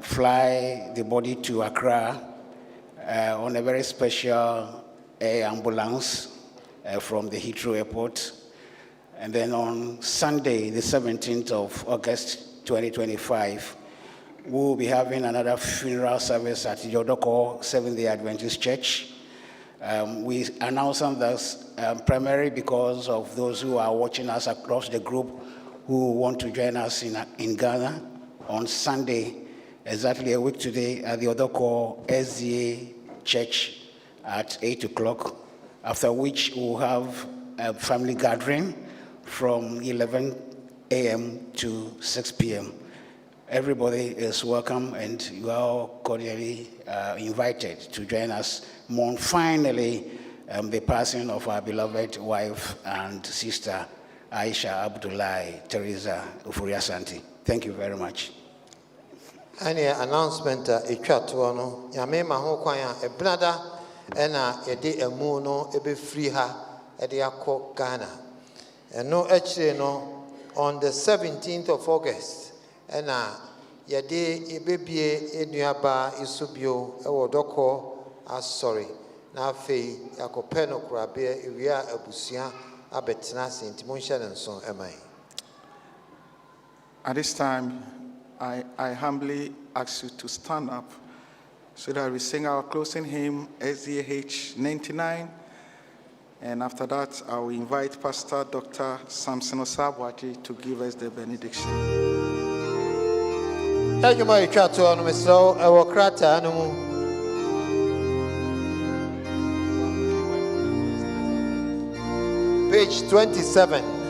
fly the body to Accra on a very special air ambulance from the Heathrow Airport. And then on Sunday, the 17th of August 2025, we'll be having another funeral service at Yodoko Seventh-day Adventist Church. We announce this primarily because of those who are watching us across the group who want to join us in Ghana on Sunday, exactly a week today, at the Yodoko SDA Church at 8 o'clock, after which we'll have a family gathering from 11 a.m. to 6 p.m. Everybody is welcome, and you are all cordially invited to join us mourn finally the passing of our beloved wife and sister, Aisha Abdullahi Theresa Ofori-Asante. Thank you very much. Any announcement no yame ma ho kwan a eblada ena yede emu no ebe free ha ede akọ Ghana. Eno actually no on the 17th of August ena yede ebebie enuaba isubio ewo doko asori na afei yakɔpɛ no korabea ewia abusua abɛtena ase nti monhyɛ ne nso ɛman. At this time, I humbly ask you to stand up so that we sing our closing hymn, SDH 99. And after that, I will invite Pastor Dr. Samson Osabwaji to give us the benediction. Page 27.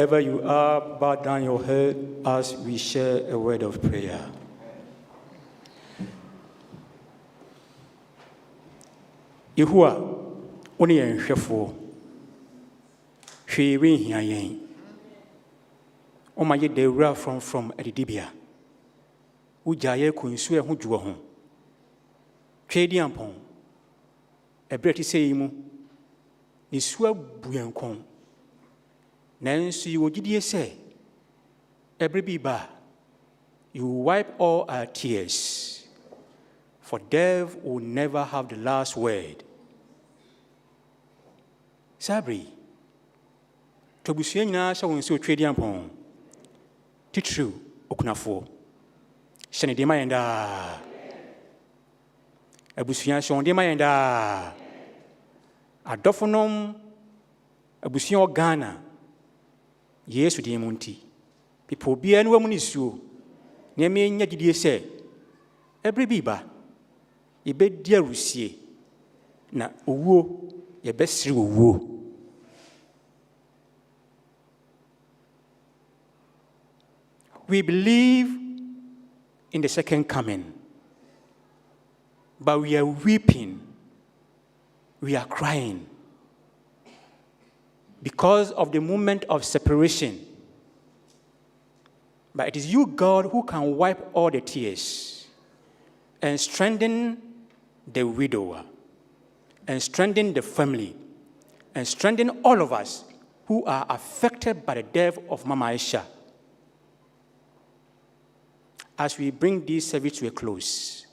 Wherever you are, bow down your head as we share a word of prayer. Yehowa, one yen hwefo. Hwe wen hia yen. O ma ye dewura from adidibia. Ujaye kunsu e ho dwo ho. Twedi ampon. Ebreti sei mu. Ni su abuankon. Nanso you gidie say, every biba, you wipe all our tears, for death will never have the last word. Sabri, Tobusiana shall win so trading upon. Titru, Okunafo, Shanidima and Abusian Shondima and Adophonom, Abusian Ghana. Yes, with Monty. People be any woman is you. Near me, yet did you say, every biba, ye bed dear Russie. Na uwo, ye best through woo. We believe in the second coming, but we are weeping, we are crying. Because of the moment of separation. But it is you, God, who can wipe all the tears and strengthen the widower and strengthen the family and strengthen all of us who are affected by the death of Mama Aisha. As we bring this service to a close,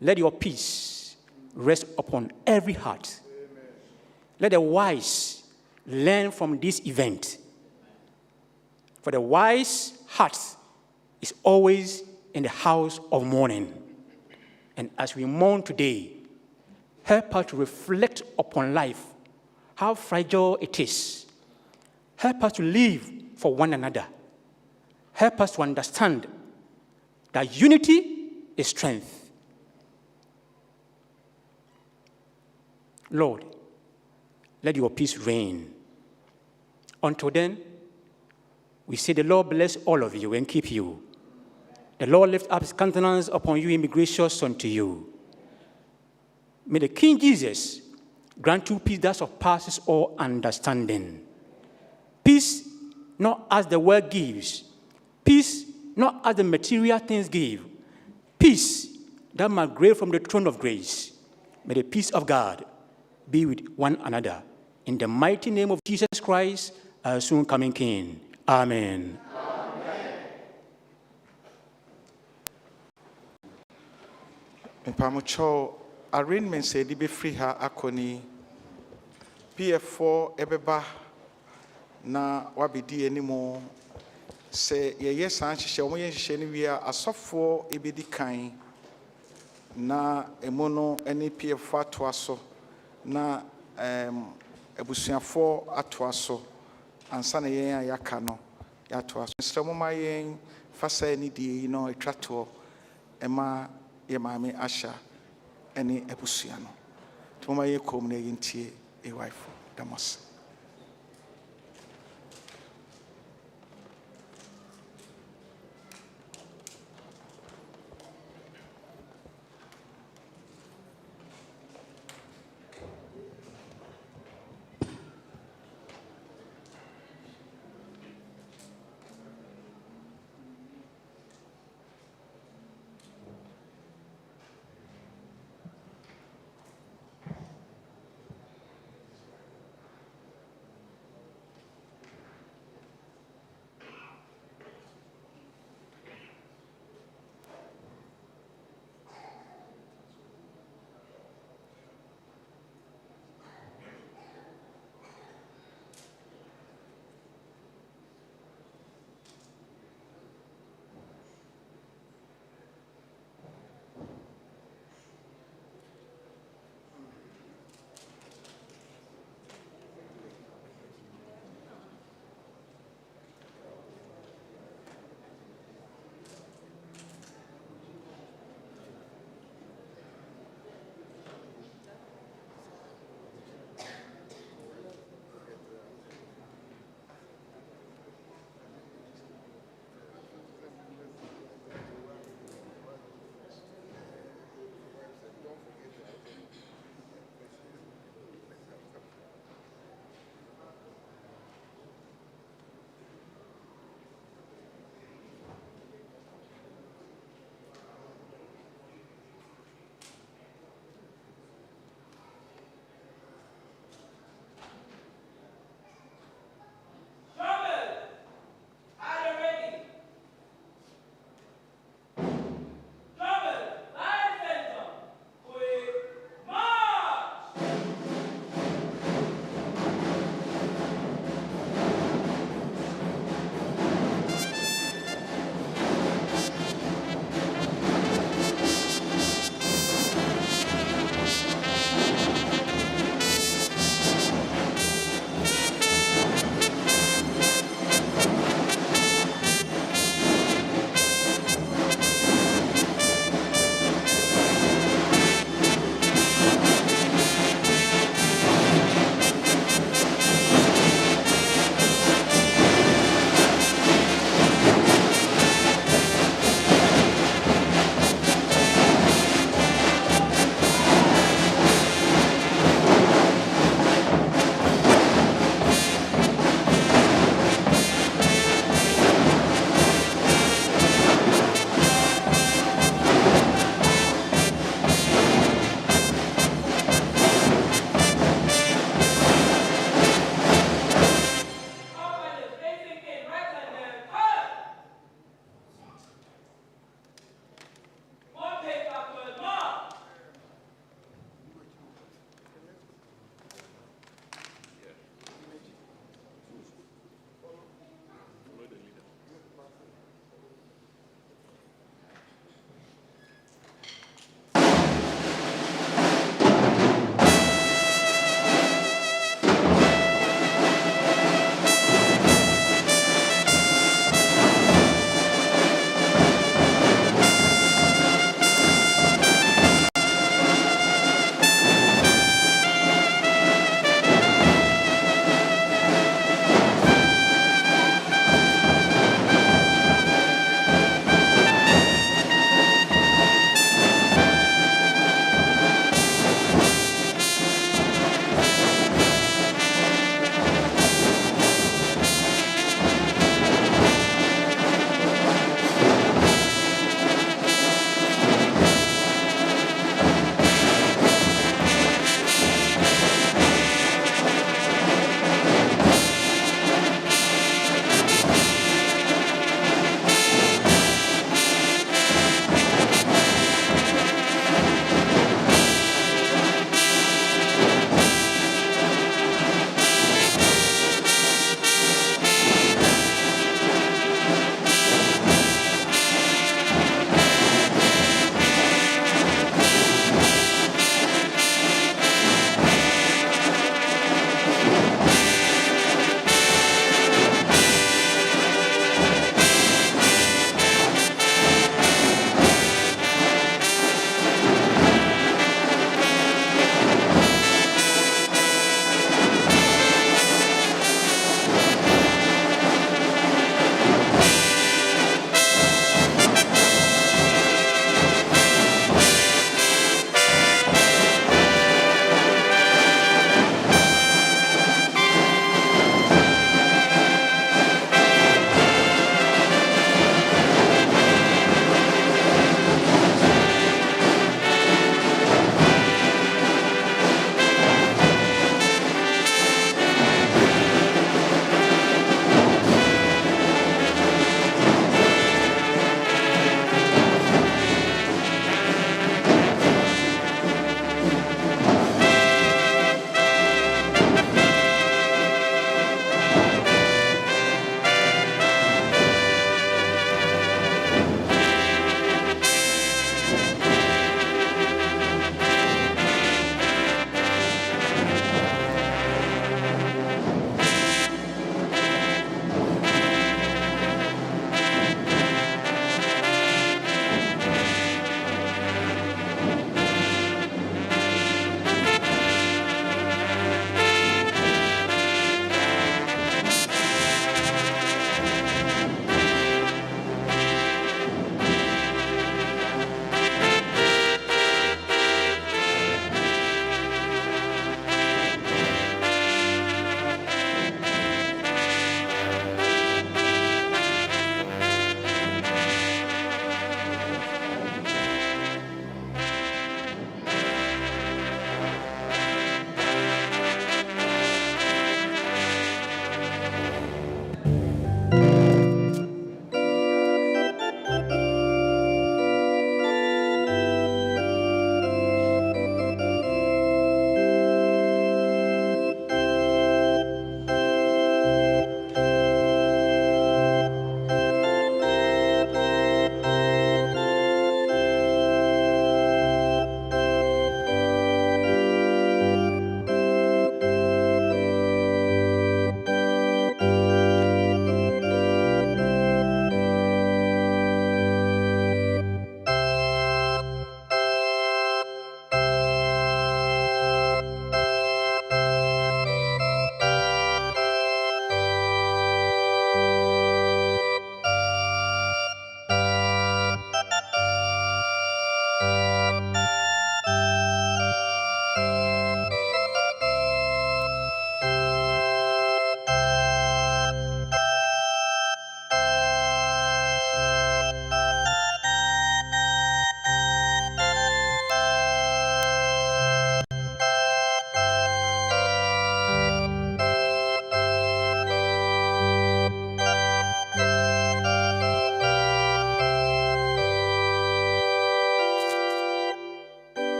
let your peace rest upon every heart. Let the wise learn from this event. For the wise heart is always in the house of mourning. And as we mourn today, help us to reflect upon life, how fragile it is. Help us to live for one another. Help us to understand that unity is strength. Lord, let your peace reign. Until then, we say the Lord bless all of you and keep you. The Lord lift up his countenance upon you and be gracious unto you. May the King Jesus grant you peace that surpasses all understanding. Peace not as the world gives. Peace not as the material things give. Peace that migrate from the throne of grace. May the peace of God be with one another. In the mighty name of Jesus Christ, our soon coming King. Amen. Mpamocho arrangement say di be free ha akoni PF4 ebeba na wabedi animo say ye san hihye omo ye hihye ni wia asofo ebedi kan na emono ene PF4 atoaso na ebusuafo atoaso ansa na yen ayaka no ya atoaso nsremo ma yen fasa ni die no etwato ema ye maame Asha ene ebusua no tuma ye kom na yentie e wife damas